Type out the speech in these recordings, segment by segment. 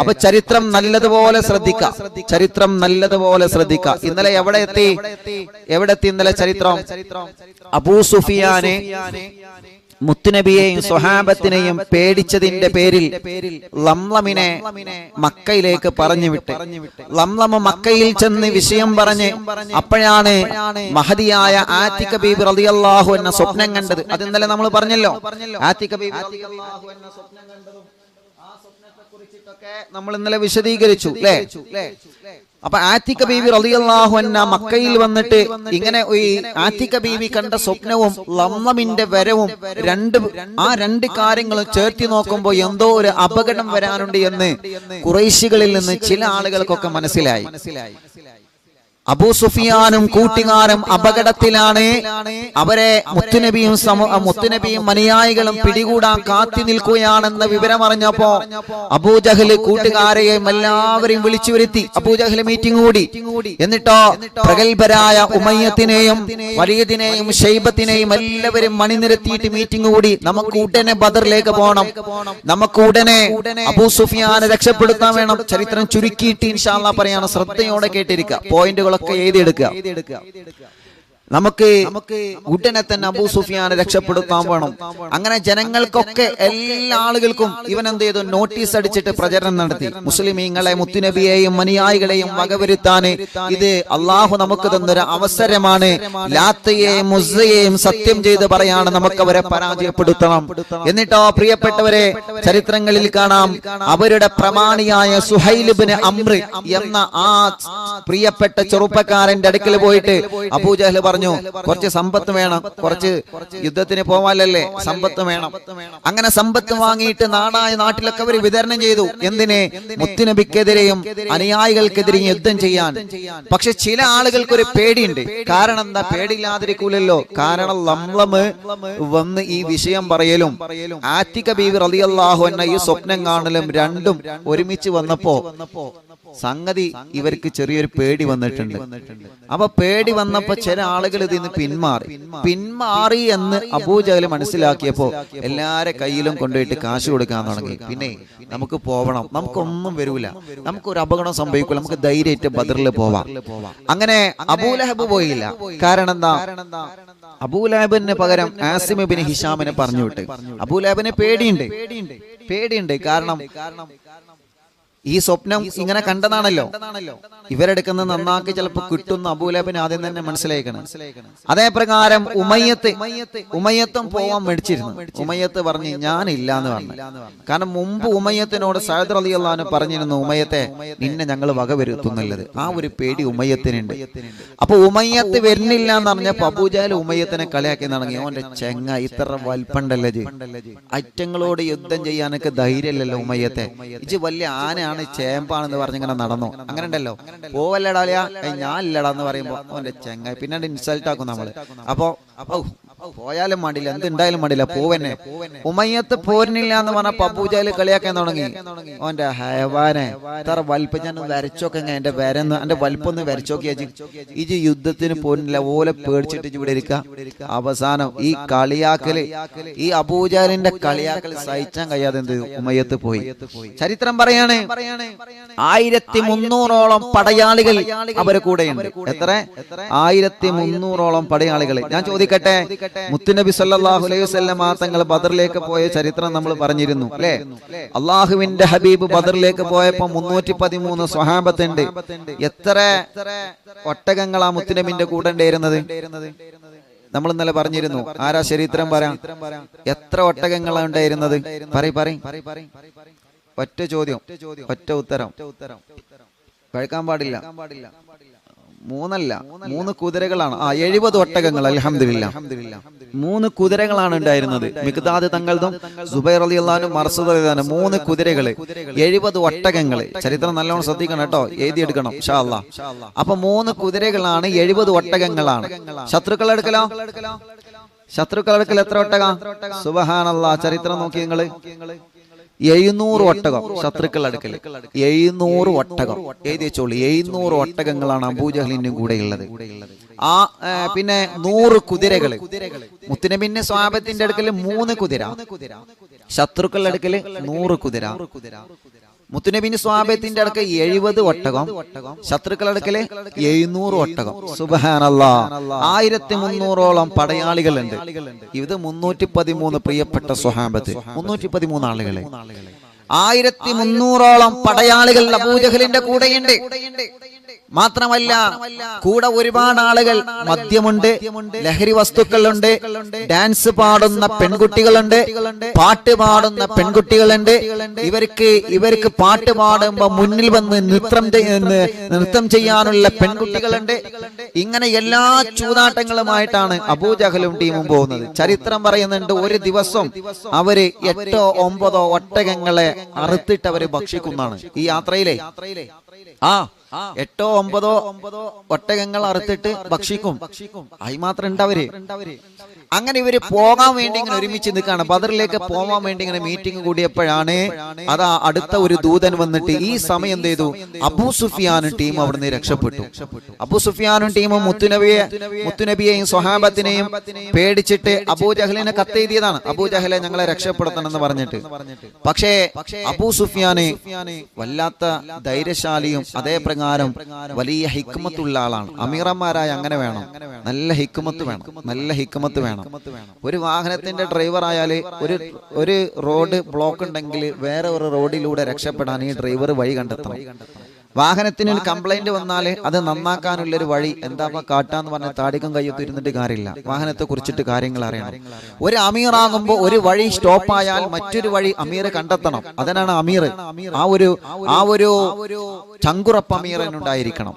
അപ്പൊ ചരിത്രം നല്ലതുപോലെ ശ്രദ്ധിക്കുക. ഇന്നലെ എവിടെ എത്തി ഇന്നലെ ചരിത്രം? അബൂ സുഫിയാനെ മുത്തുനബിയെയും സ്വഹാബത്തിനെയും പേടിച്ചതിന്റെ പേരിൽ ലംലമിനെ മക്കയിലേക്ക് പറഞ്ഞു വിട്ട്. ലംലം മക്കയിൽ ചെന്ന് വിഷയം പറഞ്ഞ് അപ്പോഴാണ് മഹദിയായ ആതിക ബീബി റളിയല്ലാഹു അൻഹ സ്വപ്നം കണ്ടത്. അത് ഇന്നലെ നമ്മൾ പറഞ്ഞല്ലോ. ആതിക ബീബി റളിയല്ലാഹു അൻഹ സ്വപ്നം കണ്ടതും ആ സ്വപ്നത്തെ കുറിച്ചിട്ടൊക്കെ നമ്മൾ ഇന്നലെ വിശദീകരിച്ചു അല്ലേ? അപ്പൊ ആതിക ബീബി റളിയല്ലാഹു അൻഹ മക്കയിൽ വന്നിട്ട് ഇങ്ങനെ ഈ ആതിക ബീബി കണ്ട സ്വപ്നവും ലംലമിന്റെ വരവും രണ്ട് കാര്യങ്ങളും ചേർത്തി നോക്കുമ്പോൾ എന്തോ ഒരു അപകടം വരാനുണ്ട് എന്ന് ഖുറൈശികളിൽ നിന്ന് ചില ആളുകൾക്കൊക്കെ മനസ്സിലായി. അബൂ സുഫിയാനും കൂട്ടുകാരും അപകടത്തിലാണ്. അവരെ മുത്തുനബിയും അനുയായികളും പിടികൂടാൻ കാത്തി നിൽക്കുകയാണെന്ന വിവരം അറിഞ്ഞപ്പോ അബൂജഹല് കൂട്ടുകാരെയും എല്ലാവരെയും വിളിച്ചു വരുത്തി. അബൂജഹല് മീറ്റിംഗ് കൂടി. എന്നിട്ടോ പ്രഗത്ഭരായ ഉമയ്യത്തിനെയും വലീദിനെയും ഷൈബത്തിനെയും എല്ലാവരും മണിനിരത്തിയിട്ട് മീറ്റിംഗ് കൂടി. നമുക്ക് ഉടനെ ബദറിലേക്ക് പോകണം, നമുക്ക് ഉടനെ അബൂ സുഫിയാനെ രക്ഷപ്പെടുത്താൻ വേണം. ചരിത്രം ചുരുക്കിയിട്ട് ഇൻഷാ അല്ലാഹ് പറയാണ്, ശ്രദ്ധയോടെ കേട്ടിരിക്കുക, പോയിന്റുകളൊക്കെ എഴുതിയെടുക്കുക. നമുക്ക് ഉടനെ തന്നെ അബൂ സുഫിയാനെ രക്ഷപ്പെടുത്താൻ വേണം. അങ്ങനെ ജനങ്ങൾക്കൊക്കെ എല്ലാ ആളുകൾക്കും ഇവൻ എന്ത് ചെയ്തു? നോട്ടീസ് അടിച്ചിട്ട് പ്രചരണം നടത്തി. മുസ്ലിമീങ്ങളെ മുത്തുനബിയെയും അനുയായികളെയും വകവരുത്താൻ ഇത് അള്ളാഹു നമുക്ക് തന്നൊരു അവസരമാണ്. ലാത്തയെയും മുസ്സയെയും സത്യം ചെയ്ത് പറയാണ് നമുക്ക് അവരെ പരാജയപ്പെടുത്തണം. എന്നിട്ടോ പ്രിയപ്പെട്ടവരെ, ചരിത്രങ്ങളിൽ കാണാം അവരുടെ പ്രമാണിയായ സുഹൈൽ ഇബ്നു അംർ എന്ന ആ പ്രിയപ്പെട്ട ചെറുപ്പക്കാരന്റെ അടുക്കൽ പോയിട്ട് അബൂജഹൽ പറഞ്ഞു, കുറച്ച് സമ്പത്ത് വേണം, കുറച്ച് യുദ്ധത്തിന് പോവാനല്ലേ, സമ്പത്ത് വേണം. അങ്ങനെ സമ്പത്ത് വാങ്ങിയിട്ട് നാട്ടിലൊക്കെ അവർ വിതരണം ചെയ്തു. എന്തിനെ? മുത്തുനബിക്കെതിരെയും അനുയായികൾക്കെതിരെയും യുദ്ധം ചെയ്യാൻ. പക്ഷെ ചില ആളുകൾക്കൊരു പേടിയുണ്ട്. കാരണം എന്താ? പേടിയില്ലാതിരിക്കൂലല്ലോ. കാരണം ലംലം വന്ന് ഈ വിഷയം പറയലും ആതിക ബീവി റളിയല്ലാഹു അൻഹ ഈ സ്വപ്നം കാണലും രണ്ടും ഒരുമിച്ച് വന്നപ്പോ സംഗതി ഇവർക്ക് ചെറിയൊരു പേടി വന്നിട്ടുണ്ട്. അപ്പൊ പേടി വന്നപ്പോ ചില ആളുകൾ ഇതിന്ന് പിന്മാറി എന്ന് അബൂജഹൽ മനസ്സിലാക്കിയപ്പോ എല്ലാരെ കയ്യിലും കൊണ്ടുപോയിട്ട് കാശ് കൊടുക്കാൻ തുടങ്ങി. പിന്നെ നമുക്ക് പോവണം, നമുക്കൊന്നും വരൂല, നമുക്കൊരു അപകടം സംഭവിക്കൂല, നമുക്ക് ധൈര്യമായിട്ട് ബദറിൽ പോവാം. അങ്ങനെ അബൂലഹബ് പോയില്ല. കാരണം എന്താ? അബൂലഹബിന് പകരം ആസിം ഇബ്നു ഹിഷാമിനെ പറഞ്ഞു വിട്ട്. അബൂലഹബിന് പേടിയുണ്ട്. കാരണം ഈ സ്വപ്നം ഇങ്ങനെ കണ്ടതാണല്ലോ. ഇവരെടുക്കുന്ന നന്നാക്കി ചിലപ്പോൾ കിട്ടുന്ന അബൂലഹബിന് ആദ്യം തന്നെ മനസ്സിലാക്കണം. അതേ പ്രകാരം ഉമയ്യത്തും പോവാൻ മേടിച്ചിരുന്നു. ഉമയ്യത്ത് പറഞ്ഞു ഞാനില്ല എന്ന് പറഞ്ഞു. കാരണം മുമ്പ് ഉമയ്യത്തിനോട് സഅദ് റളിയല്ലാഹു അൻഹു പറഞ്ഞിരുന്നു, ഉമയ്യത്തെ നിന്നെ ഞങ്ങൾ വകവരുത്തുന്നുള്ളത്. ആ ഒരു പേടി ഉമയ്യത്തിനുണ്ട്. അപ്പൊ ഉമയ്യത്ത് വരുന്നില്ല എന്ന് പറഞ്ഞപ്പോ അബൂജഹൽ ഉമയ്യത്തിനെ കളിയാക്കി തുടങ്ങി. ഓന്റെ ചെങ്ങ ഇത്ര വൽപ്പണ്ടല്ലേ, അറ്റങ്ങളോട് യുദ്ധം ചെയ്യാനൊക്കെ ധൈര്യമില്ലല്ലോ ഉമയ്യത്തെ, ഇജ് വലിയ ആന ചേമ്പാണെന്ന് പറഞ്ഞിങ്ങനെ നടന്നു. അങ്ങനെ ഉണ്ടല്ലോ, പോവല്ലടാ ഞാൻ ഇല്ലടാ എന്ന് പറയുമ്പോ അവന്റെ ചെങ്ങായി പിന്നെ ഇൻസൾട്ട് ആക്കും നമ്മള്. അപ്പൊ പോയാലും മടിയില്ല, എന്തുണ്ടായാലും മടിയില്ല, പോവന്നെ. ഉമയ്യത്ത് പോരുന്നില്ല എന്ന് പറഞ്ഞപ്പോ അബൂജഹൽ കളിയാക്കാൻ തുടങ്ങി. ഓന്റെ ഹയവാനെ ഇത്ര വലിപ്പം ഞാൻ വരച്ചോക്കെ, എന്റെ എന്റെ വലിപ്പൊന്ന് വരച്ചോക്കിയാ ഇജ് യുദ്ധത്തിന് പോരുന്നില്ല, ഓലെ പേടിച്ചിട്ട് ഇവിടെ ഇരിക്ക. അവസാനം ഈ കളിയാക്കല്, ഈ അബൂജഹലിന്റെ കളിയാക്കൽ സഹിച്ചാൻ കഴിയാതെ എന്ത് ഉമയ്യത്ത് പോയി. ചരിത്രം പറയാണ് 1300ഓളം പടയാളികൾ അവരെ കൂടെയുണ്ട്. എത്ര? 1300ഓളം പടയാളികൾ. ഞാൻ ചോദിക്കട്ടെ, മുത്തുനബി സല്ലല്ലാഹു അലൈഹി വസല്ലം തങ്ങൾ ബദറിലേക്ക് പോയ ചരിത്രം നമ്മൾ പറഞ്ഞിരുന്നു അല്ലേ? അള്ളാഹുവിന്റെ ഹബീബ് ബദറിലേക്ക് പോയപ്പോ 313 സ്വഹാബത്തുണ്ട്. എത്ര ഒട്ടകങ്ങളാ മുത്തുനബിന്റെ കൂടെ ഉണ്ടായിരുന്നത്? നമ്മൾ ഇന്നലെ പറഞ്ഞിരുന്നു. ആരാ ചരിത്രം പറയാം? എത്ര ഒട്ടകങ്ങളാണ് ഉണ്ടായിരുന്നത്? ഒറ്റ ചോദ്യം, ഒറ്റ ഉത്തരം. കഴിക്കാൻ പാടില്ല. 3 കുതിരകളാണ്. 70 ഒട്ടകങ്ങൾ. അൽഹംദുലില്ലാഹ് 3 കുതിരകളാണ് ഉണ്ടായിരുന്നത്. മിഖ്ദാദ് തങ്ങളതും സുബൈർ റളിയല്ലാഹു അൻഹു മർസദ് റളിയല്ലാഹു 3 കുതിരകൾ, 70 ഒട്ടകങ്ങൾ. ചരിത്രം നല്ലോണം ശ്രദ്ധിക്കണം കേട്ടോ, എഴുതിയെടുക്കണം ഇൻഷാ അല്ലാഹ്. അപ്പൊ 3 കുതിരകളാണ്, 70 ഒട്ടകങ്ങളാണ്. ശത്രുക്കളുടെ അടുക്കൽ എത്ര ഒട്ടക? സുബ്ഹാനല്ലാഹ്. ചരിത്രം നോക്കി നിങ്ങള്. 700 ഒട്ടകം ശത്രുക്കൾ അടുക്കൽ. 700 ഒട്ടകം എഴുതി വെച്ചോളൂ. 700 ഒട്ടകങ്ങളാണ് അബൂജഹലിന്റെ കൂടെ ഉള്ളത്. പിന്നെ 100 കുതിരകൾ. മുത്തുനബിന്റെ സ്വഹാബത്തിന്റെ അടുക്കൽ 3 കുതിര, ശത്രുക്കളുടെ അടുക്കൽ 100 കുതിര. മുത്തുനബിന്റെ സ്വഹാബത്തിന്റെ അടുക്ക 70 ഒട്ടകം, ശത്രുക്കളുടെ അടുക്കല് 700 ഒട്ടകം. സുബ്ഹാനല്ലാഹ്, 1300ഓളം പടയാളികളുണ്ട്. ഇത് 313 പ്രിയപ്പെട്ട സ്വഹാബത്ത്, 313 ആളുകളെ, 1300ഓളം പടയാളികൾ അബൂജഹലിന്റെ കൂടെയുണ്ട്. മാത്രമല്ല കൂടെ ഒരുപാട് ആളുകൾ, മദ്യമുണ്ട്, ലഹരി വസ്തുക്കളുണ്ട്, ഡാൻസ് പാടുന്ന പെൺകുട്ടികളുണ്ട്, പാട്ട് പാടുന്ന പെൺകുട്ടികളുണ്ട്. ഇവർക്ക് പാട്ട് പാടുമ്പോ മുന്നിൽ വന്ന് നൃത്തം ചെയ്യാനുള്ള പെൺകുട്ടികളുണ്ട്. ഇങ്ങനെ എല്ലാ ചൂതാട്ടങ്ങളുമായിട്ടാണ് അബൂജഹലും ടീമും പോകുന്നത്. ചരിത്രം പറയുന്നുണ്ട്, ഒരു ദിവസം അവര് 8-9 ഒട്ടകങ്ങളെ അറുത്തിട്ട് അവര് ഭക്ഷിക്കുന്നതാണ് ഈ യാത്രയിലെ. 8-9 ഒട്ടകങ്ങൾ അറുത്തിട്ട് ഭക്ഷിക്കും. ആയി മാത്രം ഉണ്ടവര്. അങ്ങനെ ഇവര് പോകാൻ വേണ്ടി ഇങ്ങനെ ഒരുമിച്ച് നിൽക്കുകയാണ്. ബദറിലേക്ക് പോകാൻ വേണ്ടി ഇങ്ങനെ മീറ്റിംഗ് കൂടിയപ്പോഴാണ് അതാ അടുത്ത ഒരു ദൂതൻ വന്നിട്ട് ഈ സമയം എന്ത് ചെയ്തു, അബൂ സുഫിയാനും ടീം അവിടുന്ന് രക്ഷപ്പെട്ടു. അബൂ സുഫിയാനും ടീമും മുത്തുനബിയെയും സ്വഹാബത്തിനെയും പേടിച്ചിട്ട് അബൂജഹലിനെ കത്തെഴുതിയതാണ്. അബൂജഹലെ ഞങ്ങളെ രക്ഷപ്പെടുത്തണം എന്ന് പറഞ്ഞിട്ട്. പക്ഷേ അബൂ സുഫിയാന് വല്ലാത്ത ധൈര്യശാലിയും അതേ പ്രകാരം വലിയ ഹിക്മത്തുള്ള ആളാണ്. അമീറന്മാരായ അങ്ങനെ വേണം, നല്ല ഹിക്മത്ത് വേണം, നല്ല ഹിക്മത്ത് വേണം. ഒരു വാഹനത്തിന്റെ ഡ്രൈവർ ആയാല് ഒരു റോഡ് ബ്ലോക്ക് ഉണ്ടെങ്കിൽ വേറെ ഒരു റോഡിലൂടെ രക്ഷപ്പെടാൻ ഈ ഡ്രൈവർ വഴി കണ്ടെത്തണം. വാഹനത്തിന് ഒരു കംപ്ലൈന്റ് വന്നാല് അത് നന്നാക്കാനുള്ളൊരു വഴി എന്താ കാട്ടാന്ന് പറഞ്ഞ താടിക്കും കയ്യൊക്കെ ഇരുന്നിട്ട് കാര്യമില്ല. വാഹനത്തെ കുറിച്ചിട്ട് കാര്യങ്ങൾ അറിയണം. ഒരു അമീറാകുമ്പോ ഒരു വഴി സ്റ്റോപ്പ് ആയാൽ മറ്റൊരു വഴി അമീർ കണ്ടെത്തണം. അതിനാണ് അമീർ. ആ ഒരു ചങ്കുറപ്പ് അമീറിനുണ്ടായിരിക്കണം.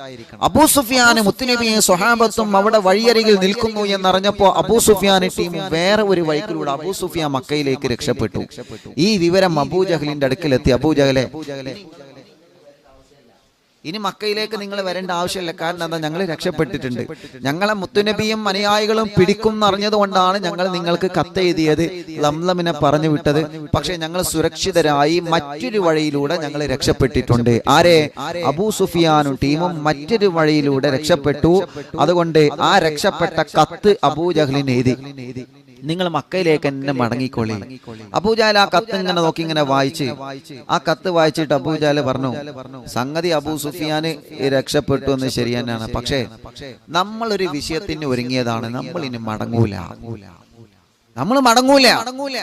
അബൂ സുഫിയാന് മുത്തുനബിയും സ്വഹാബത്തും അവിടെ വഴിയരികിൽ നിൽക്കുന്നു എന്നറിഞ്ഞപ്പോ അബൂ സുഫിയാന് ടീം വേറെ ഒരു വഴിക്കിലൂടെ അബൂ സുഫിയാൻ മക്കയിലേക്ക് രക്ഷപ്പെട്ടു. ഈ വിവരം അബൂജഹലിന്റെ അടുക്കലെത്തി. അബൂജഹലെ, ഇനി മക്കയിലേക്ക് നിങ്ങൾ വരേണ്ട ആവശ്യമില്ല. കാരണം എന്താ, ഞങ്ങൾ രക്ഷപ്പെട്ടിട്ടുണ്ട്. ഞങ്ങളെ മുത്തുനബിയും അനുയായികളും പിടിക്കും എന്നറിഞ്ഞതുകൊണ്ടാണ് ഞങ്ങൾ നിങ്ങൾക്ക് കത്തെഴുതിയത്, ലംലമിനെ പറഞ്ഞു വിട്ടത്. പക്ഷെ ഞങ്ങൾ സുരക്ഷിതരായി മറ്റൊരു വഴിയിലൂടെ ഞങ്ങൾ രക്ഷപ്പെട്ടിട്ടുണ്ട്. ആരെ? അബൂ സുഫിയാനും ടീമും മറ്റൊരു വഴിയിലൂടെ രക്ഷപ്പെട്ടു. അതുകൊണ്ട് ആ രക്ഷപ്പെട്ട കത്ത് അബൂജഹലിന് എഴുതി, നിങ്ങൾ മക്കയിലേക്ക് എന്നെ മടങ്ങിക്കൊള്ളി. അബൂജഹൽ ആ കത്ത് ഇങ്ങനെ നോക്കി ഇങ്ങനെ വായിച്ച്, ആ കത്ത് വായിച്ചിട്ട് അബൂജഹൽ പറഞ്ഞു, സംഗതി അബൂ സുഫിയാന് രക്ഷപ്പെട്ടു എന്ന് ശരി തന്നെയാണ്. പക്ഷേ നമ്മളൊരു വിഷയത്തിന് ഒരുങ്ങിയതാണ്, നമ്മൾ ഇനി മടങ്ങൂല.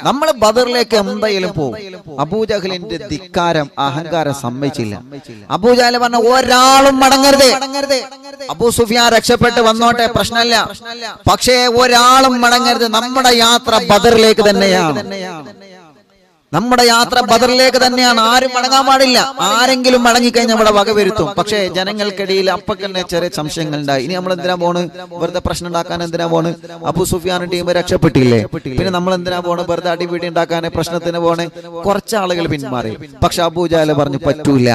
നമ്മൾ ബദറിലേക്ക് എന്തായാലും പോകും. അബൂജഹലിന്റെ ധിക്കാരം, അഹങ്കാരം സമ്മതിച്ചില്ല. അബൂജഹൽ പറഞ്ഞ ഒരാളും മടങ്ങരുത്. അബൂ സുഫിയാൻ രക്ഷപ്പെട്ട് വന്നോട്ടെ, പ്രശ്നമില്ല. പക്ഷേ ഒരാളും മടങ്ങരുത്. നമ്മുടെ യാത്ര ബദറിലേക്ക് തന്നെയാണ്. നമ്മുടെ യാത്ര ബദറിലേക്ക് തന്നെയാണ്. ആരും മടങ്ങാൻ പാടില്ല. ആരെങ്കിലും മടങ്ങിക്കഴിഞ്ഞാൽ നമ്മളെ വകവരുത്തും. പക്ഷേ ജനങ്ങൾക്കിടയിൽ അപ്പക്കന്നെ ചെറിയ സംശയങ്ങൾ ഉണ്ടായി. ഇനി നമ്മൾ എന്തിനാ പോണ്? വെറുതെ പ്രശ്നം ഉണ്ടാക്കാൻ എന്തിനാ പോണ്? അബൂ സുഫിയാൻ ടീം രക്ഷപ്പെട്ടില്ലേ, പിന്നെ നമ്മൾ എന്തിനാ പോണ്? വെറുതെ അടിപിടി ഉണ്ടാക്കാൻ, പ്രശ്നത്തിന് പോണ്. കുറച്ചാളുകൾ പിന്മാറി. പക്ഷെ അബൂജഹൽ പറഞ്ഞു, പറ്റൂല,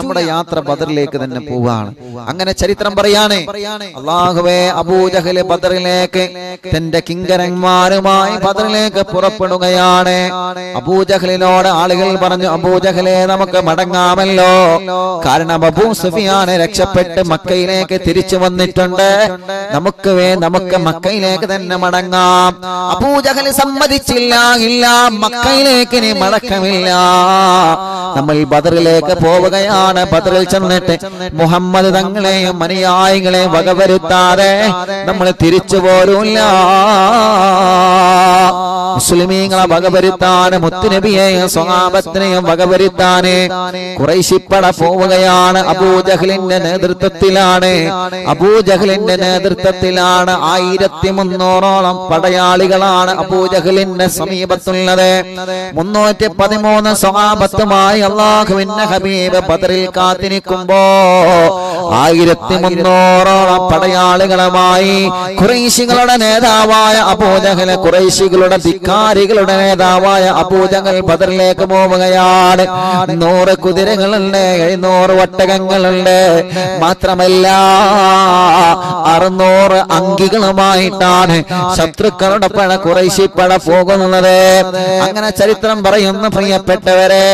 നമ്മുടെ യാത്ര ബദറിലേക്ക് തന്നെ പോവാണ്. അങ്ങനെ ചരിത്രം പറയാണ്, അല്ലാഹുവേ, അബൂജഹൽ ബദറിലേക്ക് തന്റെ കിങ്കരന്മാരുമായി ബദറിലേക്ക് പുറപ്പെടുകയാണ്. അബൂജഹലിനോട് ആളുകൾ പറഞ്ഞു, അബൂജഹലെ, നമുക്ക് മടങ്ങാമല്ലോ. കാരണം അബൂ സുഫിയാൻ രക്ഷപ്പെട്ട് മക്കയിലേക്ക് തിരിച്ചു വന്നിട്ടുണ്ട്. നമുക്ക് മക്കയിലേക്ക് തന്നെ മടങ്ങാം. അബൂജഹൽ സമ്മതിച്ചില്ല. ഇല്ല, മക്കയിലേക്ക് ഇനി മടക്കമില്ല. നമ്മൾ ബദറിലേക്ക് പോവുകയാണ്. ബദറിൽ ചെന്നിട്ട് മുഹമ്മദ് തങ്ങളെയും അനുയായികളെയും വകവരുത്താതെ നമ്മൾ തിരിച്ചു പോരൂല്ല. മുസ്ലിമീങ്ങളെ വകവരുത്താന്, മുത്തുനബിയെയും സ്വഹാബത്തിനെയും വകവരുത്താന് ഖുറൈശിപ്പട പോവുകയാണ്. അബൂജഹലിന്റെ നേതൃത്വത്തിലാണ് 1300ഓളം പടയാളികളാണ് അബൂജഹലിന്റെ സമീപത്തുള്ളത്. 313 സ്വഹാബത്തുമായി അല്ലാഹുവിന്റെ ഹബീബ് ബദറിൽ കാത്തിരിക്കുമ്പോ 1300ഓളം പടയാളികളുമായി ഖുറൈശികളുടെ നേതാവായ അബൂജഹൽ, ഖുറൈശികളുടെ ധിക്കാരികളുടെ നേതാവായ അബൂജഹൽ ബദറിലേക്ക് പോവുകയാണ്. 100 കുതിരകളുണ്ട്, 700 ഒട്ടകങ്ങളുണ്ട്. മാത്രമല്ല 600 അങ്കികളുമായിട്ടാണ് ശത്രുക്കളുടെ ഖുറൈശിപ്പട പോകുന്നത്. അങ്ങനെ ചരിത്രം പറയുന്ന പ്രിയപ്പെട്ടവരെ,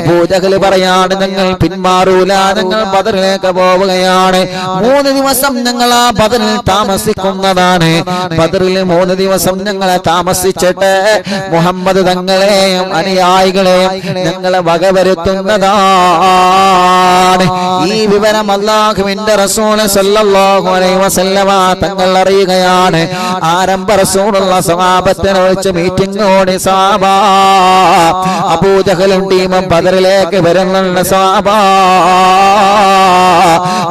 അബൂജഹൽ പറയാണ്, ഞങ്ങൾ പിന്മാറൂല, ഞങ്ങൾ ബദറിലേക്ക് പോവുകയാണ്. 3 ദിവസം ഞങ്ങൾ ആ ബദറിൽ താമസിക്കുന്നതാണ്. ബദറിൽ 3 ദിവസം ഞങ്ങളെ താമസിച്ച താമസിച്ചിട്ട് മുഹമ്മദ് തങ്ങളെയും അനുയായികളെയും ഞങ്ങളെ വകവരുത്തുന്നതാണ്. ഈ വിവരം അല്ലാഹുവിന്റെ റസൂൽ സല്ലല്ലാഹു അലൈഹി വസല്ലമ തങ്ങൾ അറിയുകയാണ്. ആരംഭ റസൂലുള്ള സ്വഹാബത്തിനെ വിളിച്ച് മീറ്റിംഗ് ഓടി സഹാബ, അബൂജഹലും ടീമും ബദറിലേക്ക് വരുന്നുണ്ട് സഹാബ.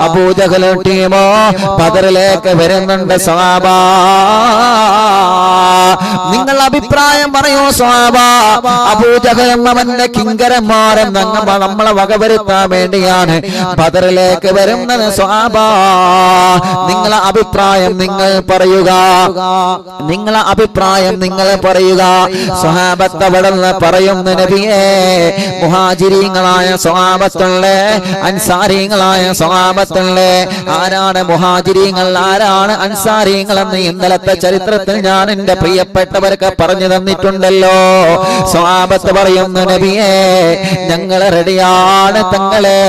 അബൂജഹലും ടീമോ ബദറിലേക്ക് വരുന്നുണ്ട് സഹാബ. നിങ്ങൾ അഭിപ്രായം പറയൂ സഹാബ. അബൂജഹലും അവന്റെ കിങ്കരന്മാരും നമ്മളെ വകവരുത്താൻ വേണ്ടിയാണ് ബദറിലേക്ക് വരുന്നത് സഹാബ. നിങ്ങളെ അഭിപ്രായം നിങ്ങൾ പറയുക, നിങ്ങളെ അഭിപ്രായം നിങ്ങൾ പറയുക. സ്വഹാബത്ത് അവിടുന്ന് പറയുന്ന നബിയേ, മുഹാജിരീങ്ങളായ സ്വഹാബത്തുള്ളേ, അൻസാരീങ്ങളായ സ്വഹാബത്തുള്ളേ. ആരാണ് മുഹാജിരീങ്ങൾ, ആരാണ് അൻസാരീങ്ങൾ എന്ന് ഇന്നലത്തെ ചരിത്രത്തിൽ ഞാൻ എന്റെ പ്രിയപ്പെട്ടവർക്ക് പറഞ്ഞു തന്നിട്ടുണ്ടല്ലോ. സ്വഹാബത്ത് പറയുന്ന നബിയേ, ഞങ്ങൾ റെഡിയാണ് തങ്ങളെ,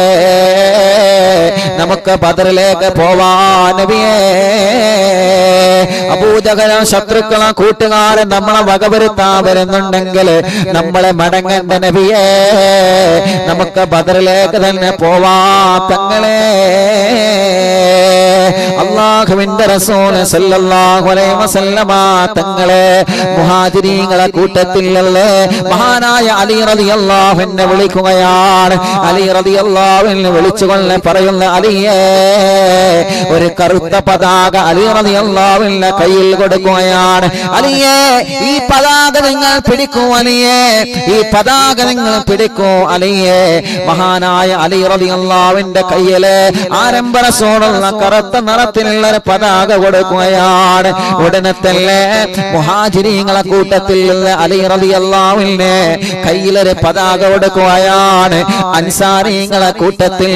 നമുക്ക് ബദറിലേക്ക് പോവാൻ നബിയേ. അബൂജഹൽ ശത്രുക്കളെ കൂട്ടുകാരൻ നമ്മളെ വകവരുത്താൻ വരുന്നുണ്ടെങ്കിൽ നമ്മളെ മടങ്ങേണ്ട നബിയേ, നമുക്ക് ബദറിലേക്ക് തന്നെ പോവാ തങ്ങളെ. അല്ലാഹുവിന്റെ റസൂൽ സല്ലല്ലാഹു അലൈഹി വസല്ലമ തങ്ങളെ മുഹാജിരീങ്ങളെ കൂട്ടത്തിലല്ലേ മഹാനായ അലി റളിയല്ലാഹു അൻഹു വിളിക്കുകയാണ്. അലി റളിയല്ലാഹു അൻഹു വിളിച്ചുകൊണ്ട് പറയുന്ന, അലിയേ, ഒരു കറുത്ത പതാക അലി റളിയല്ലാഹു അൻഹു കയ്യിൽ കൊടുക്കുകയാണ്. അലിയേ, ഈ പതാക നിങ്ങൾ പിടിക്കൂ അലിയേ, ഈ പതാക നിങ്ങൾ പിടിക്കൂ അലിയേ. മഹാനായ അലി റളിയല്ലാഹു അൻഹുവിന്റെ കയ്യിലെ ആരംഭ റസൂലുള്ള കറുത്ത നിറത്തിലുള്ള ഒരു പതാക കൊടുക്കുകയാണ്. ഉടനെ തന്നെ മുഹാജിരീങ്ങളെ കൂട്ടത്തിൽ അലി റളിയല്ലാഹു അൻഹു കയ്യിലൊരു പതാക കൊടുക്കുകയാണ്. അൻസാരീങ്ങളെ കൂട്ടത്തിൽ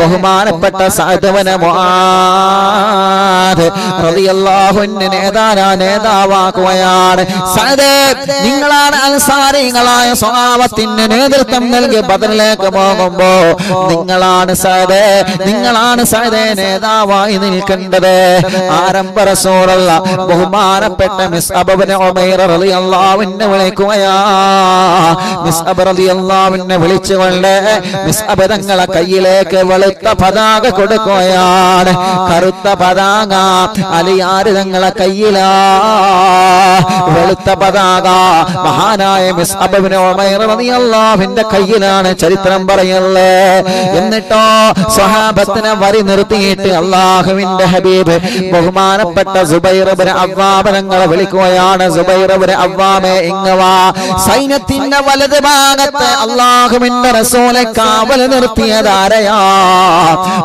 ബഹുമാനപ്പെട്ട സഅദ് ഇബ്നു മുആദ് റളിയല്ലാഹു അൻഹു നേതാവാക്കുകയാണ്. സഅദ്, നിങ്ങളാണ് അൻസാരീങ്ങളായ സ്വഹാബത്തിന് നേതൃത്വം നൽകി ബദറിലേക്ക് പോകുമ്പോ നിങ്ങളാണ് സഅദ്, നിങ്ങളാണ് സഅദ് നേതാവായി നിൽക്കേണ്ടത്. ആരംഭ റസൂലുള്ള ബഹുമാനപ്പെട്ട മിസ്അബ് ഇബ്നു ഉമൈർ റളിയല്ലാഹു അൻഹു വിളിക്കുകയാ. മിസ്അബ് റളിയല്ലാഹു അൻഹു വിളിച്ചുകൊണ്ട് മിസ്അബ് തങ്ങളെ കയ്യിലേക്ക് വെളുത്ത പതാക കൊടുക്കുകയാണ്. കറുത്ത പതാക അലിയാര് തങ്ങളെ കയ്യിലാ, വെളുത്ത പതാക മഹാനായ മിസ്അബ് ഇബ്നു ഉമൈർ റളിയല്ലാഹു അൻഹുവിന്റെ കയ്യിലാണ് ചരിത്രം പറയുന്നത്. എന്നിട്ടോ സ്വഹാബത്തിനെ വരി നിർത്തിയിട്ട് അല്ലാഹുവിന്റെ ഹബീബ് ബഹുമാനപ്പെട്ട സുബൈർ ഇബ്നു അവ്വാം തങ്ങളെ വിളിക്കുകയാണ്. സുബൈർ ഇബ്നു അവ്വാമേ, ഇങ്ങവാ. സൈന്യത്തിന്റെ വലത് ഭാഗത്ത് അല്ലാഹുവിന്റെ റസൂലെ കാവൽ നിർത്തിയത് ആരെയാ?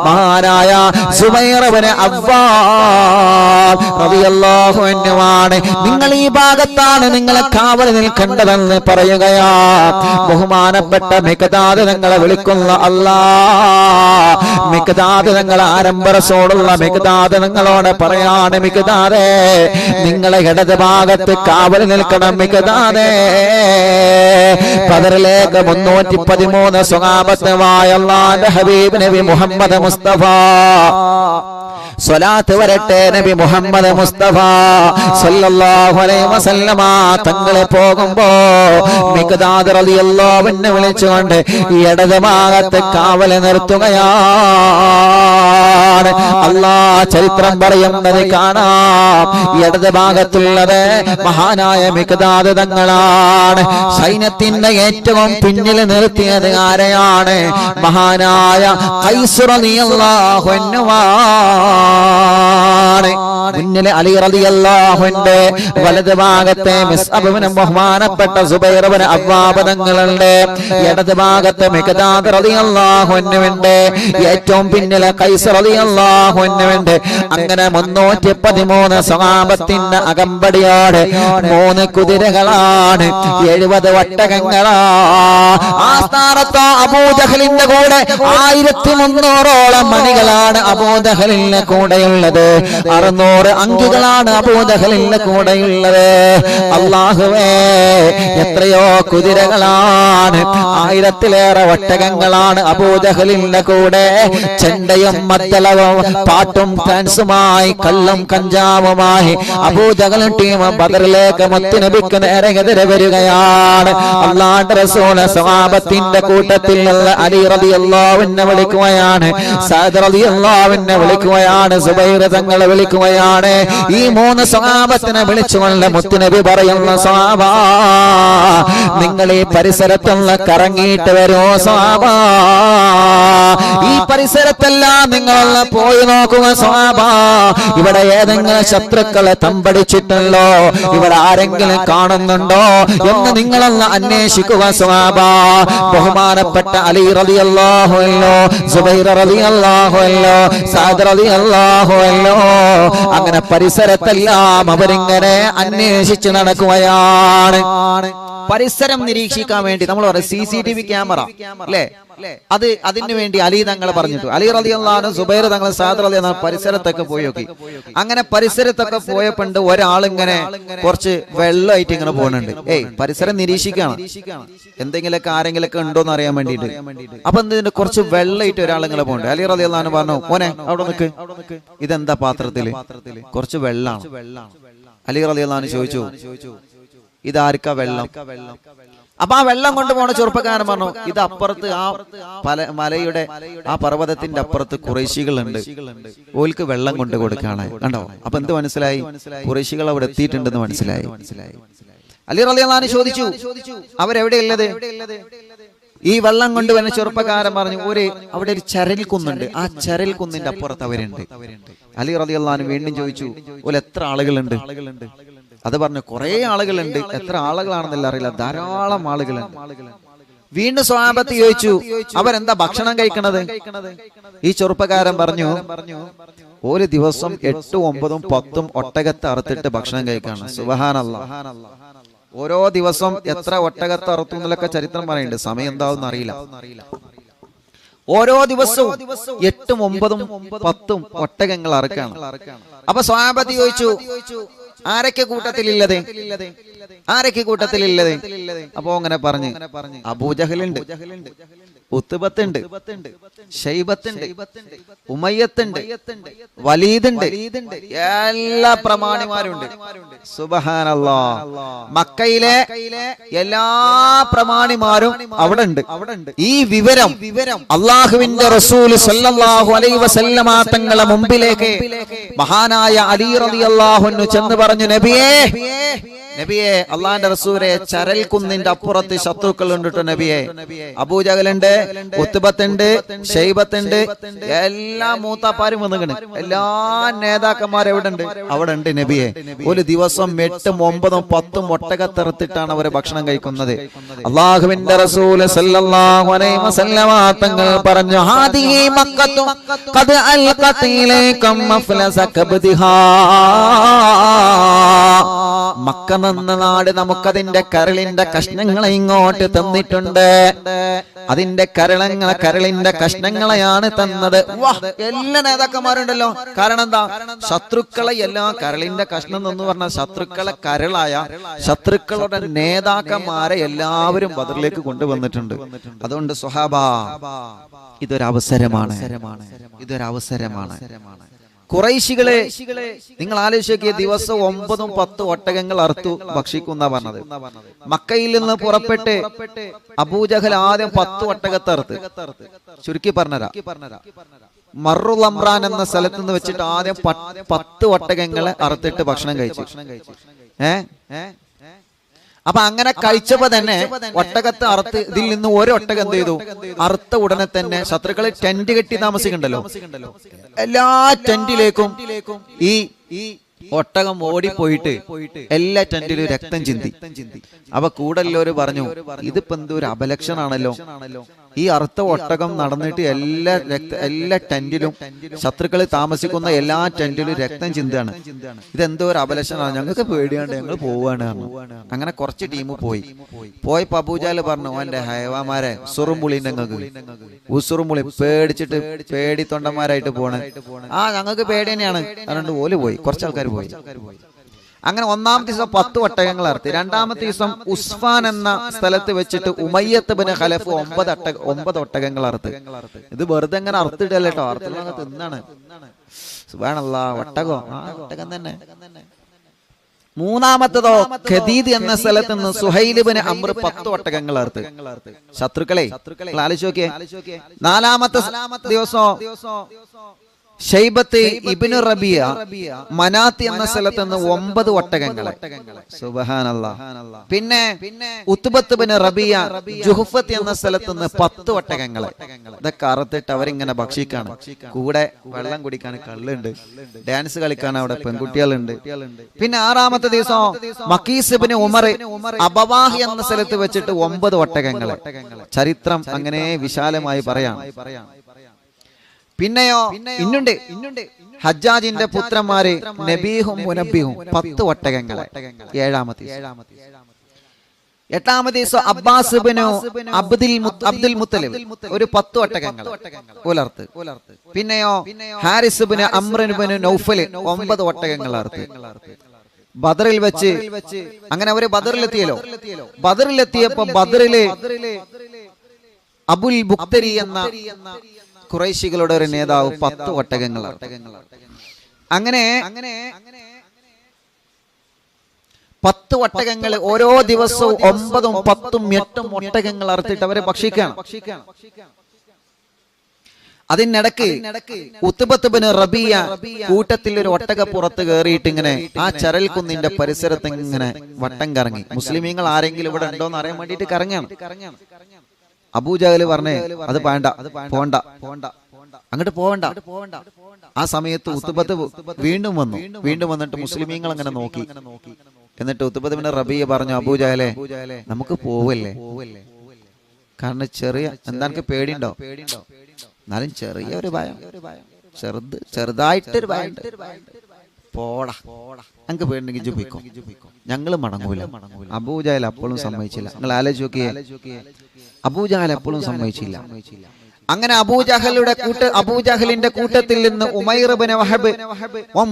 മഹാനായ സുബൈർ ഇബ്നു അവ്വാം റളിയല്ലാഹു അൻഹു ആണ്. നിങ്ങൾ ഈ ഭാഗത്താണ് നിങ്ങളെ കാവൽ നിൽക്കേണ്ടതെന്ന് പറയുകയാ. ബഹുമാനപ്പെട്ട മിഖ്ദാദ് തങ്ങളെ വിളിക്കുന്ന അല്ലാഹ്, മിഖ്ദാദ് തങ്ങൾ ആരംഭ റസൂലുള്ള മിഖ്ദാദ് തങ്ങളോട് പറയാണ്, മിഖ്ദാദേ, നിങ്ങളെ ഇടത് ഭാഗത്ത് കാവൽ നിൽക്കണം മിഖ്ദാദേ. ബദറിലേക്ക് 313 സ്വഹാബത്തുമായ അല്ലാഹുവിന്റെ ഹബീബ് നബി മുഹമ്മദ് മുസ്തഫ സ്വലാത്ത് വരട്ടെ നബി മുഹമ്മദ് മുസ്തഫ സല്ലല്ലാഹു അലൈഹി വസല്ലമ തങ്ങളെ പോകുമ്പോ മിഖ്ദാദ് റളിയല്ലാഹു അൻഹു വിളിച്ചുകൊണ്ട് ഇടത് ഭാഗത്ത് കാവൽ നിർത്തുകയാണ്. അല്ലാഹ് ചരിത്രം പറയുന്നത് കാണാം. ഇടത് ഭാഗത്തുള്ളത് മഹാനായ മിഖ്ദാദ് തങ്ങളാണ്. സൈന്യത്തിന്റെ ഏറ്റവും പിന്നിൽ നിർത്തിയത് ആരെയാണ്? മഹാനായ ഖൈസ് റളിയല്ലാഹു അൻഹു. മുന്നിലെ അലി റളിയല്ലാഹു അൻഹു, വലത് ഭാഗത്തെ മിസ്അബ് ഇബ്നു ബഹുമാനപ്പെട്ട സുബൈർ ഇബ്നു അവ്വാം തങ്ങളുണ്ട്. ഇടത് ഭാഗത്ത് മിഖ്ദാദ് റളിയല്ലാഹു അൻഹുവിന്റെ, ഏറ്റവും പിന്നിലെ ഖൈസ് റളിയല്ലാഹു അൻഹുവിന്റെ. അങ്ങനെ 313 സ്വഹാബത്തിന്റെ അകമ്പടിയോടെ 3 കുതിരകളാണ്, 70 ഒട്ടകങ്ങളാ. ആ സ്ഥാനത്ത് അബൂജഹലിന്റെ കൂടെ 1300ഓളം മണികളാണ് അബൂജഹലിന്റെ കൂടെയുള്ളത്. 600 600 അങ്കികളാണ് അബൂജഹലിന്റെ കൂടെയുള്ളത്. അല്ലാഹുവേ, എത്രയോ കുതിരകളാണ്, 1000-ലേറെ ഒട്ടകങ്ങളാണ് അബൂജഹലിന്റെ കൂടെ. ചെണ്ടയും മദ്ദളവും പാട്ടും ഡാൻസുമായി കള്ളും കഞ്ചാവുമായി അബൂജഹലും ടീം ബദറിലേക്ക് മുത്തുനബിക്ക് നേരെ എതിരെ വരികയാണ്. അല്ലാഹുവിന്റെ റസൂൽ സ്വഹാബത്തിന്റെ കൂട്ടത്തിൽ അലി റളിയല്ലാഹു അൻഹു വിളിക്കുകയാണ്, സഅദ് റളിയല്ലാഹു അൻഹു വിളിക്കുകയാണ്, സുബൈർ തങ്ങളെ വിളിക്കുകയാണ്. ഈ 3 സ്വഹാബത്തിനെ വിളിച്ചുകൊണ്ട് മുത്തുനബി പറയുന്ന, സ്വഹാബ, നിങ്ങൾ ഈ പരിസരത്തുള്ള കറങ്ങിയിട്ട് വരൂ സ്വഹാബ. ഈ പരിസരത്തെല്ലാം നിങ്ങളെല്ലാം പോയി നോക്കുക സ്വഹാബ. ഇവിടെ ഏതെങ്കിലും ശത്രുക്കളെ തമ്പടിച്ചിട്ടുണ്ടോ, ഇവിടെ ആരെങ്കിലും കാണുന്നുണ്ടോ എന്ന് നിങ്ങളെല്ലാം അന്വേഷിക്കുക സ്വഹാബ. ബഹുമാനപ്പെട്ട അലി റളിയല്ലാഹു അൻഹു, സുബൈർ റളിയല്ലാഹു അൻഹു, സഅദ് റളിയല്ലാഹു അൻഹു, അങ്ങനെ പരിസരത്തെല്ലാം അവരിങ്ങനെ അന്വേഷിച്ച് നടക്കുകയാണ്. പരിസരം നിരീക്ഷിക്കാൻ വേണ്ടി നമ്മൾ പറയും CCTV ക്യാമറ അല്ലേ, അതിനു വേണ്ടി അലി തങ്ങൾ പറഞ്ഞിട്ടു. അലി റളിയല്ലാഹു അൻഹു, സുബൈർ തങ്ങൾ, സഅദ് റളിയല്ലാഹു അൻഹു പരിസരത്തൊക്കെ പോയി നോക്കി. അങ്ങനെ പരിസരത്തൊക്കെ പോയപ്പോണ്ട് ഒരാളിങ്ങനെ കുറച്ച് വെള്ളമായിട്ട് ഇങ്ങനെ പോകുന്നുണ്ട്. പരിസരം നിരീക്ഷിക്കണം, എന്തെങ്കിലുമൊക്കെ ആരെങ്കിലൊക്കെ ഉണ്ടോന്ന് അറിയാൻ വേണ്ടിയിട്ട്. അപ്പൊ എന്തിന്റെ കുറച്ച് വെള്ളമായിട്ട് ഒരാളിങ്ങനെ പോകുന്നുണ്ട്. അലി റളിയല്ലാഹു അൻഹു പറഞ്ഞു, മോനെ അവിടെ നിൽക്ക്, ഇതെന്താ പാത്രത്തില്? കുറച്ച് വെള്ളമാണ്. അലി റളിയല്ലാഹു അൻഹു ചോദിച്ചു, ഇതാർക്കാ വെള്ളം? അപ്പൊ ആ വെള്ളം കൊണ്ടുപോണ ചെറുപ്പക്കാരൻ പറഞ്ഞു, ഇത് അപ്പുറത്ത് ആ മലയുടെ ആ പർവ്വതത്തിന്റെ അപ്പുറത്ത് ഖുറൈശികളുണ്ട്, ഓൽക്ക് വെള്ളം കൊണ്ട് കൊടുക്കാണ്. കണ്ടോ? അപ്പൊ എന്ത് മനസ്സിലായി? ഖുറൈശികൾ അവിടെ എത്തിയിട്ടുണ്ടെന്ന് മനസ്സിലായി. അലി റളിയല്ലാഹു അൻഹു ചോദിച്ചു, അവരെവിടെയുള്ളത്? ഈ വെള്ളം കൊണ്ടുവന്ന ചെറുപ്പക്കാരൻ പറഞ്ഞു, അവിടെ ഒരു ചരൽ കുന്നുണ്ട്, ആ ചരൽ കുന്നിന്റെ അപ്പുറത്ത് അവരുണ്ട്. അലി റളിയല്ലാഹു അൻഹു വീണ്ടും ചോദിച്ചു, എത്ര ആളുകളുണ്ട്? അത് പറഞ്ഞു, കുറെ ആളുകളുണ്ട്. എത്ര ആളുകളാണെന്നല്ല അറിയില്ല, ധാരാളം ആളുകളുണ്ട്. വീണ്ടും സ്വഹാബത്ത് ചോദിച്ചു, അവരെന്താ ഭക്ഷണം കഴിക്കണത്? ഈ ചെറുപ്പക്കാരൻ പറഞ്ഞു, ഒരു ദിവസം 8, 9, 10 ഒട്ടകത്തെ അറുത്തിട്ട് ഭക്ഷണം കഴിക്കാണ്. സുബ്ഹാനല്ലാഹ്. ഓരോ ദിവസം എത്ര ഒട്ടകത്തെ അറുത്തു എന്നൊക്കെ ചരിത്രം പറയുന്നുണ്ട്. സമയം എന്താവെന്ന് അറിയില്ല. ഓരോ ദിവസവും 8, 9, 10 ഒട്ടകങ്ങൾ അറുക്കാണ്. അപ്പൊ സ്വഹാബത്ത് ചോദിച്ചു, ആരൊക്കെ കൂട്ടത്തിലുള്ളത്? ആരൊക്കെ കൂട്ടത്തിലുള്ളത്? അപ്പൊ അങ്ങനെ പറഞ്ഞു, അബൂജഹലുണ്ട്, ഉത്ബത്തുണ്ട്, ശൈബത്തുണ്ട്, ഉമയ്യത്തുണ്ട്, വലീദുണ്ട്, എല്ലാ പ്രമാണിമാരുണ്ട്. സുബ്ഹാനല്ലാഹ്. മക്കയിലെ എല്ലാ പ്രമാണിമാരും അവിടെ ഉണ്ട്. ഈ വിവരം അള്ളാഹുവിന്റെ റസൂൽ സല്ലല്ലാഹു അലൈഹി വസല്ലമ തങ്ങളുടെ മുമ്പിലേക്ക് മഹാനായ അലി റളിയല്ലാഹു അൻഹു ചെന്ന് പറഞ്ഞു, നബിയേ, അള്ളാന്റെ റസൂലെ, ചരൽ കുന്നിന്റെ അപ്പുറത്ത് ശത്രുക്കൾ ഉണ്ട് നബിയെ. അബൂജഹലുണ്ട്, ഉത്ബത്തുണ്ട്, ശൈബത്തുണ്ട്, എല്ലാ മൂത്താപ്പാരും വന്നിട്ടുണ്ട്. എല്ലാ നേതാക്കന്മാരും എവിടെ ഉണ്ട്? അവിടെ ഉണ്ട് നബിയെ. ഒരു ദിവസം 8, 9, 10 ഒട്ടകത്തെറുത്തിട്ടാണ് അവരെ ഭക്ഷണം കഴിക്കുന്നത്. അള്ളാഹുവിന്റെ റസൂൽ സല്ലല്ലാഹു അലൈഹി വസല്ലമ തങ്ങൾ പറഞ്ഞു, ഹാദിഹി മക്കത്തു ഖദ് അൽഖത് ഇലൈകും മഫ്ലസ കബ്ദിഹാ. മക്ക എന്ന നാട് നമുക്കതിന്റെ കരളിന്റെ കഷ്ണങ്ങളെ ഇങ്ങോട്ട് തന്നിട്ടുണ്ട്. അതിന്റെ കരളിന്റെ കഷ്ണങ്ങളെയാണ് തന്നത്. എല്ലാ നേതാക്കന്മാരുണ്ടല്ലോ. കാരണം എന്താ? ശത്രുക്കളെ എല്ലാ കരളിന്റെ കഷ്ണം എന്ന് പറഞ്ഞ ശത്രുക്കളെ കരളായ ശത്രുക്കളുടെ നേതാക്കന്മാരെ എല്ലാവരും ബദറിലേക്ക് കൊണ്ടുവന്നിട്ടുണ്ട്. അതുകൊണ്ട് സ്വഹാബ, ഇതൊരവസരമാണ്. ഖുറൈശികളെ നിങ്ങൾ ആലോചിക്കുക, ദിവസം 9, 10 ഒട്ടകങ്ങൾ അറുത്തു ഭക്ഷിക്കുന്ന പറഞ്ഞത്. മക്കയിൽ നിന്ന് പുറപ്പെട്ട് അബൂജഹൽ ആദ്യം 10 ഒട്ടകത്തെ അറുത്ത്, ചുരുക്കി പറഞ്ഞരാ, മറുൽ അംറാൻ എന്ന സ്ഥലത്ത് നിന്ന് വെച്ചിട്ട് ആദ്യം 10 ഒട്ടകങ്ങളെ അറുത്തിട്ട് ഭക്ഷണം കഴിച്ചു. അപ്പൊ അങ്ങനെ കഴിച്ചപ്പോ തന്നെ ഒട്ടകത്തെ അറുത്ത് ഇതിൽ നിന്ന് ഒരു ഒട്ടകം എന്ത് ചെയ്തു? അറുത്ത ഉടനെ തന്നെ ശത്രുക്കളെ ടെന്റ് കെട്ടി താമസിക്കണ്ടല്ലോ, എല്ലാ ടെന്റിലേക്കും ഈ ഒട്ടകം ഓടിപ്പോയിട്ട് എല്ലാ ടെന്റിലും രക്തം ചിന്തി. അപ്പൊ കൂടെല്ലോര് പറഞ്ഞു, ഇതിപ്പോ എന്തോ ഒരു അപലക്ഷണാണല്ലോ, ഈ അറുത്ത ഒട്ടകം നടന്നിട്ട് എല്ലാ ടെന്റിലും ശത്രുക്കൾ താമസിക്കുന്ന എല്ലാ ടെന്റിലും രക്തം ചിന്താണ്. ഇതെന്തോ ഒരു അപലക്ഷണമാണ്, ഞങ്ങൾക്ക് പേടിയാണ്ട് ഞങ്ങൾ പോവാണ്. അങ്ങനെ കുറച്ച് ടീം പോയപ്പോ അബൂജഹൽ പറഞ്ഞു, ഓന്റെ ഹയവാമാരെ സുറുമ്പുളി ഞങ്ങൾക്ക് ഉസുറുമ്പുളി പേടിച്ചിട്ട് പേടി തൊണ്ടന്മാരായിട്ട് പോണ്. ഞങ്ങൾക്ക് പേടി തന്നെയാണ്. അതുകൊണ്ട് ഓല് പോയി, കുറച്ച് ആൾക്കാർ പോയി. അങ്ങനെ ഒന്നാമത്തെ ദിവസം 10 ഒട്ടകങ്ങൾ അറുത്ത്. രണ്ടാമത്തെ ദിവസം ഉസ്ഫാൻ എന്ന സ്ഥലത്ത് വെച്ചിട്ട് ഉമയ്യത്ത് ബിൻ ഖലഫ് 9 ഒട്ടകങ്ങൾ അറുത്ത്. ഇത് വെറുതെ എങ്ങനെ അറുത്തിടല്ലോ കേട്ടോ, അറുത്തുള്ള തിന്നാണ്. സുബ്ഹാനല്ലാഹ്, ഒട്ടകം തന്നെ. മൂന്നാമത്തതോ ഖദീദ് എന്ന സ്ഥലത്ത് നിന്ന് സുഹൈൽ ബിൻ അംർ 10 ഒട്ടകങ്ങൾ അറുത്ത്. ശത്രുക്കളെ ആലോചിച്ച് നോക്കിയേ. നാലാമത്തെ ദിവസം ഷൈബത്ത് ഇബ്നു റബിയ മനാത്തി എന്ന സ്ഥലത്ത് നിന്ന് 9 ഒട്ടകങ്ങൾ. സുബ്ഹാനല്ലാഹ്. പിന്നെ ഉത്ബത്ത് ബിൻ റബിയ ജുഹ്ഫത്ത് എന്ന സ്ഥലത്ത് നിന്ന് 10 ഒട്ടകങ്ങൾ. ഇതൊക്കെ അറുത്തിട്ട് അവരിങ്ങനെ ഭക്ഷിക്കാണ്. കൂടെ വെള്ളം കുടിക്കാൻ കള്ളുണ്ട്, ഡാൻസ് കളിക്കാൻ അവിടെ പെൺകുട്ടികളുണ്ട്. പിന്നെ ആറാമത്തെ ദിവസം മക്കീസ് ബിൻ ഉമർ അബവാഹി എന്ന സ്ഥലത്ത് വെച്ചിട്ട് 9 ഒട്ടകങ്ങൾ. ചരിത്രം അങ്ങനെ വിശാലമായി പറയാം. പിന്നെയോ ഇന്നുണ്ട് ഹജ്ജാജിന്റെ പുത്രന്മാര് നബീഹും മുനബ്ബിഹും 10 ഒട്ടകങ്ങൾ. എട്ടാമത്തെ ദിവസം അബ്ബാസ് ബിനു അബ്ദുൽ മുത്തലിബ് ഒരു 10 ഒട്ടകങ്ങൾ ഉലർത്ത്. പിന്നെയോ Haris bin Amr bin Naufal 9 ഒട്ടകങ്ങൾ അറുത്ത്. ബദറിൽ വെച്ച് അങ്ങനെ അവര് ബദറിലെത്തിയല്ലോ. ബദറിലെത്തിയപ്പോ ബദറിലെ അബുൽ ബുക്തരി എന്ന ഖുറൈശികളുടെ ഒരു നേതാവ് 10 ഒട്ടകങ്ങൾ. അങ്ങനെ 10 ഒട്ടകങ്ങൾ ഓരോ ദിവസവും 9ഉം 10ഉം 8ഉം ഒട്ടകങ്ങൾ അറുത്തിട്ട് അവരെ ഭക്ഷിക്കണം. അതിനിടക്ക് ഉത്ബത്ത് ബിൻ റബിയ കൂട്ടത്തിൽ ഒരു ഒട്ടകപ്പുറത്ത് കയറിയിട്ട് ഇങ്ങനെ ആ ചരൽ കുന്നിന്റെ പരിസരത്ത് ഇങ്ങനെ വട്ടം കറങ്ങി. മുസ്ലിമീങ്ങൾ ആരെങ്കിലും ഇവിടെ ഉണ്ടോന്ന് അറിയാൻ വേണ്ടിയിട്ട് കറങ്ങാണ്. അബൂജഹൽ പറഞ്ഞേ, അത് പോണ്ട, അങ്ങോട്ട് പോവണ്ട. ആ സമയത്ത് ഉത്ബത്ത് വീണ്ടും വന്നിട്ട് മുസ്ലിമീങ്ങൾ അങ്ങനെ നോക്കി. എന്നിട്ട് ഉത്ബത്ത് ബിൻ റബിയ പറഞ്ഞു, അബൂജഹലെ നമുക്ക് പോവല്ലേ? കാരണം എന്താ പേടിയുണ്ടോ? എന്നാലും ചെറിയൊരു ഭയം, ചെറുതായിട്ടൊരു ഭയം. പോടാ, ഞങ്ങൾക്ക് പേടിണ്ടെങ്കിൽ ജുബിക്കോ, ഞങ്ങള് മടങ്ങൂല. അബൂജഹൽ അപ്പോഴും സമ്മതിച്ചില്ല. നിങ്ങൾ ആലോചിച്ച് നോക്കിയേ, അബൂജഹൽ എപ്പോഴും സമ്മതിച്ചില്ല. അങ്ങനെ അബൂജഹലിന്റെ കൂട്ടത്തിൽ നിന്ന് ഉമൈർ ബിൻ വഹബ്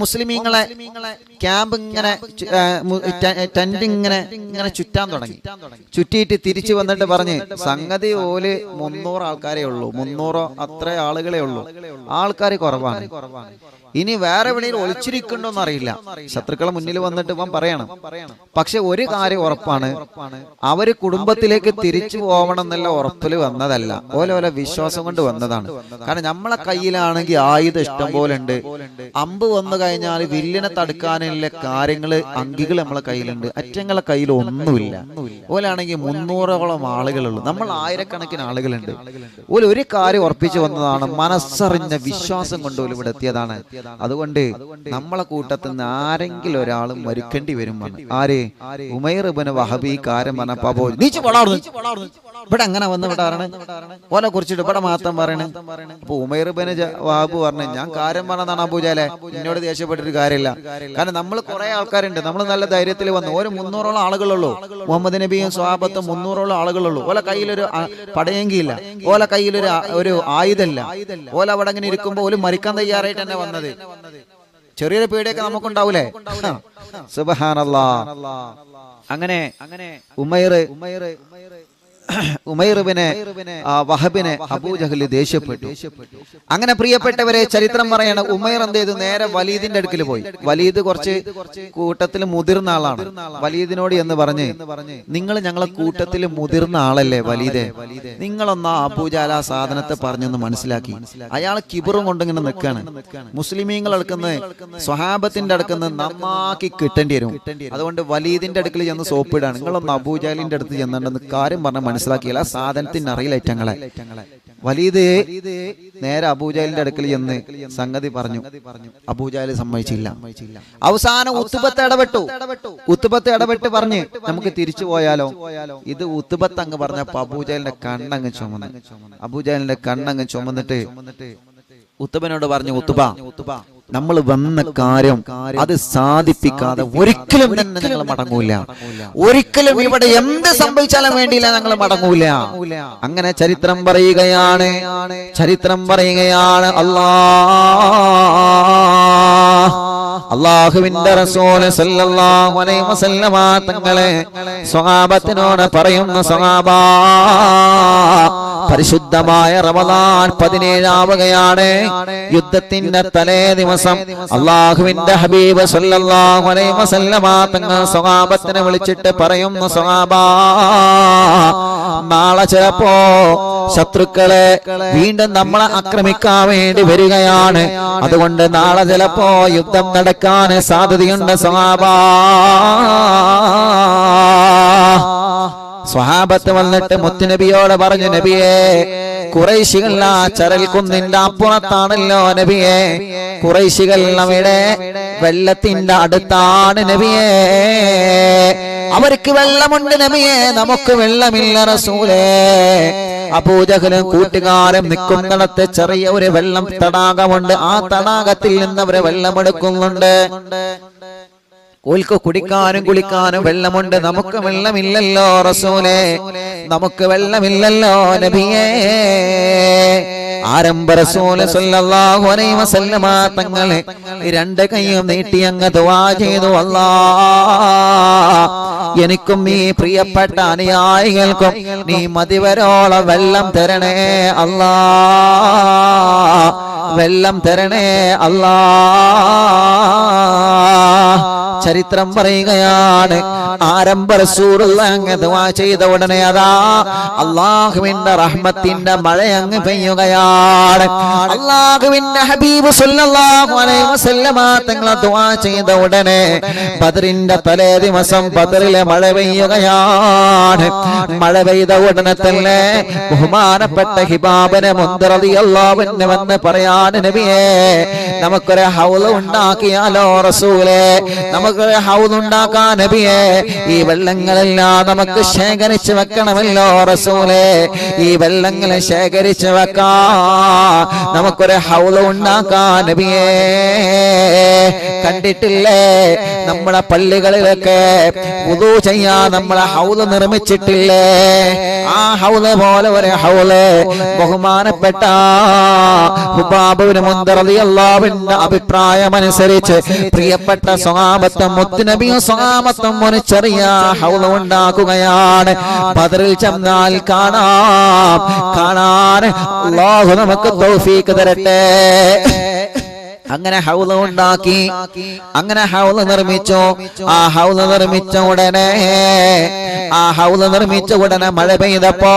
മുസ്ലിമീങ്ങളെ ക്യാമ്പ് ഇങ്ങനെ ടെന്റ് ഇങ്ങനെ ചുറ്റാൻ തുടങ്ങി. ചുറ്റിയിട്ട് തിരിച്ചു വന്നിട്ട് പറഞ്ഞ്, സംഗതി ഓല് 300 ആൾക്കാരേ ഉള്ളൂ, 300 അത്ര ആളുകളെ ഉള്ളൂ, ആൾക്കാർ കുറവാണ്. ഇനി വേറെ എവിടെയും ഒളിച്ചിരിക്കണ്ടോന്ന് അറിയില്ല. ശത്രുക്കളെ മുന്നിൽ വന്നിട്ട് ഇവൻ പറയണം. പക്ഷെ ഒരു കാര്യം ഉറപ്പാണ്, അവര് കുടുംബത്തിലേക്ക് തിരിച്ചു പോകണം എന്നുള്ള ഉറപ്പിൽ വന്നതല്ല, ഓല വിശ്വാസം കൊണ്ട് വന്നതാണ്. കാരണം നമ്മളെ കയ്യിലാണെങ്കിൽ ആയുധം ഇഷ്ടം പോലെ ഉണ്ട്. അമ്പ് വന്നു കഴിഞ്ഞാൽ വില്ലിനെ തടുക്കാനുള്ള കാര്യങ്ങള് അങ്കികൾ നമ്മളെ കയ്യിലുണ്ട്. അറ്റങ്ങളെ കയ്യിൽ ഒന്നുമില്ല. ഓലാണെങ്കിൽ 300ഓളം ആളുകളുള്ളൂ, നമ്മൾ ആയിരക്കണക്കിന് ആളുകളുണ്ട്. ഒരു കാര്യം ഉറപ്പിച്ചു വന്നതാണ്, മനസ്സറിഞ്ഞ വിശ്വാസം കൊണ്ട് ഇവിടെ എത്തിയതാണ്. അതുകൊണ്ട് നമ്മളെ കൂട്ടത്തിൽ നിന്ന് ആരെങ്കിലും ഒരാളും മരിക്കേണ്ടി വരും. ആര്? ഉമൈർ ഇബ്നു വഹബ് ഈ കാര്യം പറഞ്ഞപ്പോ ഇവിടെ അങ്ങനെ വന്ന് വിടാറാണ് ഓനെ കുറിച്ചിട്ട് ഇവിടെ മാത്രം പറയണേ. അപ്പൊ ഉമൈർ ഇബ്നു വഹബ് പറഞ്ഞു, ഞാൻ കാര്യം പറഞ്ഞതാണ് അബൂജഹലെ, എന്നോട് ദേഷ്യപ്പെട്ടൊരു കാര്യമില്ല. കാരണം നമ്മൾ കുറെ ആൾക്കാരുണ്ട്, നമ്മൾ നല്ല ധൈര്യത്തിൽ വന്നു. ഒരു 300ഓളം ആളുകളുള്ളൂ, മുഹമ്മദ് നബിയും സ്വഹാബത്തും 300ഓളം ആളുകളുള്ളൂ. ഓല കയ്യിലൊരു പടയെങ്കിയില്ല, ഓല കയ്യിലൊരു ആയുധമില്ല. ഓല അവിടെ അങ്ങനെ ഇരിക്കുമ്പോ ഓല് മരിക്കാൻ തയ്യാറായിട്ട് തന്നെ വന്നത്. ചെറിയൊരു പേടിയൊക്കെ നമുക്കുണ്ടാവൂലേ? സുബ്ഹാനല്ലാഹ്. അങ്ങനെ ഉമൈറിനെ വഹബിനെ അബൂജഹൽ ദേഷ്യപ്പെട്ടു. അങ്ങനെ പ്രിയപ്പെട്ടവരെ, ചരിത്രം പറയാണ്, ഉമൈർ എന്ത് ചെയ്തു? നേരെ വലീദിന്റെ അടുക്കൽ പോയി. വലീദ് കുറച്ച് കൂട്ടത്തിൽ മുതിർന്ന ആളാണ്. വലീദിനോട് എന്ന് പറഞ്ഞ്, നിങ്ങൾ ഞങ്ങളെ കൂട്ടത്തിൽ മുതിർന്ന ആളല്ലേ വലീദെ, നിങ്ങളൊന്നാ അബൂജഹൽ ആ സാധനത്തെ പറഞ്ഞൊന്ന് മനസ്സിലാക്കി. അയാൾ കിബറും കൊണ്ടിങ്ങനെ നിൽക്കാണ്. മുസ്ലിമീങ്ങൾ അടുക്കുന്ന സ്വഹാബത്തിന്റെ അടുക്കുന്ന നന്നാക്കി കിട്ടേണ്ടി വരും. അതുകൊണ്ട് വലീദിന്റെ അടുക്കൽ ചെന്ന് സോപ്പിടാണ്. നിങ്ങളൊന്ന് അബൂജഹലിന്റെ അടുത്ത് ചെന്നിട്ടുണ്ടെന്ന് കാര്യം പറഞ്ഞ മനസ്സിലാക്കിയില്ല. സാധനത്തിന് അറിയില്ല ഐറ്റങ്ങളെ. വലീദ് നേരെ അബൂജഹലിന്റെ അടുക്കൽ ചെന്ന് സംഗതി പറഞ്ഞു. അബൂജഹൽ സമ്മതിച്ചില്ല. അവസാനം ഉത്ബത്ത് ഇടപെട്ട് പറഞ്ഞ് നമുക്ക് തിരിച്ചു പോയാലോ. ഇത് ഉത്ബത്ത് അങ്ങ് പറഞ്ഞപ്പോ അബൂജഹലിന്റെ കണ്ണങ്ങ് ചുമന്നിട്ട് ഉത്ബനോട് പറഞ്ഞു, ഉത്ബ, നമ്മൾ വന്ന കാര്യം അത് സാധിപ്പിക്കാതെ ഒരിക്കലും തന്നെ ഞങ്ങൾ മടങ്ങൂല. ഒരിക്കലും ഇവിടെ എന്ത് സംഭവിച്ചാലും വേണ്ടിയില്ല, ഞങ്ങൾ മടങ്ങൂല. അങ്ങനെ ചരിത്രം പറയുകയാണ്. അല്ലാഹുവിന്റെ റസൂൽ സല്ലല്ലാഹു അലൈഹി വസല്ലമ തങ്ങളെ സ്വഹാബത്തിനോട് പറയുന്ന, സ്വഹാബാ, പരിശുദ്ധമായ റമദാൻ 17 ആവുകയാണ്. യുദ്ധത്തിന്റെ തലേ ദിവസം അല്ലാഹുവിന്റെ ഹബീബ് സല്ലല്ലാഹു അലൈഹി വസല്ലമ തങ്ങൾ സ്വഹാബത്തിനെ വിളിച്ചിട്ട് പറയുന്നു, സ്വഹാബാ, നാളെ ചിലപ്പോ ശത്രുക്കളെ വീണ്ടും നമ്മളെ ആക്രമിക്കാൻ വേണ്ടി വരികയാണ്. അതുകൊണ്ട് നാളെ ചിലപ്പോ യുദ്ധം നടക്കാൻ സാധ്യതയുണ്ട് സ്വഹാബാ. സ്വഹാബത്ത് വന്നിട്ട് മുത്തുനബിയോട് പറഞ്ഞു, നബിയേ, ഖുറൈശികൾ ആ ചരൽ കുന്നിന്റെ അപ്പുറത്താണല്ലോ നബിയേ. ഖുറൈശികൾ അവിടെ വെള്ളത്തിന്റെ അടുത്താണ് നബിയേ. അവർക്ക് വെള്ളമുണ്ട് നബിയേ, നമുക്ക് വെള്ളമില്ല റസൂലേ. അബൂജഹലും കൂട്ടുകാരും നിൽക്കുന്നിടത്ത് ചെറിയ ഒരു വെള്ളം തടാകമുണ്ട്. ആ തടാകത്തിൽ നിന്ന് അവര് വെള്ളമെടുക്കുന്നുണ്ട്. ഓൽക്ക് കുടിക്കാനും കുളിക്കാനും വെള്ളമുണ്ട്, നമുക്ക് വെള്ളമില്ലല്ലോ റസൂലേ, നമുക്ക് വെള്ളമില്ലല്ലോ നബിയേ. ആരംഭ റസൂല് സല്ലല്ലാഹു അലൈഹി വസല്ലമ തങ്ങളെ 2 കൈയും നീട്ടി അങ്ങ് ദുആ ചെയ്തു, അല്ലാഹ്, എനിക്കും ഈ പ്രിയപ്പെട്ട അനുയായികൾക്കും നീ മതിവരോളം വെള്ളം തരണേ അല്ലാഹ്, വെള്ളം തരണേ അല്ലാഹ്. ചരിത്രം പറയുകയാണ്, ആരംഭ റസൂലുള്ളാഹി അങ്ങ് ദുആ ചെയ്ത ഉടനെ അതാ അല്ലാഹുവിന്റെ റഹ്മത്തിന്റെ മഴ അങ്ങ് പെയ്യുകയാണ്. അല്ലാഹുവിന്റെ ഹബീബ് സല്ലല്ലാഹു അലൈഹി വസല്ലമ തങ്ങൾ ദുആ ചെയ്ത ഉടനെ ബദറിന്റെ തലേ ദിവസം ബദറിലെ മഴ പെയ്യുകയാണ്. മഴ പെയ്ത ഉടനെ തന്നെ ബഹുമാനപ്പെട്ട ഹിബാബിനെ മുൻദർ റളിയല്ലാഹു അൻഹു വന്ന് പറയാൻ, നബിയേ, നമുക്കൊരു ഹൗള് ഉണ്ടാക്കിയാലോ റസൂലേ, നമുക്കൊരു ഹൗള് ഉണ്ടാക്കാൻ നബിയേ. ഈ വെള്ളങ്ങളെല്ലാം നമുക്ക് ശേഖരിച്ചു വെക്കണമല്ലോ റസൂലേ, ഈ വെള്ളങ്ങളെ ശേഖരിച്ചു വെക്കാൻ നമുക്കൊരു ഹൗള് ഉണ്ടാക്കാൻ നബിയേ. കണ്ടിട്ടില്ലേ, നമ്മുടെ പള്ളികളിലൊക്കെ വുളൂ ചെയ്യാൻ നമ്മളെ ഹൗള് നിർമ്മിച്ചിട്ടില്ലേ? ആ ഹൗള് പോലെ ഒരു ഹൗള് ബഹുമാനപ്പെട്ട ഹുബാബ് ഇബ്നു മുൻദർ റളിയല്ലാഹു അൻഹു അഭിപ്രായമനുസരിച്ച് പ്രിയപ്പെട്ട സ്വഹാബത്തും മുത്തുനബിയും സ്വഹാബത്തും ഒരു ചെറിയ ഹൗള് ഉണ്ടാക്കുകയാണ്. ബദറിൽ ചെന്നാൽ കാണാൻ അല്ലാഹു നമുക്ക് തൗഫീഖ് തരട്ടെ. അങ്ങനെ ഹൗള് ഉണ്ടാക്കി, അങ്ങനെ ഹൗള് നിർമ്മിച്ചു. ആ ഹൗള് നിർമ്മിച്ച ഉടനെ മഴ പെയ്തപ്പോ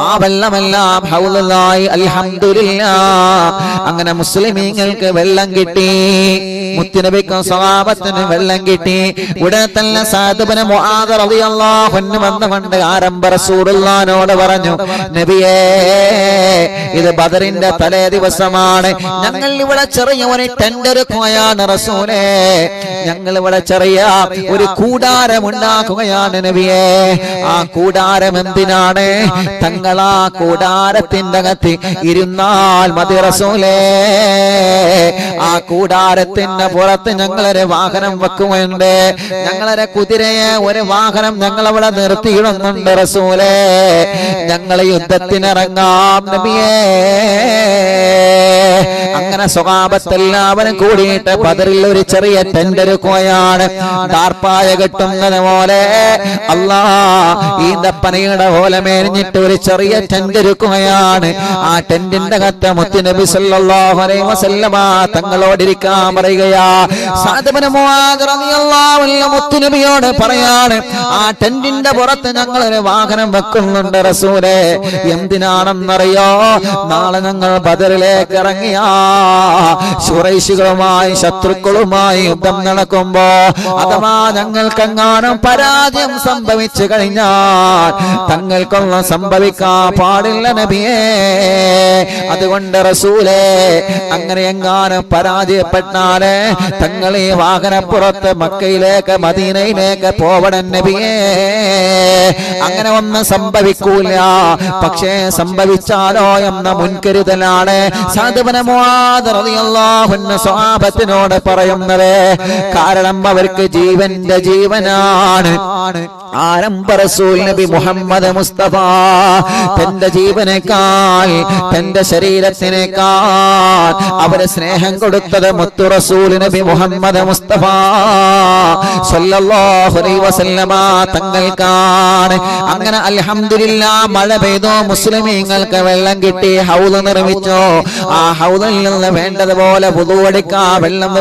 ആ വെള്ളമെല്ലാം ഹൗളായി. അൽഹംദുലില്ലാഹ്, അങ്ങനെ മുസ്ലിമീങ്ങൾക്ക് വെള്ളം കിട്ടി, മുത്തുനബിക്കും സ്വഹാബത്തിനും വെള്ളം കിട്ടി. ഉടനെ തന്നെ സഅദ് ഇബ്നു മുആദ് റളിയല്ലാഹു അൻഹു വന്നുകൊണ്ട് ആരംഭ റസൂലുള്ളാഹിനോട് പറഞ്ഞു, നബിയേ, ഇത് ബദറിന്റെ തലേ ദിവസമാണ്, ഞങ്ങൾ ഇവിടെ ചെറിയ ഒരു ടെൻഡറുകയാണ് റസൂലേ, ഞങ്ങൾ ഇവിടെ ചെറിയ ഒരു കൂടാരം ഉണ്ടാക്കുകയാണ് നബിയേ. ആ കൂടാരം എന്തിനാണ്? തങ്ങളാ കൂടാരത്തിന്റെ അകത്ത് ഇരുന്നാൽ മതി റസൂലേ. ആ കൂടാരത്തിന്റെ പുറത്ത് ഞങ്ങളൊരു വാഹനം വെക്കുന്നുണ്ട്, ഞങ്ങളൊരു കുതിരയെ ഒരു വാഹനം ഞങ്ങളവിടെ നിർത്തിയിടുന്നുണ്ട് റസൂലേ. ഞങ്ങൾ യുദ്ധത്തിനിറങ്ങാം നബിയേ. അങ്ങനെ സ്വഹാബത്തെല്ലാവരും കൂടിയിട്ട് ബദറിൽ ഒരു ചെറിയ ടെൻഡറുകയാണ്. ദാർപ്പായ കെട്ടുന്നത് പോലെ ഈന്തപ്പനയുടെ പോലെ മേഞ്ഞിട്ട് ഒരു ചെറിയ ടെൻഡറുകയാണ്. ആ ടെന്റിന്റെ അകത്ത് മുത്തുനബി സല്ലല്ലാഹു അലൈഹി വസല്ലമ തങ്ങളോടിരിക്കാൻ പറയുകയാ. സഅദ് ഇബ്നു മുആദ് റളിയല്ലാഹു അൻഹു മുത്തുനബിയോട് പറയാണ്, ആ ടെന്റിന്റെ പുറത്ത് ഞങ്ങൾ ഒരു വാഹനം വെക്കുന്നുണ്ട് റസൂലേ. എന്തിനാണെന്നറിയോ? നാളെ ഞങ്ങൾ ബദറിലേക്ക് ഇറങ്ങിയ ഖുറൈശികളുമായി ശത്രുക്കളുമായി യുദ്ധം നടക്കുമ്പോ അഥവാ ഞങ്ങൾക്കെങ്ങാനും പരാജയം സംഭവിച്ചു കഴിഞ്ഞാൽ തങ്ങൾക്കൊന്നും സംഭവിക്കാൻ പാടില്ല നബിയേ. അതുകൊണ്ട് റസൂലേ അങ്ങനെ എങ്ങാനും പരാജയപ്പെട്ടാല് തങ്ങൾ ഈ വാഹനപ്പുറത്ത് മക്കയിലേക്ക് മദീനയിലേക്ക് പോവണം നബിയേ. അങ്ങനെ ഒന്നും സംഭവിക്കൂല. പക്ഷേ സംഭവിച്ചാലോ എന്ന മുൻകരുതലാണ് സഅദ് ഇബ്നു മുആദ് റളിയല്ലാഹു അൻഹു സ്വഹാബത്തിനോട് പറയുന്നത്. കാരണം അവർക്ക് ജീവന്റെ ജീവനാണ് ആരംഭ റസൂൽ നബി മുഹമ്മദ് മുസ്തഫ. തന്റെ ജീവനേക്കാൾ തന്റെ ശരീരത്തിനേക്കാൾ അവരെ സ്നേഹം കൊടുത്തത് മുത്തു റസൂൽ നബി മുഹമ്മദ് മുസ്തഫ സല്ലല്ലാഹു അലൈഹി വസല്ലമ തങ്ങൾക്കാണ്. അങ്ങനെ അൽഹംദുലില്ലാഹ് മഴ പെയ്തു, മുസ്ലിമീങ്ങൾക്ക് വെള്ളം കിട്ടി, ഹൗദ് നിർമ്മിച്ചു. ആ ഹൗദിൽ നിന്ന് വേണ്ടതുപോലെ വുളു എടുക്കാൻ വെള്ളം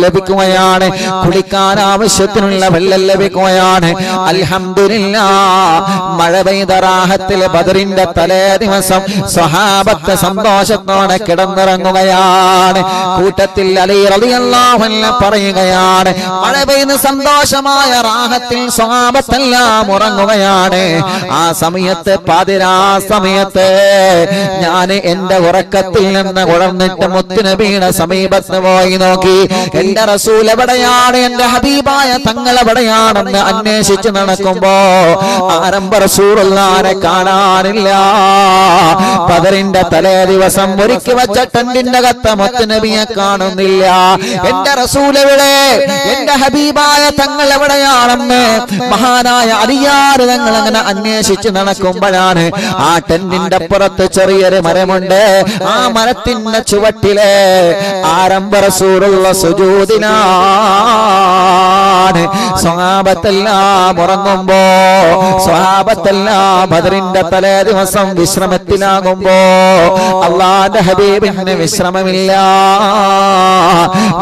ലഭിക്കുകയാണ്, കുടിക്കാൻ ആവശ്യത്തിനുള്ള വെള്ളം ലഭിക്കുകയാണ്. അൽഹംദുലില്ലാഹ് മഴ പെയ്ത റാഹത്തിൽ ബദറിന്റെ തലേ ദിവസം സ്വഹാബത്ത് സന്തോഷത്തോടെ കിടന്നിറങ്ങുകയാണ്. കൂട്ടത്തിൽ അലി റളിയല്ലാഹു അൻഹു പറയുകയാണ്, മഴ പെയ്ത് സന്തോഷമായ റാഹത്തിൽ സ്വഹാബത്തെല്ലാം ഉറങ്ങുകയാണ്. ആ സമയത്ത് പാതിരാ സമയത്ത് ഞാൻ എന്റെ ഉറക്കത്തിൽ നിന്ന് ഉണർന്നിട്ട് മുത്തുനബിയുടെ സമീപത്ത് പോയി നോക്കി. എന്റെ റസൂൽ എവിടെയാണ്, എന്റെ ഹബീബായ തങ്ങൾ എവിടെയാണെന്ന് അന്വേഷിച്ചു നടക്കുമ്പോ ആരംഭ റസൂലുള്ളാഹിനെ കാണാനില്ല. ബദറിന്റെ തലേ ദിവസം ഒരുക്കി വെച്ച ടെന്റിന്റെ അകത്ത് മുത്തുനബിയെ കാണുന്നില്ല. എന്റെ റസൂൽ എവിടെ, എന്റെ ഹബീബായ തങ്ങൾ എവിടെയാണെന്ന് മഹാനായ അലിയാർ തങ്ങൾ അങ്ങനെ അന്വേഷിച്ച് നടക്കുമ്പോഴാണ് ആ ടെന്റിന്റെ പുറത്ത് ചെറിയൊരു മരമുണ്ട്. ആ മരത്തിന്റെ ചുവട്ടിലെ ആരംഭ റസൂലുള്ള സുജൂദിലാണ്. സ്വഹാബത്തെല്ലാം ഉറങ്ങുമ്പോ, സ്വഹാബത്തെല്ലാം ബദറിന്റെ തലേ ദിവസം വിശ്രമത്തിലാകുമ്പോ അല്ലാഹുവിന്റെ ഹബീബിന് വിശ്രമമില്ല.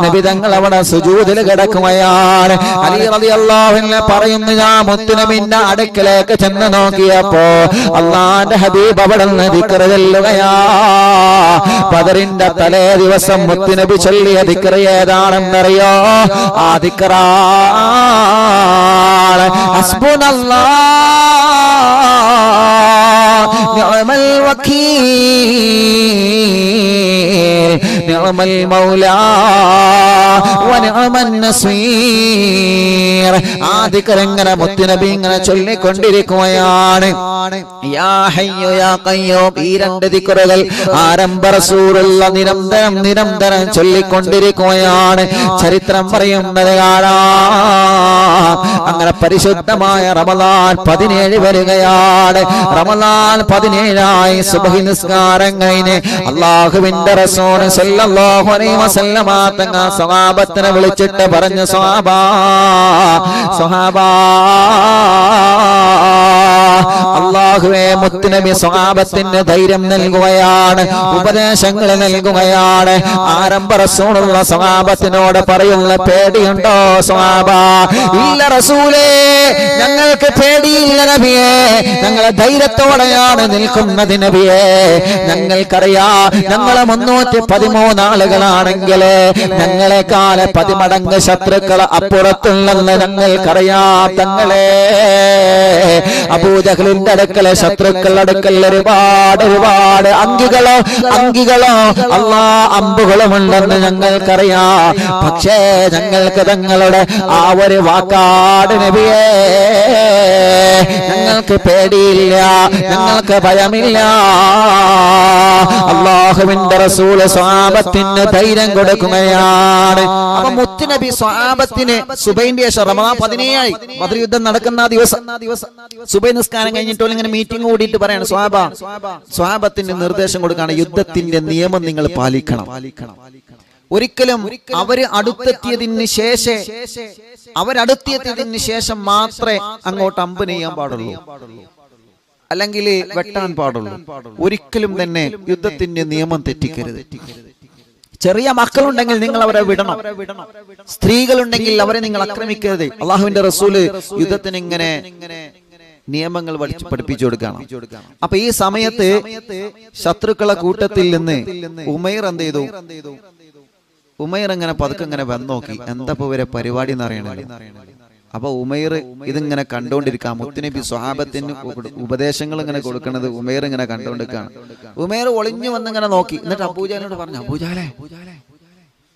നബി തങ്ങൾ അവിടെ സുജൂദിൽ കിടക്കുകയാണ്. അലി റളിയല്ലാഹു അൻഹു പറയുന്നു, ഞാൻ മുത്തുനബിന്റെ അടുക്കലേക്ക് ചെന്ന് നോക്കിയപ്പോ അല്ലാഹുവിന്റെ ഹബീബ് അവിടെ നിന്ന് ദിക്ർ ചൊല്ലുകയാ. ബദറിന്റെ തലേ ദിവസം മുത്തുനബി ചൊല്ലിയ ദിക്ർ ഏതാണെന്നറിയോ? ആ ദിക്റാണ് ഹസ്ബുനല്ലാഹ് നിഅമൽ വകീൽ നിഅമൽ മൗലാ വനിഅമൻ നസീർ. ആ ദിക്ർ ഇങ്ങനെ മുത്തുനബി ഇങ്ങനെ ചൊല്ലിക്കൊണ്ടിരിക്കുകയാണ്. യാ ഹയ്യു യാ ഖയ്യൂം, ഈ രണ്ട് ദിക്റുകൾ ആരംഭ റസൂലുള്ള നിരന്തരം ചൊല്ലിക്കൊണ്ടിരിക്കുകയാണ്. ചരിത്രം പറയുന്നത് കാണാം. അങ്ങനെ പരിശുദ്ധമായ റമളാൻ 17 വരികയാണ്. റമളാൻ 17 സുബ്ഹി നിസ്കാരം കഴിഞ്ഞ് അല്ലാഹുവിന്റെ റസൂൽ സല്ലല്ലാഹു അലൈഹി വസല്ലമ തങ്ങൾ സ്വഹാബത്തിനെ വിളിച്ചിട്ട് പറഞ്ഞു, സ്വഹാബാ അല്ലാഹുവേ, മുത്തുനബി സ്വഹാബത്തിന് ധൈര്യം നൽകുകയാണ്, ഉപദേശങ്ങൾ നൽകുകയാണ്. ആരംഭ റസൂലുള്ള സ്വഹാബത്തിനോട് പറയുന്ന, പേടിയുണ്ടോ സ്വഹാബ? ഇല്ല റസൂലേ, ഞങ്ങൾക്ക് പേടിയില്ല നബിയേ, ഞങ്ങളെ ധൈര്യത്തോടെയാണ് നിൽക്കുന്നത് നബിയേ. ഞങ്ങൾക്കറിയാം, ഞങ്ങളെ 313 ആളുകളാണെങ്കിൽ ഞങ്ങളെക്കാളെ 10 മടങ്ങ് ശത്രുക്കൾ അപ്പുറത്തുള്ളെന്ന് ഞങ്ങൾക്കറിയാം തങ്ങളെ. അബൂജഹലിന്റെ അടുക്കലെ ശത്രുക്കളുടെ അടുക്കൽ ഒരുപാട് അങ്കികളോ അമ്പുകളും ഉണ്ടെന്ന് ഞങ്ങൾക്കറിയാം. പക്ഷേ ഞങ്ങൾക്ക് തങ്ങളുടെ ആ ഒരു വാക്കാട് നബിയേ, ഞങ്ങൾക്ക് പേടിയില്ല, ഞങ്ങൾക്ക് ഭയമില്ല. അല്ലാഹുവിന്റെ റസൂൽ സ്വഹാബത്തിന് ധൈര്യം കൊടുക്കുകയാണ്. അപ്പൊ മുത്തുനബി സ്വഹാബത്തിന് സുബൈന്റെ ശേഷം റമളാൻ 17 ബദർ യുദ്ധം നടക്കുന്ന ദിവസം സുബൈ നിസ്കാരം കഴിഞ്ഞിട്ടോ ഇങ്ങനെ മീറ്റിംഗ് കൂടിയിട്ട് പറയാണ്, സ്വഹാബത്തിന് നിർദ്ദേശം കൊടുക്കുകയാണ്, യുദ്ധത്തിന്റെ നിയമം നിങ്ങൾ പാലിക്കണം. ഒരിക്കലും അവരടുത്തെത്തിയതിന് ശേഷം മാത്രമേ അങ്ങോട്ട് അമ്പ് നെയ്യാൻ പാടുള്ളൂ, അല്ലെങ്കിൽ വെട്ടാൻ പാടുള്ളൂ. ഒരിക്കലും തന്നെ യുദ്ധത്തിന്റെ നിയമം തെറ്റിക്കരുത്. ചെറിയ മക്കളുണ്ടെങ്കിൽ നിങ്ങൾ അവരെ വിടണം. സ്ത്രീകളുണ്ടെങ്കിൽ അവരെ നിങ്ങൾ ആക്രമിക്കരുത്. അള്ളാഹുവിന്റെ റസൂല് യുദ്ധത്തിന് ഇങ്ങനെ നിയമങ്ങൾ പഠിപ്പിച്ചു കൊടുക്കണം. അപ്പൊ ഈ സമയത്ത് ശത്രുക്കളെ കൂട്ടത്തിൽ നിന്ന് ഉമൈർ എന്ത് ചെയ്തു? ഉമൈർ ഇങ്ങനെ പതുക്കെ ഇങ്ങനെ വന്നോക്കി, എന്താ ഇവരെ പരിപാടി എന്ന് അറിയണല്ലോ. അപ്പൊ ഉമൈർ ഇതിങ്ങനെ കണ്ടുകൊണ്ടിരിക്കാം. മുത്തുനബി സ്വഹാബത്തിന് ഉപദേശങ്ങൾ ഇങ്ങനെ കൊടുക്കുന്നത് ഉമൈർ ഇങ്ങനെ കണ്ടുകൊണ്ടിരിക്കുകയാണ്. ഉമൈർ ഒളിഞ്ഞു വന്നിങ്ങനെ നോക്കി. എന്നിട്ട് അബൂജാലിനോട് പറഞ്ഞു, അബൂജാലെ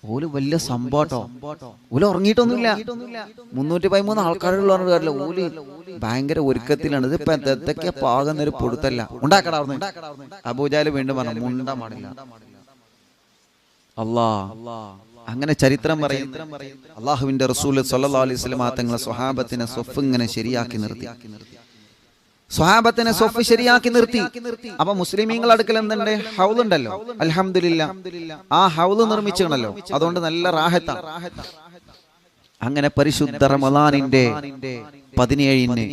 ഓല് വലിയ സംഭവട്ടോ, ഓല് ഉറങ്ങിയിട്ടൊന്നുമില്ല. 313 ആൾക്കാരുള്ള കാര്യമില്ല, ഓല് ഭയങ്കര ഒരുക്കത്തിലാണ്. ഇത് ഇപ്പൊ എന്തൊക്കെ പാകുന്നൊരു പൊടുത്തല്ല, ഉണ്ടാക്കടാർന്ന്. അബൂജാല് വീണ്ടും പറഞ്ഞു, മുണ്ടാൻ പാടില്ല. അങ്ങനെ ചരിത്രം പറയും. അള്ളാഹുവിന്റെ റസൂൽ സല്ലല്ലാഹു അലൈഹി വസല്ലം തങ്ങളെ സ്വഹാബത്തിനെ സ്വഫ് ഇങ്ങനെ ശരിയാക്കി നിർത്തി. സ്വഹാബത്തിനെ സ്വഫ് ശരിയാക്കി നിർത്തി. അപ്പൊ മുസ്ലിമീങ്ങൾ അടുക്കൽ എന്തുണ്ട്? ഹൗലുണ്ടല്ലോ, അൽഹംദുലില്ലാ. ആ ഹൗല് നിർമ്മിച്ചാണല്ലോ, അതുകൊണ്ട് നല്ല റാഹത്താണ്. അങ്ങനെ പരിശുദ്ധ റമളാനിന്റെ 17-ന്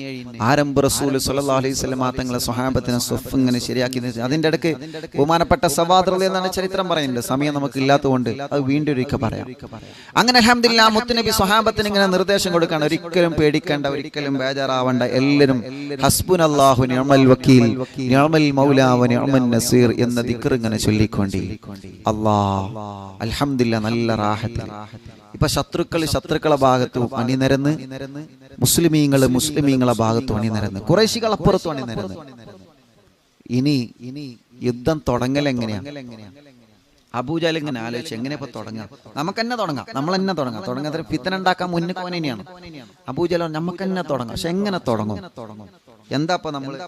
ആരംഭ റസൂൽ സല്ലല്ലാഹു അലൈഹി വസല്ലം തങ്ങളെ സ്വഹാബത്തിനെ സ്വഫ് ഇങ്ങനെ ശരിയാക്കി. അതിന്റെ ഇടയ്ക്ക് ബഹുമാനപ്പെട്ട സവാദ് റളിയല്ലാഹു എന്നാണ് ചരിത്രം പറയുന്നത്. സമയം നമുക്ക് ഇല്ലാത്തതുകൊണ്ട് അത് വീണ്ടും ഒരിക്കൽ പറയാം. അങ്ങനെ അൽഹംദുലില്ലാ മുത്തുനബി സ്വഹാബത്തിന് ഇങ്ങനെ നിർദ്ദേശം കൊടുക്കാണ്, ഒരിക്കലും പേടിക്കേണ്ട, ഒരിക്കലും ബേജാറാവണ്ട, എല്ലാവരും ഹസ്ബുനല്ലാഹു നിഅമൽ വക്കീൽ നിഅമൽ മൗലാ വ നിഅമൻ നസീർ എന്ന ദിക്ർ ഇങ്ങനെ ചൊല്ലിക്കൊണ്ടി. അല്ലാഹ് അൽഹംദുലില്ലാ നല്ല റാഹത്ത്. ഇപ്പൊ ശത്രുക്കളെ ഭാഗത്ത് അണിനിരന്ന്, മുസ്ലിമീങ്ങളെ ഭാഗത്ത് അണിനിരന്ന്, ഖുറൈശികൾ അപ്പുറത്തും അണിനിരന്ന്. ഇനി യുദ്ധം തുടങ്ങൽ എങ്ങനെയാ? അബൂജഹൽ ഇങ്ങനെ ആലോചിച്ച് എങ്ങനെ ഇപ്പൊ തുടങ്ങാം? നമുക്ക് തന്നെ തുടങ്ങാം, നമ്മൾ തന്നെ തുടങ്ങാം. ഫിത്ന ഉണ്ടാക്കാൻ മുന്നിൽ പോനെയാണ് അബൂജഹൽ. നമുക്ക് തന്നെ തുടങ്ങാം. പക്ഷെ എങ്ങനെ തുടങ്ങും? എന്താ നമ്മള്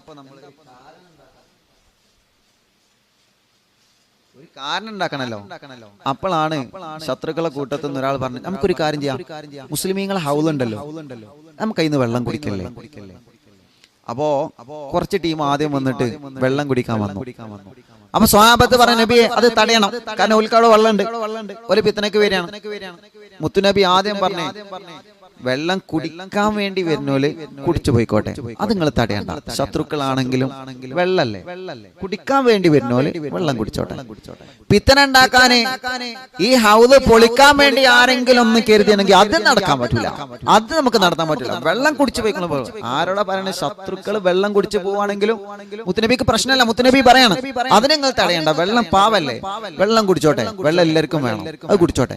ഒരു കാരണം ഉണ്ടാക്കണല്ലോ. അപ്പോഴാണ് ശത്രുക്കളെ കൂട്ടത്തിൽ നിന്ന് ഒരാൾ പറഞ്ഞു, നമുക്കൊരു കാര്യം ചെയ്യാം, മുസ്ലിമീങ്ങളെ ഹൗലുണ്ടല്ലോ, നമുക്ക് അതിന് വെള്ളം കുടിക്കല്ലേ. അപ്പോ കുറച്ച് ടീം ആദ്യം വന്നിട്ട് വെള്ളം കുടിക്കാൻ വന്നു. അപ്പൊ സ്വഹാബത്ത് പറഞ്ഞു, നബിയെ അത് തടയണം, കാരണം ഓൽക്കവിടെ വെള്ളമുണ്ട്, ഒരു ഫിത്നക്ക് വരികയാണ്. മുത്തുനബി ആദ്യം പറഞ്ഞേ, വെള്ളം കുടിക്കാൻ വേണ്ടി വരുന്നോല് കുടിച്ചു പോയിക്കോട്ടെ, അത് നിങ്ങൾ തടയണ്ട. ശത്രുക്കളാണെങ്കിലും വെള്ളല്ലേ, കുടിക്കാൻ വേണ്ടി വരുന്നോല് വെള്ളം കുടിച്ചോട്ടെ. ഫിത്ന ഉണ്ടാക്കാന് ഈ ഹൗദ് പൊളിക്കാൻ വേണ്ടി ആരെങ്കിലും ഒന്ന് കരുതിയാണെങ്കിൽ അത് നടക്കാൻ പറ്റൂല, അത് നമുക്ക് നടത്താൻ പറ്റില്ല. വെള്ളം കുടിച്ചു പോയിക്കണം. ആരോടാ പറയണേ? ശത്രുക്കൾ വെള്ളം കുടിച്ചു പോവാണെങ്കിലും മുത്തുനബിക്ക് പ്രശ്നമല്ല. മുത്തുനബി പറയാണ്, അതിനെ നിങ്ങൾ തടയണ്ട, വെള്ളം പാവല്ലേ, വെള്ളം കുടിച്ചോട്ടെ, വെള്ളം എല്ലാവർക്കും വേണം, അത് കുടിച്ചോട്ടെ.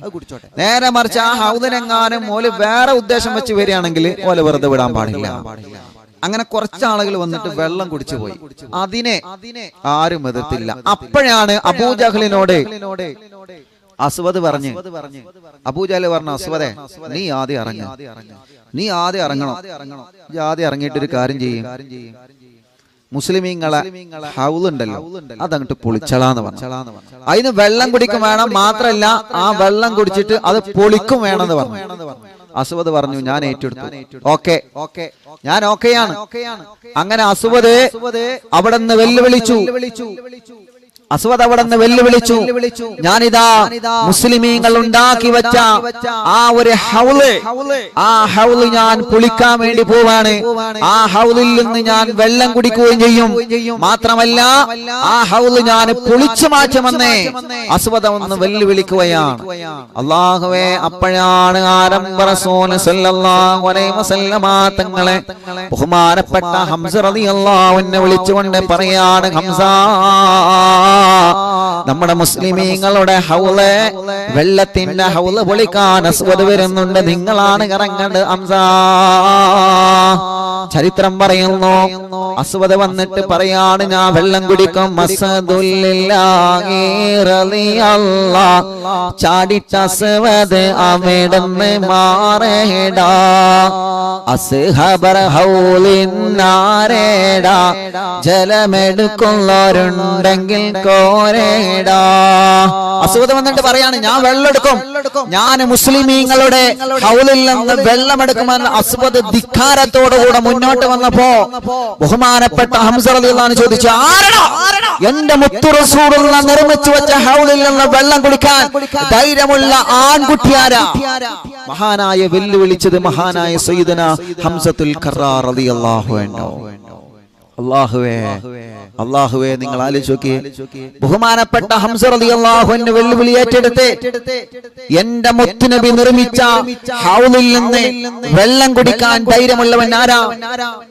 നേരെ മറിച്ച് ആ ഹൗദിനെങ്ങാനും ഓല് വേറെ ഉദ്ദേശം വെച്ച് വരികയാണെങ്കിൽ ഓല വെറുതെ വിടാൻ പാടില്ല. അങ്ങനെ കുറച്ചാളുകൾ വന്നിട്ട് വെള്ളം കുടിച്ചു പോയി. അതിനെ ആരും എതിർത്തില്ല. അപ്പോഴാണ് അബൂജഹലിനോട് അസ്വദ് പറഞ്ഞു, അബൂജഹൽ പറഞ്ഞു, അസ്വദേ നീ ആദ്യം ഇറങ്ങണം, ആദ്യം ഇറങ്ങിയിട്ടൊരു കാര്യം ചെയ്യും, മുസ്ലിമീങ്ങളെ ഹൗലുണ്ടല്ലോ അതങ്ങോട്ട് പൊളിച്ചളാന്ന് പറഞ്ഞു. അതിന് വെള്ളം കുടിക്കും വേണം, മാത്രല്ല ആ വെള്ളം കുടിച്ചിട്ട് അത് പൊളിക്കും വേണമെന്ന് പറഞ്ഞു. അസ്വദ് പറഞ്ഞു, ഞാൻ ഏറ്റെടുത്തു, ഓക്കെ, ഞാൻ ഓക്കെയാണ്. അങ്ങനെ അസ്വദ് അവിടെ നിന്ന് വെല്ലുവിളിച്ചു. അസ്വദ് അവിടെ നിന്ന് വെല്ലുവിളിച്ചു, ഞാനിതാ മുസ്ലിമീങ്ങൾ ഉണ്ടാക്കി വെച്ച ആ ഒരു ഹൗല് ഞാൻ പൊളിക്കാൻ വേണ്ടി പോവാണ്. ആ ഹൗലിൽ നിന്ന് ഞാൻ വെള്ളം കുടിക്കുകയും ചെയ്യും, മാത്രമല്ല ആ ഹൗല് ഞാൻ പൊളിച്ചു മാറ്റുമെന്നേ അസ്വദ് ഒന്ന് വെല്ലുവിളിക്കുകയാണ്. അല്ലാഹുവേ, അപ്പോഴാണ് ആരംഭ റസൂൽ സല്ലല്ലാഹു അലൈഹി വസല്ലമ തങ്ങളെ ബഹുമാനപ്പെട്ട ഹംസ റളിയല്ലാഹു അൻഹു വിളിച്ചുകൊണ്ട് പറയാണ്, ഹംസ, നമ്മുടെ മുസ്ലിമീങ്ങളുടെ ഹൗല്, വെള്ളത്തിന്റെ ഹൗല് പൊളിക്കാൻ അസ്വദ് വരുന്നുണ്ട്, നിങ്ങളാണ് ഇറങ്ങേണ്ടത് ഹംസ. ചരിത്രം പറയുന്നു, അസ്വദ് വന്നിട്ട് പറയാണ്, ഞാൻ വെള്ളം കുടിക്കും. ചാടിച്ച അസ്വദ് അവിടുന്ന് മാറേടാ, അസ്ഹബർ ഹൗലിന്നാരേടാ, ജലമെടുക്കുന്നവരുണ്ടെങ്കിൽ കോരേടാ. അസ്വദ് വന്നിട്ട് പറയാണ്, ഞാൻ വെള്ളം എടുക്കും, ഞാൻ മുസ്ലിമീങ്ങളുടെ ഹൗലിൽ നിന്ന് വെള്ളമെടുക്കുമെന്ന് അസ്വദ് ധിക്കാരത്തോടുകൂടെ മുന്നോട്ട് വന്നപ്പോ ബഹുമാനപ്പെട്ട ഹംസ റളിയല്ലാഹു അൻഹു ചോദിച്ചു, ആരാ എന്റെ മുത്തു റസൂലുള്ള നിർമ്മിച്ചു വെച്ച ഹൗലിൽ നിന്ന് വെള്ളം കുടിക്കാൻ ധൈര്യമുള്ള ആൺകുട്ടിയാരാ? മഹാനായ വെല്ലുവിളിച്ചത് മഹാനായ സയ്യിദുനാ ഹംസത്തുൽ ഖറാർ റളിയല്ലാഹു അൻഹു. അല്ലാഹുവേ, അള്ളാഹുവേ നിങ്ങൾ ആലോചിച്ച് നോക്കിയേ, ബഹുമാനപ്പെട്ട ഹംസ റളിയല്ലാഹു അൻഹു വെല്ലുവിളി ഏറ്റെടുത്ത് എന്റെ മുത്തുനബി നിർമ്മിച്ച ഹൗലിൽ നിന്ന് വെള്ളം കുടിക്കാൻ ധൈര്യമുള്ളവൻ ആരാ?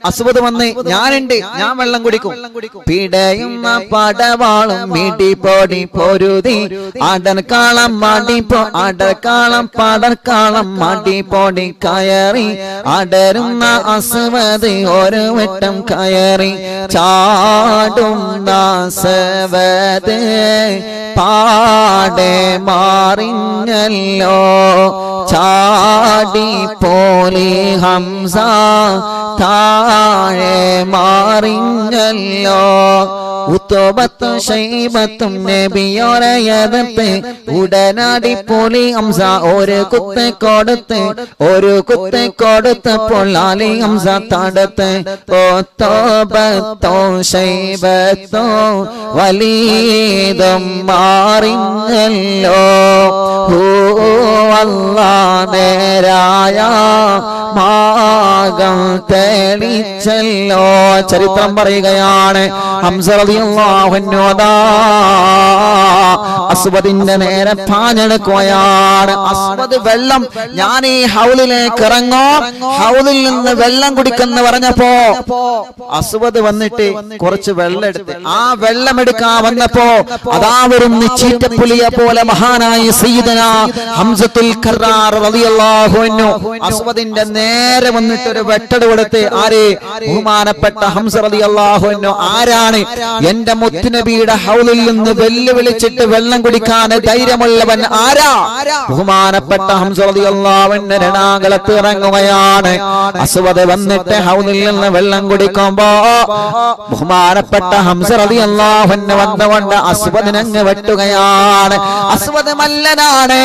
അസ്വദ് വന്ന് ഞാനുണ്ട്, ഞാൻ വെള്ളം കുടിക്കും. പിടയുന്ന പടവാളും മിടിപൊടി പൊരുതി അടർക്കാളം അടർക്കാളം പടർക്കാളം മടിപൊടി കയറി അടരുന്ന അസ്വദ് ഒരു വട്ടം കയറി ചാടുന്ന അസ്വദ് പാടെ മാറിഞ്ഞല്ലോ ചാടി പോലി ഹംസ താഴെ മാറിഞ്ഞല്ലോ ഉത്തോബത്തും ശൈബത്തും നബിയോരയതത്ത് ഉടനടി പോലി ഹംസ ഒരു കുത്ത് കൊടുത്തപ്പോൾ ആലി ഹംസ തടുത്ത് ഉത്തോബത്തോ ശൈബത്തോ വലീദും മാറിഞ്ഞല്ലോ അല്ലാ നേരായ മാർഗം തെളിച്ചല്ലോ. ചരിത്രം പറയുകയാണ് ഹംസ റളിയല്ലാഹു അൻഹു അസ്വദിന്റെ നേരെ പാഞ്ഞെടുക്കുകയാണ്. അസ്വദ് വെള്ളം, ഞാൻ ഈ ഹൗലിലേക്ക് ഇറങ്ങോ, ഹൗലിൽ നിന്ന് വെള്ളം കുടിക്കെന്ന് പറഞ്ഞപ്പോ അസ്വദ് വന്നിട്ട് കുറച്ച് വെള്ളം എടുത്ത് ആ വെള്ളം എടുക്കാൻ വന്നപ്പോ അതാ വരുന്ന ചീറ്റപ്പുലിയെ പോലെ മഹാനായ സയ്യിദനാ ഹംസത്തുൽ കറാർ റളിയല്ലാഹു അൻഹു അസ്വദിന്റെ നേരെ വന്നിട്ട് ഒരു വെട്ടട് കൊടുത്ത്. ആര്? ബഹുമാനപ്പെട്ട ഹംസ റളിയല്ലാഹു അൻഹു. ആരാണ്? എന്റെ മുത്തുനബിയുടെ ഹൗലിൽ നിന്ന് വെല്ലുവിളിച്ചിട്ട് വെള്ളം കുടിക്കാൻ ധൈര്യമുള്ളവൻ ആരാ? ബഹുമാനപ്പെട്ട ഹംസ റളിയല്ലാഹു അൻഹു രണാകുളത്ത് ഇറങ്ങുകയാണ്. അസ്വദ് വന്നിട്ട് ഹൗലിൽ നിന്ന് വെള്ളം കുടിക്കുമ്പോ ബഹുമാനപ്പെട്ട ഹംസ റളിയല്ലാഹു അൻഹു വന്നുകൊണ്ട് അസ്വദിനെ അങ്ങ് വെട്ടുകയാണ്. അസ്വദ് മല്ലനാണ്,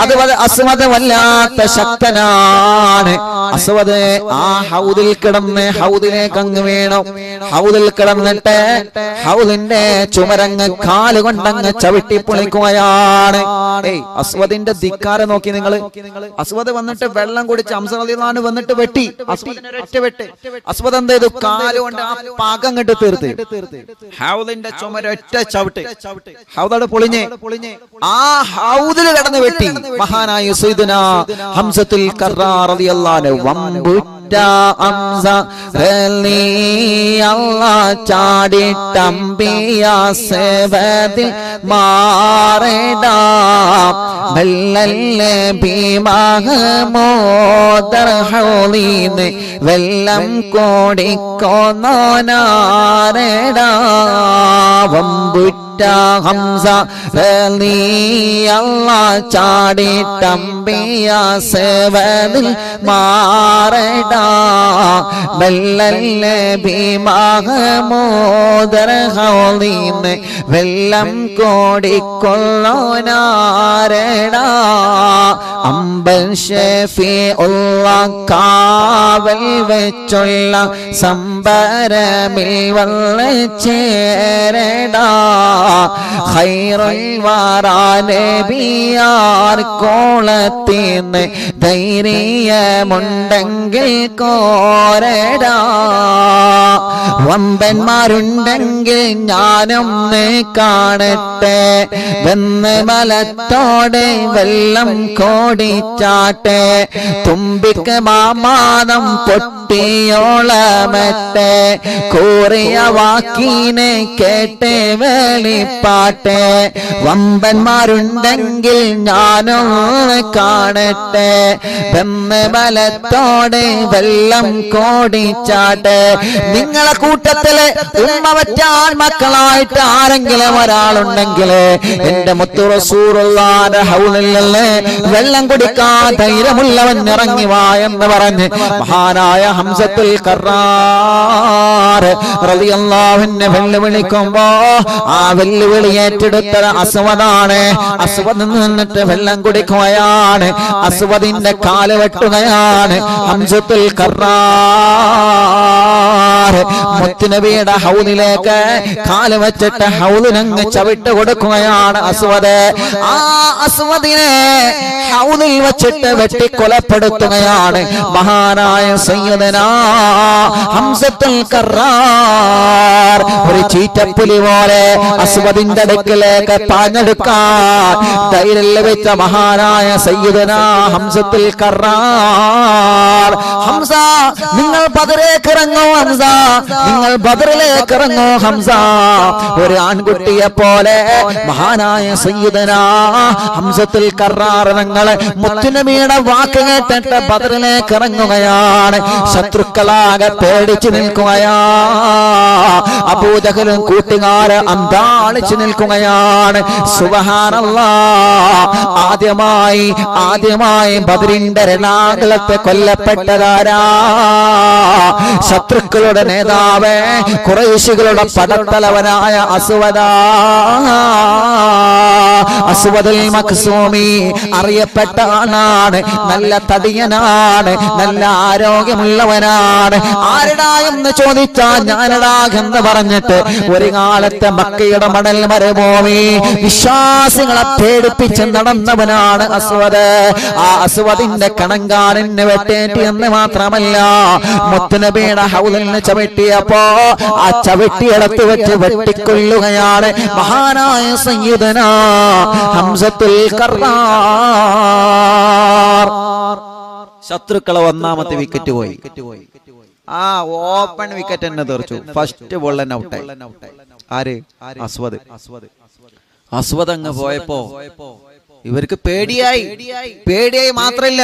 അതുപോലെ അസ്വദ് വല്ലാത്ത ശക്തനാണ്. അസ്വദ് ആ ഹൗദിൽ കിടന്ന് ഹൗദിലേക്ക് അങ്ങ് വീണു. ഹൗദിൽ കിടന്നിട്ട് ഹൗദിന്റെ ചുമരങ്ങ് കാലുകൊണ്ടങ്ങ് ചവിട്ടി പൊളിക്കുകയാണ്. അസ്വദിന്റെ ധിക്കാരം നോക്കി നിങ്ങൾ. അസ്വദ് വന്നിട്ട് വെള്ളം കുടിച്ച് ഹംസ റളിയല്ലാഹു അൻഹു വന്നിട്ട് വെട്ടി. ഒറ്റ വെട്ട്. അസ്വദ് എന്ത് ചെയ്തു? കാലുകൊണ്ട് ആ പാകം കെട്ട് തീർത്ത് ഹൗദിന്റെ ചുമര ഒറ്റ ചവിട്ട്. ഹൗദ് പൊളിഞ്ഞ് ആ ഹൗദിൽ കിടന്ന് വെട്ടി. മഹാനായ സയ്യിദുനാ ഹംസത്തുൽ കറാർ റളിയല്ലാഹു അൻഹു വമ്പുറ്റ ഹംസ റളിയല്ലാഹു ചാടിട്ടമ്പിയ സേവതിൽ മാറേടാ വെള്ളല്ലേ ഭീമഹമോദർ ഹൗലീന്ന് വെള്ളം കോടിക്കോനാരേടാ വമ്പുറ്റ ഹംസ റളിയല്ലാഹു ചാടിട്ടമ്പിയ സേവതിൽ മാറേടാ വെള്ളല്ലേ ഭീമഹമോദർ ഹൗലീന്ന് വെള്ളം കോടിക്കൊള്ളോനാരേടാ അമ്പൽ ഷഫീഉള്ള കാവൽ വെച്ചുള്ള സംബരമിൽ വള്ളച്ചേരടാ ഖൈറുൽ വറാ നബിയാർ കോളത്തിന്ന് ധൈര്യമുണ്ടെങ്കിൽ കോരടാ വമ്പന്മാരുണ്ടെങ്കിൽ ഞാനും കാണട്ടെ വെന്ന് മലത്തോടെ വെള്ളം കോടിച്ചാട്ടെ തുമ്പിക്ക് മാമാനം പൊട്ടിയോളമട്ടെ കൂറിയ വാക്കിനെ കേട്ട് വെളിപ്പാട്ടെ വമ്പന്മാരുണ്ടെങ്കിൽ ഞാനും കാണട്ടെ വെന്ന് മലത്തോടെ വെള്ളം കോടിച്ചാട്ടെ. നിങ്ങളെ കൂട്ടത്തില് ഉമ്മ വറ്റാൻ മക്കളായിട്ട് ആരെങ്കിലും ഒരാളുണ്ടെങ്കിൽ എന്റെ മുത്തു റസൂലുള്ളാഹിന്റെ ഹൗലിൽ നിന്ന് വെള്ളം കുടിക്കാൻ ധൈര്യമുള്ളവൻ ഇറങ്ങി വാ എന്ന് പറഞ്ഞ് മഹാനായ ഹംസത്തുൽ കറാർ റളിയല്ലാഹു അൻഹു വെല്ലുവിളിക്കുമ്പോ ആ വെല്ലുവിളി ഏറ്റെടുത്ത അസ്വദാണ്. അസ്വദ് നിന്നിട്ട് വെള്ളം കുടിക്കുകയാണ്. അസ്വദിന്റെ കാല് വെട്ടുകയാണ്. ഹംസത്തുൽ കറാർ മുത്തുനബിയുടെ ഹൗദിലേക്ക് കാല് വെച്ചിട്ട് ഹൗദിനങ്ങ് ചവിട്ട് കൊടുക്കുകയാണ് അസ്വദ്. ആ അസ്വദിനെ ഹൗദിൽ വെച്ചിട്ട് വെട്ടിക്കൊലപ്പെടുത്തുകയാണ് മഹാനായ സയ്യിദനാ ഹംസത്തുൽ കറാർ. ഒരു ചീറ്റപ്പുലി പോലെ അസ്വദിന്റെ അടുക്കിലേക്ക് പാഞ്ഞെടുക്കാൻ ധൈര്യം ലഭിച്ച മഹാനായ സയ്യിദനാ ഹംസത്തുൽ കറാർ. ഹംസ നിങ്ങൾ ബദറിലേക്ക് ഇറങ്ങൂ, ഹംസ നിങ്ങൾ ബദറിലേക്ക് ഇറങ്ങൂ, ഹംസ. ഒരു ആൺകുട്ടിയെ പോലെ മഹാനായ സയ്യിദനാ ഹംസത്തുൽ കറാർ തങ്ങളെ മുത്തുനബിയുടെ വാക്ക് കേട്ടിട്ട് ബദറിലേക്ക് ഇറങ്ങുകയാണ്. ശത്രുക്കളാകെ പേടിച്ചു നിൽക്കുകയാ. അബൂജഹലും കൂട്ടുകാര് അന്താളിച്ചു നിൽക്കുകയാണ്. സുബ്ഹാനല്ലാഹ്. ആദ്യമായി ബദറിന്റെ രണാകുളത്തെ കൊല്ലപ്പെട്ടതാരാ? ശത്രുക്കളുടെ നേതാവ്, ഖുറൈശികളുടെ പടത്തലവനായ അസ്വദാ. അസ്വദുൽ മഖ്സൂമി അറിയപ്പെട്ട ആളാണ്. നല്ല തടിയനാണ്, നല്ല ആരോഗ്യമുള്ളവനാണ്. ആരടാ എന്ന് ചോദിച്ചാൽ ഞാനടാ എന്ന് പറഞ്ഞിട്ട് ഒരു കാലത്തെ മക്കയുടെ മണൽ മരുഭൂമി വിശ്വാസികളെ പേടിപ്പിച്ച് നടന്നവനാണ് അസ്വദ്. ആ അസ്വദിന്റെ കണങ്കാലിന് വെട്ടേറ്റി എന്ന് മാത്രമല്ല, മുത്തുനബിയുടെ ഹൗദിൽ നിന്ന് ചവിട്ടിയപ്പോ ആ ചവിട്ടിയെടുത്ത് വെച്ച് വെട്ടിക്കൊല്ലുകയാണ് മഹാനായ സയ്യിദനാ ഹംസത്തുൽ കറാർ. ശത്രുക്കളെ ഒന്നാമത്തെ വിക്കറ്റ് പോയി. ആ ഓപ്പൺ വിക്കറ്റ് തന്നെ തെറിച്ചു. ഫസ്റ്റ് ബോൾ തന്നെ ഔട്ടായി. ആര്? അസ്വദ്. അസ്വദ് അങ്ങ് പോയപ്പോ ഇവർക്ക് പേടിയായി. മാത്രല്ല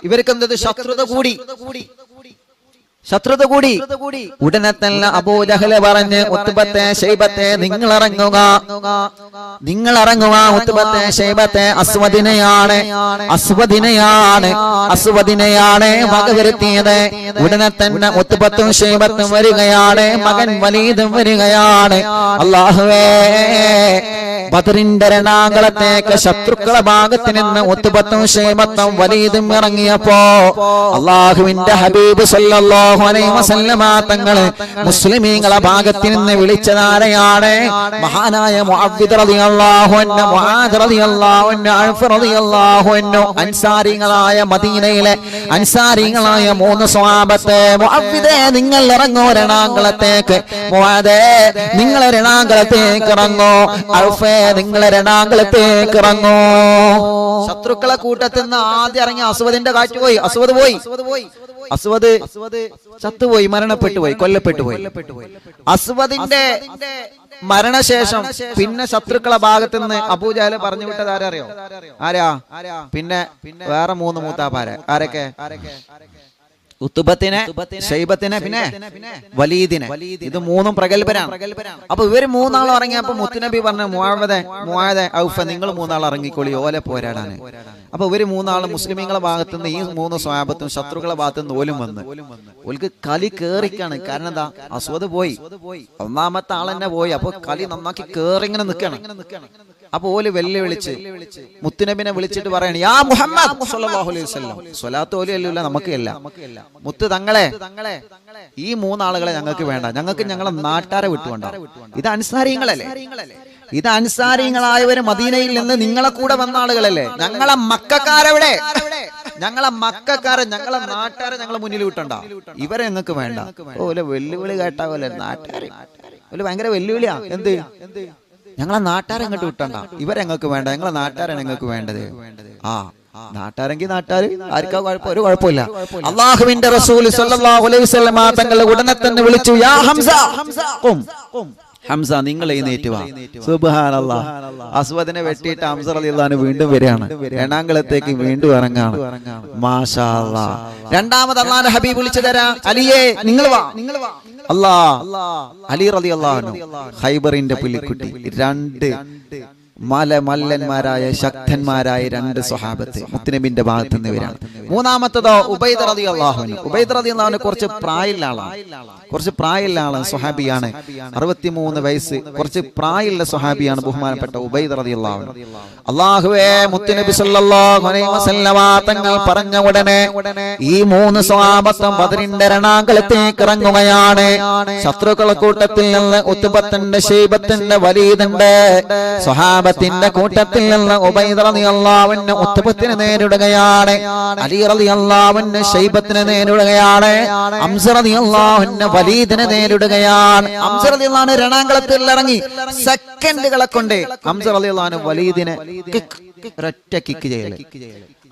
ഇവർക്ക് എന്തത് ശത്രുത കൂടി. ഉടനെ തന്നെ അബൂജഹൽ പറഞ്ഞ് ഉത്ബത്തെ ശൈബത്തെ നിങ്ങൾ ഇറങ്ങുക. ഉത്ബത്തെ ശൈബത്തെ അസ്വദിനെയാണ് വക വരുത്തിയത്. ഉടനെ തന്നെ ഉത്ബത്തും ശൈബത്തും വരികയാണ്. മകൻ വലീദും വരികയാണ്. അല്ലാഹുവേ, ബദറിന്റെ രണാകുളത്തേക്ക് ശത്രുക്കളെ ഭാഗത്ത് നിന്ന് ഉത്ബത്തും ശൈബത്തും വലീദും ഇറങ്ങിയപ്പോ അല്ലാഹുവിന്റെ ഹബീബ് സല്ലല്ലാഹു അലൈഹി വസല്ലമ തങ്ങള് മുസ്ലിമീങ്ങളെ ഭാഗത്ത് നിന്ന് വിളിച്ചതാരെയാണ്? മഹാനായ മുഅവ്വിദ് റളിയല്ലാഹു അൻഹു, മുആദ് റളിയല്ലാഹു അൻഹു, അൽഫ് റളിയല്ലാഹു അൻഹു. അൻസാരികളായ മദീനയിലെ അൻസാരികളായ 3 സ്വഹാബത്തെ. മുഅവ്വിദേ നിങ്ങൾ ഇറങ്ങൂ രണാകുളത്തേക്ക്. മുആദേ നിങ്ങൾ രണാകുളത്തേക്ക് ഇറങ്ങൂ. അൽഫേ നിങ്ങൾ രണാകുളത്തേക്ക് ഇറങ്ങൂ. ശത്രുക്കളെ കൂട്ടത്തിൽ നിന്ന് ആദ്യം ഇറങ്ങി അസ്വദിന്റെ കാറ്റ് പോയി. അസ്വദ് ചത്തുപോയി, മരണപ്പെട്ടു പോയി, കൊല്ലപ്പെട്ടു പോയി. അസ്വദിന്റെ മരണശേഷം പിന്നെ ശത്രുക്കളെ ഭാഗത്ത് നിന്ന് അബൂജഹൽ പറഞ്ഞു വിട്ടത് ആരറിയോ? പിന്നെ വേറെ 3 മൂത്താപ്പാര്. ആരൊക്കെ? ഉത്ബത്തിനെ, ശൈബത്തിനെ, പിന്നെ വലീദിനെ. ഇത് 3 പ്രഗൽഭരാണ്. അപ്പൊ ഇവര് 3 ആൾ ഇറങ്ങിയപ്പോ മുത്തുനബി പറഞ്ഞു, മുആദ്, ഔഫ നിങ്ങൾ 3 ആൾ ഇറങ്ങിക്കോളി, ഓലെ പോരാടാണ്. അപ്പൊ ഇവര് 3 ആള് മുസ്ലിമീങ്ങളെ ഭാഗത്തു നിന്ന് ഈ 3 സ്വഹാബത്തും ശത്രുക്കളെ ഭാഗത്തു നിന്ന് ഓലും വന്ന് ഓൽക്ക് കളി കേറിക്കാണ്. കാരണം എന്താ? അസ്വദ് പോയി, ഒന്നാമത്തെ ആളെന്നെ പോയി. അപ്പൊ കളി നന്നാക്കി കേറി ഇങ്ങനെ നിൽക്കണം. അപ്പൊ ഓല് വെല്ലുവിളിച്ച് മുത്തുനബിനെ വിളിച്ചിട്ട് പറയണ, യാ മുഹമ്മദ് സ്വല്ലല്ലാഹു അലൈഹി വസല്ലം. സ്വലാത്ത് ഓലി അല്ലൂല, നമുക്കല്ല. മുത്ത് തങ്ങളെ, ഈ 3 ആളുകളെ ഞങ്ങൾക്ക് വേണ്ട, ഞങ്ങൾക്ക് ഞങ്ങളെ നാട്ടാരെ വിട്ടുകൊണ്ട. ഇത് അൻസാരിങ്ങളല്ലേ? ഇത് അൻസാരിങ്ങളായവര് മദീനയിൽ നിന്ന് നിങ്ങളെ കൂടെ വന്ന ആളുകളല്ലേ? ഞങ്ങളെ മക്കക്കാരെവിടെ? ഞങ്ങളെ നാട്ടുകാരെ ഞങ്ങളെ മുന്നിൽ വിട്ടണ്ട. ഇവരെ ഞങ്ങൾക്ക് വേണ്ട. ഓലെ വെല്ലുവിളി കേട്ടാ പോലെ നാട്ടുകാര് ഓല് ഭയങ്കര വെല്ലുവിളിയാ. എന്ത്? ഞങ്ങളെ നാട്ടുകാരെ അങ്ങോട്ട് വിട്ടണ്ട. ഇവരെങ്ങൾക്ക് വേണ്ട, ഞങ്ങളെ നാട്ടുകാരാണ് ഞങ്ങൾക്ക് വേണ്ടത്. നാട്ടാരെങ്കിൽ നാട്ടാര്, ആർക്കാ കുഴപ്പം? ഒരു കുഴപ്പമില്ല. അല്ലാഹുവിന്റെ റസൂൽ സ്വല്ലല്ലാഹു അലൈഹി വസല്ലം തങ്ങൾ ഉടനെ തന്നെ വിളിച്ചു, യാ ഹംസ, ഹംസ നിങ്ങൾ എഴുന്നേറ്റ് വാ. സുബ്ഹാനല്ലാഹ്. അസ്വദിനെ വെട്ടിയിട്ട് ഹംസ റളിയല്ലാഹു അൻഹു വീണ്ടും വരികയാണ്. എണാകുളത്തേക്ക് വീണ്ടും ഇറങ്ങാണ്. മാഷാ അല്ലാഹ്. രണ്ടാമത് അല്ലാഹുവിന്റെ ഹബീബ് വിളിച്ചു തരാ, അലിയേ നിങ്ങൾ വാ. അലി റളിയല്ലാഹു അൻഹു ഖൈബറിന്റെ പുലിക്കുട്ടി. 2 മല്ലന്മാരായ ശക്തന്മാരായ രണ്ട് സ്വഹാബത്ത് മുത്തുനബിന്റെ ഭാഗത്ത് നിന്നവരാണ്. മൂന്നാമത്തതോ ഉബൈദ് റളിയല്ലാഹു അൻഹു. ഉബൈദ് റളിയല്ലാഹു അൻഹു കുറച്ച് പ്രായമുള്ള ആളാണ്, സ്വഹാബിയാണ്. 63 വയസ്സ്, കുറച്ച് പ്രായമുള്ള സ്വഹാബിയാണ് ബഹുമാനപ്പെട്ട ഉബൈദ് റളിയല്ലാഹു അൻഹു. അല്ലാഹുവേ, മുത്തുനബി സല്ലല്ലാഹു അലൈഹി വസല്ലമ തങ്ങൾ പറഞ്ഞ ഉടനെ ഈ 3 സ്വഹാബത്തും ബദറിന്റെ രണാങ്കളത്തേക്ക് ഇറങ്ങുകയാണ്. ശത്രുക്കളുടെ കൂട്ടത്തിൽ നിന്ന് ഉത്ബത്തിന്റെ ശൈബത്തിന്റെ വലീദുണ്ട്. സ്വഹാബത്തിന്റെ കൂട്ടത്തിൽ നിന്ന് ഉബൈദ് റളിയല്ലാഹു അൻഹു ഉത്ബത്തിനെ നേരിടുകയാണ്. അലി റളിയല്ലാഹു അൻഹു ശൈബത്തിനെ നേരിടുകയാണ്. ഹംസ റളിയല്ലാഹു അൻഹു വലീദിനെ നേരിടുകയാണ്. ഹംസ റളിയല്ലാഹു അൻഹു രണാങ്കളത്തിൽ ഇറങ്ങി സെക്കൻഡുകളെ കൊണ്ട് ഹംസ റളിയല്ലാഹു അൻഹു വലീദിനെ ഒരൊറ്റ കിക്ക് ചെയ്യല്.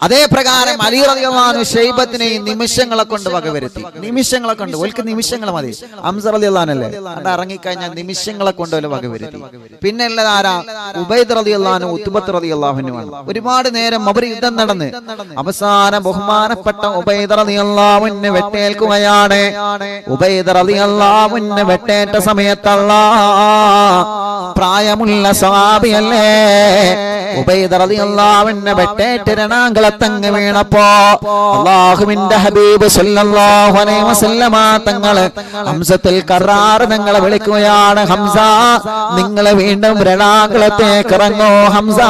അതേ പ്രകാരം അലി റളിയല്ലാഹു അൻഹു ശൈബത്തിനെ നിമിഷങ്ങളെ കൊണ്ട് വകവരുത്തി. നിമിഷങ്ങളെ കൊണ്ട്, ഓൽക്ക് നിമിഷങ്ങൾ മതി. ഹംസ റളിയല്ലാഹു അൻഹു അല്ലേ അത് ഇറങ്ങിക്കഴിഞ്ഞാൽ നിമിഷങ്ങളെ കൊണ്ട് ഓല് വകവരുത്തി. പിന്നെ ഉള്ളത് ആരാ? ഉബൈദ് റളിയല്ലാഹു അൻഹു ഉത്ബത്ത് റളിയല്ലാഹു അൻഹു ആണ്. ഒരുപാട് നേരം അവർ യുദ്ധം നടന്ന് അവസാനം ബഹുമാനപ്പെട്ട ഉബൈദ് റളിയല്ലാഹു അൻഹു വെട്ടേൽക്കുകയാണ്. ഉബൈദ് റളിയല്ലാഹു അൻഹു വെട്ടേറ്റ സമയത്തുള്ള പ്രായമുള്ള സ്വഹാബിയല്ലേ ഉബൈദ് റളിയല്ലാഹു അൻഹു വെട്ടേറ്റ് രണാങ്കളത്തങ്ങ് വീണപ്പോ അല്ലാഹുവിന്റെ ഹബീബ് സല്ലല്ലാഹു അലൈഹി വസല്ലമ തങ്ങള് ഹംസത്തുൽ കറാർ തങ്ങളെ വിളിക്കുകയാണ്. ഹംസ, നിങ്ങൾ വീണ്ടും രണാങ്കളത്തേക്ക് ഇറങ്ങൂ ഹംസ.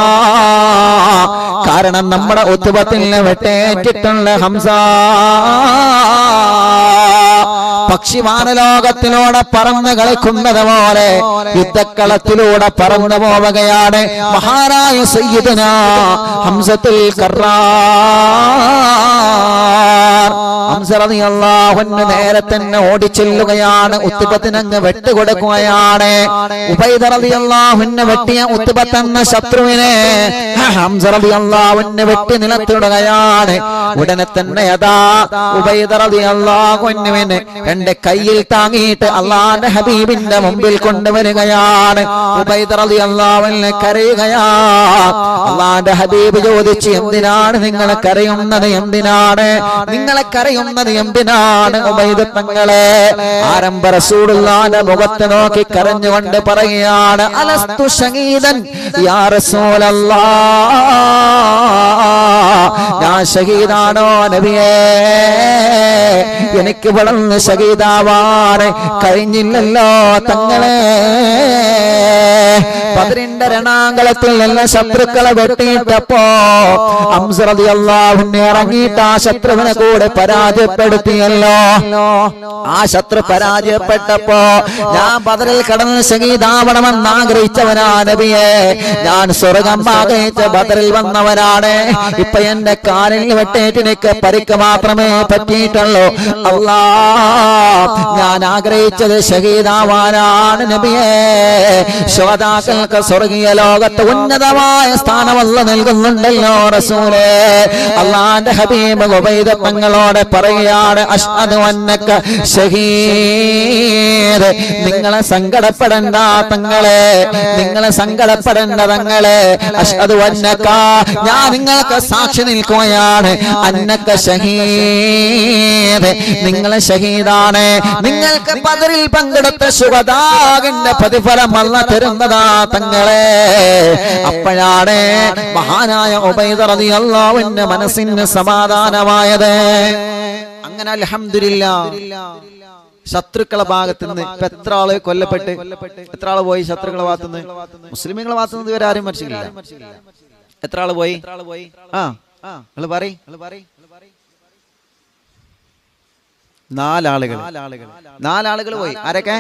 കാരണം നമ്മുടെ ഉത്ബത്തിൽ വെട്ടേറ്റിട്ടുള്ള ഹംസ പക്ഷിവാനലോകത്തിലൂടെ പറന്ന് കളിക്കുന്നത് പോലെ യുദ്ധക്കളത്തിലൂടെ പറന്നു പോവുകയാണ് മഹാനായ സയ്യിദുനാ ഹംസത്തുൽ കറാർ. ഹംസ റളിയല്ലാഹു അൻഹു നേരെ തന്നെ ഓടിച്ചെല്ലുകയാണ്. ഉത്ബത്തിനങ്ങ് വെട്ടുകൊടുക്കുകയാണ്. ഉബൈദ് റളിയല്ലാഹു അൻഹു വെട്ടിയ ഉത്ബത്ത് എന്ന ശത്രുവിനെ ഹംസ റളിയല്ലാഹു അൻഹു വെട്ടി നിലത്തിടുകയാണ്. ഉടനെ തന്നെ അതാ ഉബൈദ് റളിയല്ലാഹു അൻഹുവിനെ രണ്ട് കയ്യിൽ താങ്ങിയിട്ട് അല്ലാഹുവിന്റെ ഹബീബിന്റെ മുമ്പിൽ കൊണ്ടുവരികയാണ്. ഉബൈദ് റളിയല്ലാഹു അൻഹു കരയുകയാണ്. അല്ലാഹുവിന്റെ ഹബീബ് ചോദിച്ചു, എന്തിനാണ് നിങ്ങൾ കരയുന്നത്? എന്തിനാണ് ഉബൈദ് തങ്ങളെ? ആരംഭ റസൂലുള്ളാഹിന്റെ മുഖത്ത് നോക്കി കരഞ്ഞുകൊണ്ട് പറയുകയാണ്, അലസ്തു ശഹീദൻ യാ റസൂലല്ലാഹ്, ഞാൻ ഷഹീദാണോ നബിയേ? എനിക്ക് വളർന്ന് ഷഹീദാവാൻ കഴിഞ്ഞില്ലല്ലോ തങ്ങളെ. ബദറിന്റെ രണാങ്കളത്തിൽ നിന്ന് ശത്രുക്കളെ വെട്ടിയിട്ടപ്പോ ഹംസ റളിയല്ലാഹു അൻഹു ഇറങ്ങിയിട്ട് ആ ശത്രുവിനെ കൂടെ പരാജയപ്പെടുത്തിയല്ലോ. ആ ശത്രു പരാജയപ്പെട്ടപ്പോ ഞാൻ ബദറിൽ കടന്ന് ഷഹീദാവണമെന്ന് ആഗ്രഹിച്ചവനാ നബിയെ. ഞാൻ സ്വർഗം ആഗ്രഹിച്ച ബദറിൽ വന്നവനാണ്. ഇപ്പൊ എന്റെ കാലിൽ വെട്ടേറ്റ് എനിക്ക് പരിക്ക് മാത്രമേ പറ്റിയിട്ടുള്ളൂ. അല്ലാ, ഞാൻ ആഗ്രഹിച്ചത് ഷഹീദാവാനാണ് നബിയെ. ശുഹദാക്കൾക്ക് സ്വർഗീയ ലോകത്ത് ഉന്നതമായ സ്ഥാനം അല്ലാഹു നൽകുന്നുണ്ടല്ലോ റസൂലേ. അല്ലാഹുവിന്റെ ഹബീബ് ഉബൈദ് തങ്ങളോട് പറയുകയാണ്, അഷ്ഹദു അന്നക ഷഹീദ്. നിങ്ങളെ സങ്കടപ്പെടേണ്ട തങ്ങളെ, അഷ്ഹദു അന്നക, ഞാൻ നിങ്ങൾക്ക് സാക്ഷി നിൽക്കുകയാണ്. അന്നക ഷഹീദ്, നിങ്ങളെ ഷഹീദാണ്. നിങ്ങൾക്ക് ബദറിൽ പങ്കെടുത്ത ശുഹദാവിന്റെ പ്രതിഫലം അല്ലാഹു തരുന്നതാ തങ്ങളെ. അപ്പോഴാണ് മഹാനായ ഉബൈദ് റളിയല്ലാഹു അൻഹു മനസ്സിന് സമാധാനമായത്. അങ്ങനെ അൽഹംദുലില്ലാഹ് ശത്രുക്കളെ ഭാഗത്ത് നിന്ന് ഇപ്പൊ എത്ര ആള് കൊല്ലപ്പെട്ട്, എത്ര ആള് പോയി ശത്രുക്കളെ ഭാഗത്തുനിന്ന്? മുസ്ലിമീങ്ങളെ ഭാഗത്തുനിന്ന് ഇതുവരെ ആരും മരിച്ചില്ല. എത്ര ആള് പോയി? നാലാളുകൾ പോയി. ആരൊക്കെ?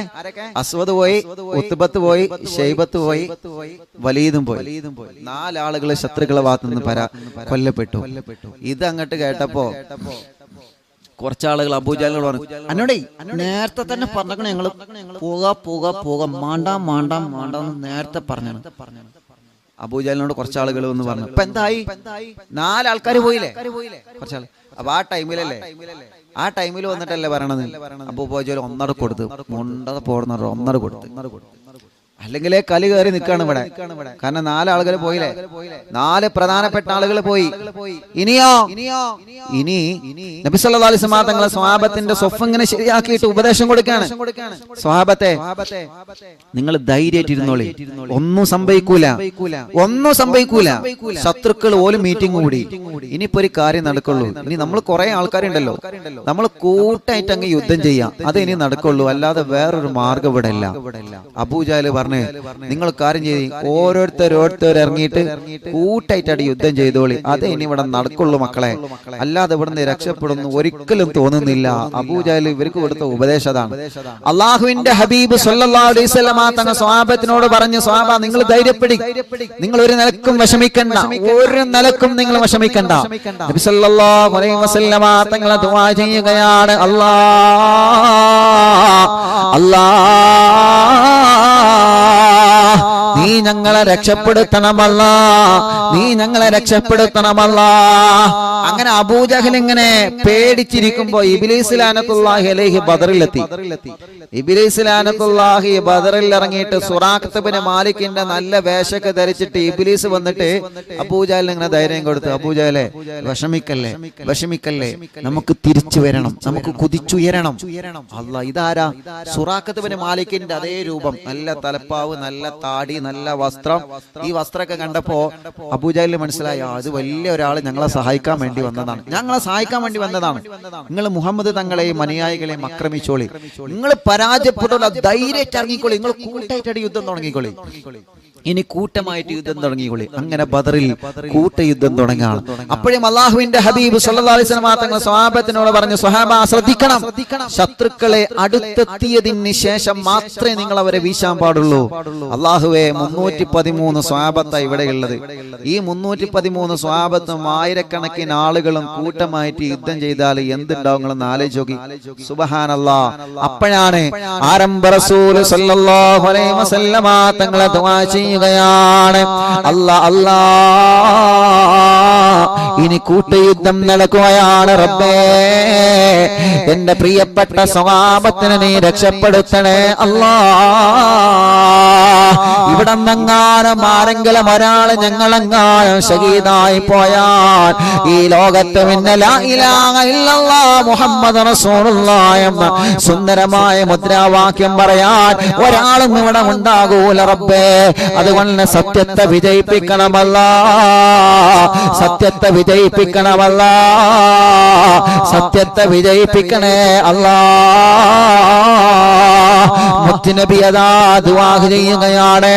അസ്വദ് പോയി, ഉത്ബത്ത് പോയി, ശൈബത്ത് പോയി, വലീദും പോയി. 4 ആളുകൾ ശത്രുക്കളെ ഭാഗത്ത് നിന്ന് കൊല്ലപ്പെട്ടു. ഇത് അങ്ങോട്ട് കേട്ടപ്പോ കുറച്ചാളുകൾ അബൂജഹലിനോട് പറഞ്ഞു, എന്നോടേ നേരത്തെ തന്നെ പറഞ്ഞ ഞങ്ങള് പോക മാണ്ടാന്ന് നേരത്തെ പറഞ്ഞു. അബൂജഹലിനോട് കുറച്ചാളുകൾ എന്ന് പറഞ്ഞു. ഇപ്പൊ എന്തായി? 4 ആൾക്കാർ പോയില്ലേ? കുറച്ചാൾ. അപ്പൊ ആ ടൈമിൽ വന്നിട്ടല്ലേ പറയണത്? അബൂജഹൽ ഒന്നട കൊടുത്ത് മുണ്ടത പോടുന്ന ഒന്നട കൊടുത്ത്. അല്ലെങ്കിലേ കലി കയറി നിൽക്കാണ് ഇവിടെ. കാരണം 4 ആളുകൾ പോയില്ലേ, 4 പ്രധാനപ്പെട്ട ആളുകൾ പോയി. ഇനിയോ ഇനി നബി സല്ലല്ലാഹു അലൈഹി വസല്ലം തങ്ങളെ സ്വഹാബത്തിന്റെ സ്വഫ് ഇങ്ങനെ ശരിയാക്കിയിട്ട് ഉപദേശം കൊടുക്കാണ്. സ്വഹാബത്തെ, നിങ്ങൾ ധൈര്യമായിട്ടിരുന്നോളി, ഒന്നും സംഭവിക്കൂല. ശത്രുക്കൾ പോലും മീറ്റിംഗ് കൂടി. ഇനിയിപ്പോ ഒരു കാര്യം നടക്കുള്ളൂ. ഇനി നമ്മൾ കുറെ ആൾക്കാരുണ്ടല്ലോ, നമ്മൾ കൂട്ടായിട്ട് അങ്ങ് യുദ്ധം ചെയ്യാം, അത് ഇനി നടക്കുള്ളൂ. അല്ലാതെ വേറൊരു മാർഗം ഇവിടെ ഇല്ല. അബൂജഹൽ പറഞ്ഞു, നിങ്ങൾ കാര്യം ചെയ്ത് ഓരോരുത്തർ ഇറങ്ങിയിട്ട് കൂട്ടായിട്ടാണ് യുദ്ധം ചെയ്തോളി, അത് ഇനി ഇവിടെ നടക്കുള്ളൂ മക്കളെ, അല്ലാതെ ഇവിടുന്ന് രക്ഷപ്പെടുന്നു ഒരിക്കലും തോന്നുന്നില്ല. അബൂജഹൽ ഇവർക്ക് കൊടുത്ത ഉപദേശം അതാണ്. അള്ളാഹുവിന്റെ ഹബീബ് സല്ലല്ലാഹു അലൈഹി വസല്ലം തങ്ങൾ സ്വഹാബത്തിനോട് പറഞ്ഞു, സ്വഹാബ നിങ്ങൾ ധൈര്യപ്പെടി, നിങ്ങൾ ഒരു നിലക്കും വിഷമിക്കണ്ട, ഒരു നിലക്കും നിങ്ങൾ വിഷമിക്കണ്ട. നബി സല്ലല്ലാഹു അലൈഹി വസല്ലം തങ്ങൾ ദുആ ചെയ്യുകയാണ്, നീ ഞങ്ങളെ രക്ഷപ്പെടുത്തണമല്ല, നീ ഞങ്ങളെ രക്ഷപ്പെടുത്തണമല്ല. അങ്ങനെ അബൂജഹൽ ഇങ്ങനെ പേടിച്ചിരിക്കുമ്പോ ഇബ്ലീസ് ലഅനത്തുല്ലാഹി അലൈഹി ബദറിലെത്തി. ഇബ്ലീസ് ലഅനത്തുല്ലാഹി ബദറിൽ ഇറങ്ങിയിട്ട് സുറാഖത്ത് ഇബ്നു മാലിക്കിന്റെ നല്ല വേഷമൊക്കെ ധരിച്ചിട്ട് ഇബ്ലീസ് വന്നിട്ട് അബൂജഹലിന് ഇങ്ങനെ ധൈര്യം കൊടുത്തു, അബൂജഹലെ വിഷമിക്കല്ലേ, നമുക്ക് തിരിച്ചു വരണം, നമുക്ക് കുതിച്ചുയരണം. അല്ലാഹ്, ഇതാരാ? സുറാഖത്ത് ഇബ്നു മാലിക്കിന്റെ അതേ രൂപം, നല്ല തലപ്പാവ്, നല്ല താടി, നല്ല വസ്ത്രം. ഈ വസ്ത്രമൊക്കെ കണ്ടപ്പോ അബൂജഹലിന് മനസ്സിലായി, അത് വലിയ ഒരാൾ ഞങ്ങളെ സഹായിക്കാൻ വേണ്ടി വന്നതാണ്, നിങ്ങൾ മുഹമ്മദ് തങ്ങളെയും അനുയായികളെയും ആക്രമിച്ചോളി, നിങ്ങൾ പരാജയപ്പെട്ടുള്ള ധൈര്യമായിട്ട് ഇറങ്ങിക്കോളി, നിങ്ങൾ കൂട്ടായിട്ട് യുദ്ധം തുടങ്ങിക്കോളി, ഇനി കൂട്ടമായിട്ട് യുദ്ധം തുടങ്ങിക്കോളി. അങ്ങനെ ബദറിൽ കൂട്ടയുദ്ധം തുടങ്ങാണ്. അപ്പോഴും അള്ളാഹുവിന്റെ ഹബീബ് സല്ലല്ലാഹു അലൈഹി വസല്ലം തങ്ങൾ സ്വഹാബത്തിനോട് പറഞ്ഞു, സ്വഹാബ ശ്രദ്ധിക്കണം, ശത്രുക്കളെ അടുത്തെത്തിയതിന് ശേഷം മാത്രമേ നിങ്ങൾ അവരെ വീശാൻ പാടുള്ളൂ. അള്ളാഹുവെ, 313 സ്വഹാബത്താ ഇവിടെയുള്ളത്. ഈ 313 സ്വഹാബത്തും ആയിരക്കണക്കിന് ആളുകളും കൂട്ടമായിട്ട് യുദ്ധം ചെയ്താൽ എന്തുണ്ടാവും നിങ്ങളൊന്ന് ആലോചിച്ച് നോക്കി. സുബ്ഹാനല്ലാഹ്. അപ്പോഴാണ് ആരംഭ റസൂൽ സല്ലല്ലാഹു അലൈഹി വസല്ലം തങ്ങളെ ദുആ ചെയ്യുകയാണ്, ഇനി കൂട്ടയുദ്ധം നടക്കുകയാണ്. റബ്ബേ, എന്റെ പ്രിയപ്പെട്ട സ്വഹാബത്തിനെ നീ രക്ഷപ്പെടുത്തണേ അല്ലാ. ഇവിടെ നിന്നെങ്ങാനും ആരെങ്കിലും ഒരാൾ ഞങ്ങളെങ്ങാനും ശഹീദായി പോയാൽ ഈ ലോകത്ത് പിന്നെ ലാ ഇലാഹ ഇല്ലല്ലാഹ് മുഹമ്മദ് റസൂലുള്ളാഹി എന്ന സുന്ദരമായ മുദ്രാവാക്യം പറയാൻ ഒരാളും ഇവിടെ ഉണ്ടാകൂല റബ്ബേ. അതുകൊണ്ട് സത്യത്തെ വിജയിപ്പിക്കണമല്ലാ, സത്യത്തെ വിജയിപ്പിക്കണമല്ലാ, സത്യത്തെ വിജയിപ്പിക്കണേ അല്ലാ. മുത്തുനബി അതാ ദുആ ചെയ്യുകയാണ്,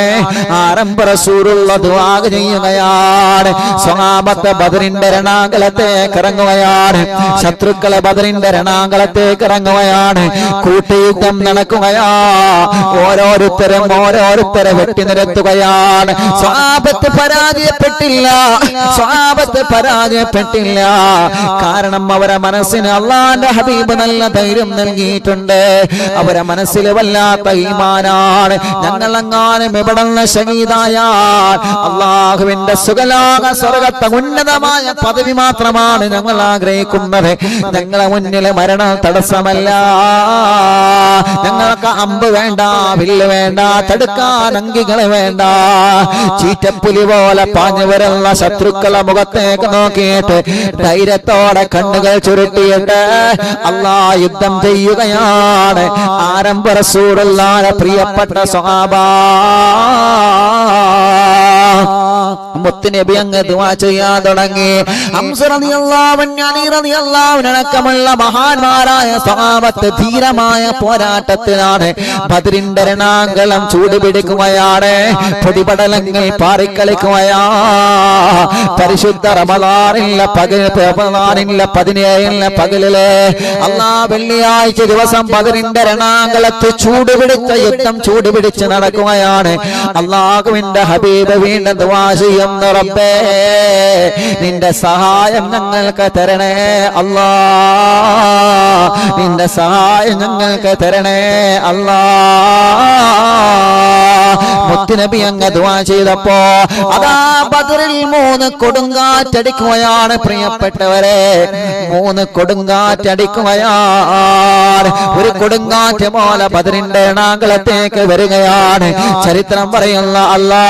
ആരംഭ റസൂലുള്ള ദുആ ചെയ്യുകയാണ്. സ്വഹാബത്ത് ബദറിന്റെ രണാങ്കളത്തേക്ക് ഇറങ്ങുകയാണ്, ശത്രുക്കളെ ബദറിന്റെ രണാങ്കളത്തേക്ക് ഇറങ്ങുകയാണ്. കൂട്ടയുദ്ധം നടക്കുകയാ, ഓരോരുത്തരെ വെട്ടി നിരത്തുകയാണ്. സ്വഹാബത്ത് പരാജയപ്പെട്ടില്ല, കാരണം അവരെ മനസ്സിന് അല്ലാഹുവിന്റെ ഹബീബ് നല്ല ധൈര്യം നൽകിയിട്ടുണ്ട്. അവരെ മനസ്സിൽ വല്ലാത്ത ഈമാനാണ്. ഞങ്ങളെങ്ങാനും ഇവിടെ ശഹീദായാൽ അല്ലാഹുവിന്റെ സുഖലോക സ്വർഗ്ഗത്തെ ഉന്നതമായ പദവി മാത്രമാണ് ഞങ്ങൾ ആഗ്രഹിക്കുന്നത്. ഞങ്ങളെ മുന്നിൽ മരണം തടസ്സമല്ല. ഞങ്ങൾക്ക് അമ്പ് വേണ്ട, വില്ല് വേണ്ട, തടുക്കാൻ അങ്കികള് വേണ്ട. ചീറ്റപ്പുലി പോലെ പാഞ്ഞു വരുന്ന ശത്രുക്കളെ മുഖത്തേക്ക് നോക്കിയിട്ട് ധൈര്യത്തോടെ കണ്ണുകൾ ചുരുട്ടിയിട്ട് അല്ലാഹ് യുദ്ധം ചെയ്യുകയാണ്. ആരംഭ റസൂലുള്ളാഹിയുടെ പ്രിയപ്പെട്ട സ്വഹാബ മുത്തുനബി അങ്ങ് ദുആ ചെയ്യാൻ തുടങ്ങി. ഹംസ റളിയല്ലാഹു അൻഹു, അലി റളിയല്ലാഹു അൻഹു അടക്കമുള്ള മഹാന്മാരായ സ്വഹാബത്ത് ധീരമായ പോരാട്ടത്തിലാണ്. ബദറിന്റെ രണാങ്കളം ചൂടുപിടിക്കുകയാണ്, പൊടിപടലങ്ങൾ പാറിക്കളിക്കുകയാ. പരിശുദ്ധ റമളാനിലെ പകൽ, റമളാനിലെ 17 പകലിലെ അല്ലാഹ് വെള്ളിയാഴ്ച ദിവസം ബദറിന്റെ രണാങ്കളത്ത് ചൂടുപിടിച്ച യുദ്ധം ചൂടുപിടിച്ച് നടക്കുകയാണ്. അല്ലാഹുവിന്റെ ഹബീബ് വീണ്ടും ദുആ ചെയ്യും, ചെയ്യുന്നു റബ്ബേ, നിന്റെ സഹായം ഞങ്ങൾക്ക് തരണേ അല്ലാ, നിന്റെ സഹായം ഞങ്ങൾക്ക് തരണേ അല്ലാ. മുത്തുനബി അങ്ങ് ദുആ ചെയ്തപ്പോ അതാ ബദറിൽ 3 കൊടുങ്കാറ്റടിക്കുകയാണ് പ്രിയപ്പെട്ടവരെ, 3 കൊടുങ്കാറ്റടിക്കുകയാണ്. ഒരു കൊടുങ്കാറ്റ് പോലെ ബദറിന്റെ എണാകുളത്തേക്ക് വരികയാണ്. ചരിത്രം പറയുന്ന അല്ലാ,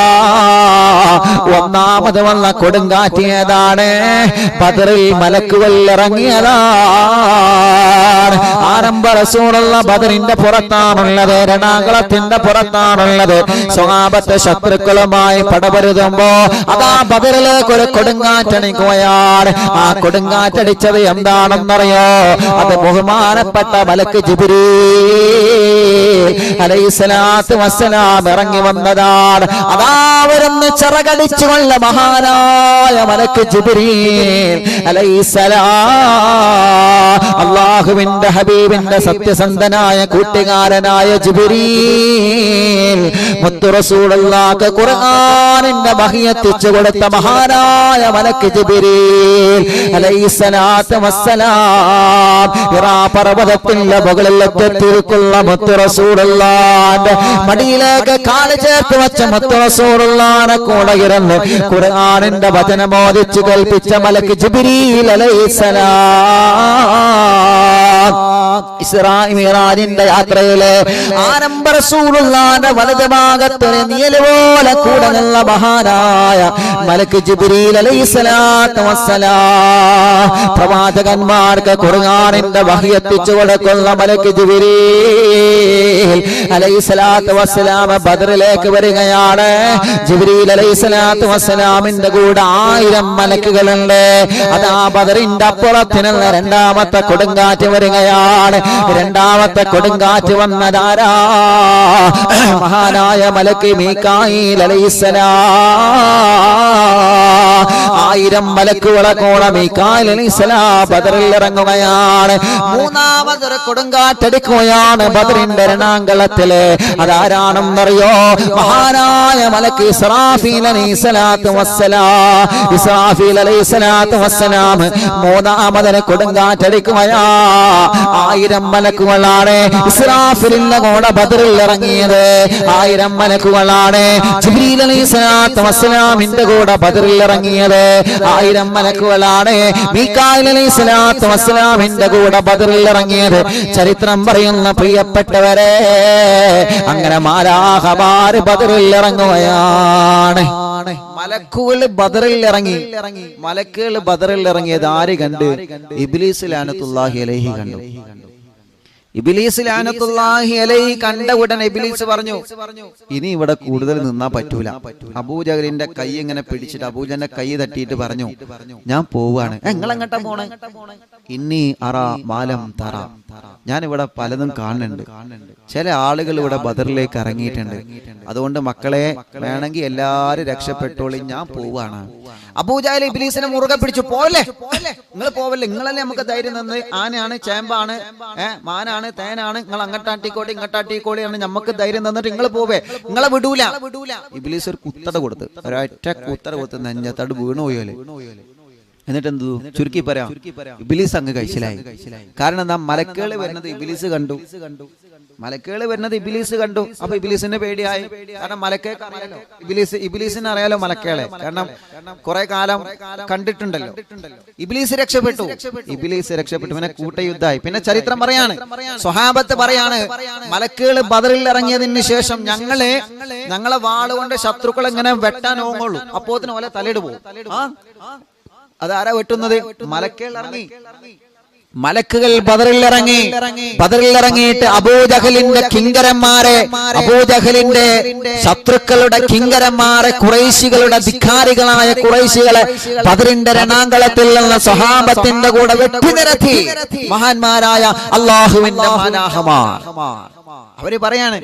ഒന്നാമത് വന്ന കൊടുങ്കാറ്റ് ഏതാണ്? ബദറിൽ മലക്കുകൾ ഇറങ്ങിയതാണ്. ആരംഭ റസൂലുള്ള ബദറിന്റെ പുറത്താണുള്ളത്, എണാകുളത്തിന്റെ പുറത്താണുള്ളത്. സ്വഹാബത്ത് ശത്രുക്കളുമായി പടപൊരുതുമ്പോ അതാ ബദറിലേക്ക് ഒരു കൊടുങ്കാറ്റടിക്കുകയാണ്. ആ കൊടുങ്കാറ്റടിച്ചത് എന്താണെന്നറിയോ? അത് ബഹുമാനപ്പെട്ട മലക്ക് ജിബ്രീൽ അലൈഹിസ്സലാത്തു വസ്സലാം ഇറങ്ങി വന്നതാണ്. അതാ വരുന്ന ചിറകടിച്ചുകൊള്ള മഹാനായ മലക്ക് ജിബ്രീൽ അലൈഹിസ്സലാം, അല്ലാഹുവിന്റെ ഹബീബിന്റെ സത്യസന്ധനായ കൂട്ടുകാരനായ ജിബ്രീൽ മുത്തു റസൂലുള്ളാഹിക്ക് ഖുർആനിന്റെ വഹി എത്തിച്ചു കൊടുത്ത മഹാനായ മലക്ക് ജിബ്രീൽ അലൈഹിസ്സലാത്തു വസ്സലാം ഹിറാ പർവതത്തിന്റെ മുകളിൽ എത്തിയിരിക്കുന്ന മുത്തു റസൂലുള്ളാഹിന്റെ മടിയിലേക്ക് കാല് ചേർത്ത് വെച്ച മുത്തു റസൂലുള്ളാഹിനെ കൂടെ ഇരുന്ന് ഖുർആനിന്റെ വചനം ഓദിച്ചു കേൾപ്പിച്ച മലക്ക് ജിബ്രീൽ അലൈഹിസ്സലാം ഇസ്രാ മിഅ്റാജിന്റെ യാത്രയിലെ ആരംഭ റസൂലുള്ളാഹിന്റെ വലത് ഭാഗത്ത് നിഴൽ പോലെ കൂടെ നിന്ന മഹാനായ മലക്ക് ജിബ്രീൽ അലൈഹിസ്സലാത്തു വസ്സലാം, പ്രവാചകന്മാർക്ക് ഖുർആനിന്റെ വഹി എത്തിച്ചു കൊടുക്കുന്ന മലക്ക് ജിബ്രീൽ അലൈഹിസ്സലാത്തു വസ്സലാം ബദറിലേക്ക് വരികയാണ്. ജിബ്രീൽ അലൈഹിസ്സലാത്തു വസ്സലാമിന്റെ കൂടെ 1000 മലക്കുകളുണ്ട്. അതാ ബദറിന്റെ അപ്പുറത്തിനുള്ള രണ്ടാമത്തെ കൊടുങ്കാറ്റ് വരികയാണ്. രണ്ടാമത്തെ കൊടുങ്കാറ്റ് വന്നതാരാ? മഹാനായ മലക്ക് മീകായിൽ അലൈഹിസ്സലാം. 1000 മലക്കുകളെ കൂടെ മീകായിൽ അലൈഹിസ്സലാം ബദറിൽ ഇറങ്ങുകയാണ്. മൂന്നാമതൊരു കൊടുങ്കാറ്റടിക്കുകയാണ് ബദറിന്റെ രണാങ്കളത്തില്. അതാരാണെന്നറിയോ? മഹാനായ മലക്ക് ഇസ്രാഫീൽ അലൈഹിസ്സലാത്തു വസ്സലാം. ഇസ്രാഫീൽ അലൈഹിസ്സലാത്തു വസ്സലാം മൂന്നാമതൊരു കൊടുങ്കാറ്റടിക്കുകയാ. 1000 മലക്കുകളാണ് ഇസ്രാഫീലിന്റെ കൂടെ ബദറിൽ ഇറങ്ങിയത്. 1000 മലക്കുകളാണ് ജിബ്രീൽ അലൈഹിസ്സലാത്തു വസ്സലാമിന്റെ കൂടെ ബദറിൽ ഇറങ്ങിയത്. 1000 മലക്കുകളാണ് മീകായിൽ അലൈഹിസ്സലാത്തു വസ്സലാമിന്റെ കൂടെ ബദറിൽ ഇറങ്ങിയത്. ചരിത്രം പറയുന്ന പ്രിയപ്പെട്ടവരെ, അങ്ങനെ മാലാഖമാർ ബദറിൽ ഇറങ്ങുകയാണ്. മലക്കുകൾ ബദറിൽ ഇറങ്ങി. മലക്കുകൾ ബദറിൽ ഇറങ്ങിയത് ആര് കണ്ട്? ഇബ്ലീസ് ലഅനത്തുല്ലാഹി അലൈഹി കണ്ടു. ഇബ്ലീസ് ലഅനത്തുല്ലാഹി അലൈഹി കണ്ട ഉടനെ ഇബ്ലീസ് പറഞ്ഞു, ഇനി ഇവിടെ കൂടുതൽ നിന്നാ പറ്റൂല. അബൂജഹലിന്റെ കൈ ഇങ്ങനെ പിടിച്ചിട്ട് അബൂജഹലിന്റെ കൈ തട്ടിയിട്ട് പറഞ്ഞു, ഞാൻ പോവാണ്. നിങ്ങൾ എങ്ങോട്ടാ പോണേ? ഇന്നി അറ മാലം തറ, ഞാൻ ഇവിടെ പലതും കാണുന്നുണ്ട്. ചില ആളുകൾ ഇവിടെ ബദറിലേക്ക് ഇറങ്ങിയിട്ടുണ്ട്. അതുകൊണ്ട് മക്കളെ വേണമെങ്കിൽ എല്ലാരും രക്ഷപ്പെട്ടോളി, ഞാൻ പോവാണ്. അബൂജഹൽ ഇബ്ലീസിനെ മുറുകെ പിടിച്ചു, പോലെ നിങ്ങൾ പോവല്ലേ, നിങ്ങളല്ലേ നമുക്ക് ധൈര്യം തന്നത്. ആനയാണ്, ചേമ്പാണ്, മാനാണ്, തേനാണ്, നിങ്ങൾ അങ്ങട്ടാട്ടിക്കോളി ഇങ്ങട്ടാട്ടിക്കോളിയാണ് നമുക്ക് ധൈര്യം തന്നിട്ട് നിങ്ങൾ പോവേ, നിങ്ങളെ വിടൂല. ഇബ്ലീസ് ഒരു കുത്തട കൊടുത്ത്, ഒരൊറ്റ കുത്തട കൊടുത്ത് നെഞ്ഞത്തട് വീണുപോയല്ലേ. എന്നിട്ട് എന്തു? ചുരുക്കി പറയാം, ഇബ്ലീസ് അങ്ങ് കഴിച്ചിലായി. കാരണം എന്താ? മലക്കുകൾ വരുന്നത് ഇബ്ലീസ് കണ്ടു. മലക്കുകൾ വരുന്നത് ഇബ്ലീസ് കണ്ടു. അപ്പൊ ഇബ്ലീസിന് പേടിയായി. കാരണം മലക്കേക്ക് അറിയാലോ, ഇബ്ലീസിന് അറിയാലോ മലക്കുകളെ, കാരണം കുറെ കാലം കണ്ടിട്ടുണ്ടല്ലോ. ഇബ്ലീസ് രക്ഷപ്പെട്ടു. പിന്നെ കൂട്ടയുദ്ധായി. പിന്നെ ചരിത്രം പറയാണ്, സ്വഹാബത്ത് പറയാണ്, മലക്കുകൾ ബദറിൽ ഇറങ്ങിയതിന് ശേഷം ഞങ്ങളെ വാളുകൊണ്ട് ശത്രുക്കൾ എങ്ങനെ വെട്ടാൻ ഓങ്ങുള്ളൂ, അപ്പോത്തിന് പോലെ തലയിട് പോകും. അതാരാ വെട്ടുന്നത്? മലക്കുകൾ ഇറങ്ങി. മലക്കുകൾ ബദറിലിറങ്ങിയിട്ട് അബൂജഹലിന്റെ കിങ്കരന്മാരെ, അബൂജഹലിന്റെ ശത്രുക്കളുടെ കിങ്കരന്മാരെ, ഖുറൈശികളുടെ ധിക്കാരികളായ ഖുറൈശികളെ ബദറിന്റെ രണാങ്കളത്തിൽ നിന്ന് സ്വഹാബത്തിന്റെ കൂടെ വെട്ടിനിരത്തി. മഹാന്മാരായ അല്ലാഹുവിന്റെ മാലാഖമാർ അവര് പറയാണ്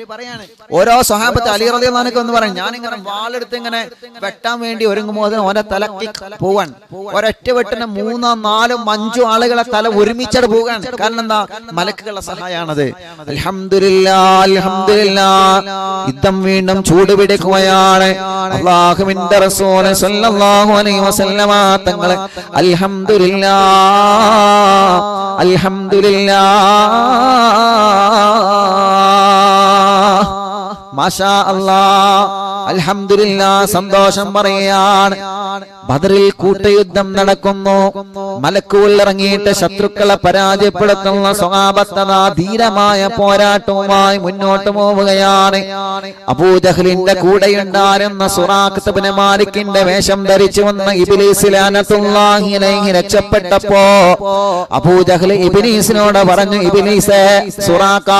ഓരോ സ്വഹാബത്ത് അലി റളിയല്ലാഹു അൻഹു എന്ന് പറയും, ഞാനിങ്ങനെ വാളെടുത്ത് ഇങ്ങനെ വെട്ടാൻ വേണ്ടി ഒരുങ്ങുമ്പോൾ ഓരോ തലക്ക് പോവാൻ ഒരൊറ്റ വെട്ടിന് 3, 4, 5 ആളുകളെ തല ഒരുമിച്ചട് പോകാൻ. കാരണം എന്താ? മലക്കുകളുടെ സഹായാണത്. അൽഹംദുലില്ലാഹ് അൽഹംദുലില്ലാഹ്. യുദ്ധം വീണ്ടും ചൂടുപിടിക്കുകയാണ്. അല്ലാഹുവിന്റെ റസൂൽ സ്വല്ലല്ലാഹു അലൈഹി വസല്ലമ തങ്ങൾ അൽഹംദുലില്ലാഹ് അൽഹംദുലില്ലാഹ് മാഷാ അല്ലാഹ് അൽഹംദുലില്ലാഹ് സന്തോഷം പറയുകയാണ്. ബദറിൽ കൂട്ടയുദ്ധം നടക്കുന്നു. മലക്കുകൾ ഇറങ്ങിയിട്ട് ശത്രുക്കളെ പരാജയപ്പെടുത്തുന്ന സ്വഹാബത്ത് ധീരമായ പോരാട്ടവുമായി മുന്നോട്ട് പോവുകയാണ്. അബൂജഹലിന്റെ കൂടെയുണ്ടായിരുന്ന സുറാഖത്ത് ഇബ്നു മാലിക്കിന്റെ വേഷം ധരിച്ചു വന്ന ഇബ്ലീസ് ലഅനത്തുല്ലാഹി അലൈഹി രക്ഷപ്പെട്ടപ്പോ അബൂജഹൽ ഇബ്ലീസിനോട് പറഞ്ഞു, ഇബ്ലീസേ, സുറാഖ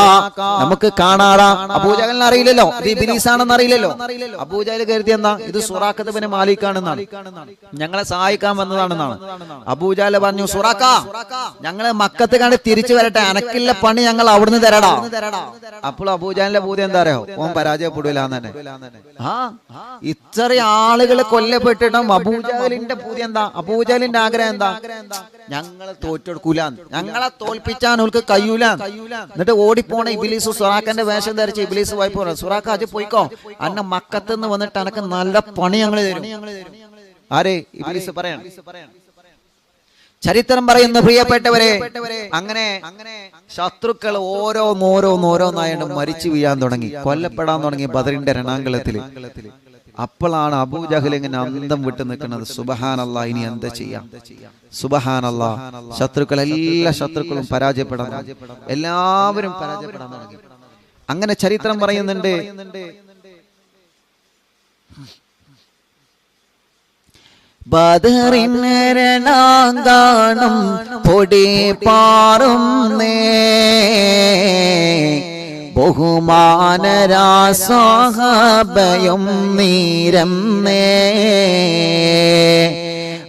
നമുക്ക് കാണാടാ. അബൂജഹലിനെ അറിയില്ലല്ലോ, ഇത് ഇബ്ലീസ് ആണെന്ന് അറിയില്ലല്ലോ. അബൂജഹൽ കരുതി എന്താ ഇത് സുറാഖത്ത് ഇബ്നു മാലിക്കാണെന്നാണ്, ഞങ്ങളെ സഹായിക്കാൻ വന്നതാണെന്നാണ്. അബൂജഹൽ പറഞ്ഞു, സുറാഖ ഞങ്ങള് മക്കത്ത് കണ്ട് തിരിച്ചു വരട്ടെ, അനക്കില്ല പണി ഞങ്ങൾ അവിടുന്ന് തരടാ. അപ്പോൾ അബൂജഹലിന്റെ പൂതി എന്താ അറിയോ? ഓൻ പരാജയപ്പെടില്ല എന്ന് തന്നെ. ഇത്ര ആളുകൾ കൊല്ലപ്പെട്ടിട്ടും അബൂജഹലിന്റെ പൂതി എന്താ? അബൂജഹലിന്റെ ആഗ്രഹം എന്താ? ഞങ്ങള് തോറ്റെടുക്കൂല, ഞങ്ങളെ തോൽപ്പിച്ചാൻ അവർക്ക് കഴിയൂല. എന്നിട്ട് ഓടിപ്പോണ ഇബ്ലീസ് സുറാഖന്റെ വേഷം ധരിച്ച് ഇബ്ലീസ് പോയി പോണ, സുറാഖ അജ് പോയിക്കോ, അന്ന മക്കത്ത് നിന്ന് വന്നിട്ട് എനക്ക് നല്ല പണി ഞങ്ങൾ തരും. ആരെ? ഇബ്ലീസ് പറയണം. ചരിത്രം പറയുന്ന പ്രിയപ്പെട്ടവരെ, അങ്ങനെ ശത്രുക്കൾ ഓരോന്നായിട്ട് മരിച്ചു വീഴാൻ തുടങ്ങി, കൊല്ലപ്പെടാൻ തുടങ്ങി ബദറിന്റെ രണാങ്കളത്തില്. അപ്പോഴാണ് അബൂജഹൽ ഇങ്ങനെ അന്തം വിട്ട് നിൽക്കുന്നത്. സുബ്ഹാനല്ലാഹ്, ഇനി എന്താ ചെയ്യാം? സുബ്ഹാനല്ലാഹ്, എല്ലാ ശത്രുക്കളും പരാജയപ്പെടാൻ, എല്ലാവരും പരാജയപ്പെടാൻ തുടങ്ങി. അങ്ങനെ ചരിത്രം പറയുന്നുണ്ട്, ബദറിന് രണാങ്കാണം പൊടി പാറുന്നേ, ബഹുമാനരാസഹാബയും നീരന്നേ,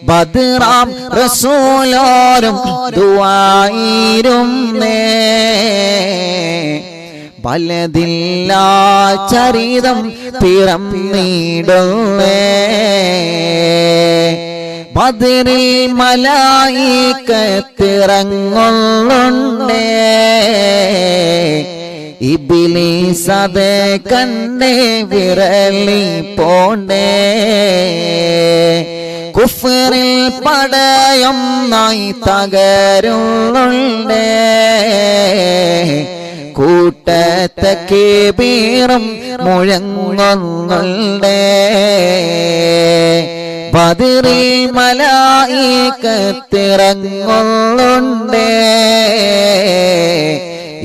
ബദറാം റസൂലോരും ദുആയിരുന്നേ, ബലദില്ലാ ചരിതം പിറന്നിടുന്നേ, ബദറിൽ മലായികത്തിറങ്ങുന്നുണ്ടേ, ഇബ്ലീസ് അതേ കണ്ടേ വിരളി പോണ്ടേ, കുഫറിൽ പടയം നായി തകരുന്നുണ്ടേ, കൂട്ടത്തെ ബീറും മുഴങ്ങുന്നുണ്ടേ, ബദറിൽ മലായികത്തിറങ്ങുന്നുണ്ടേ,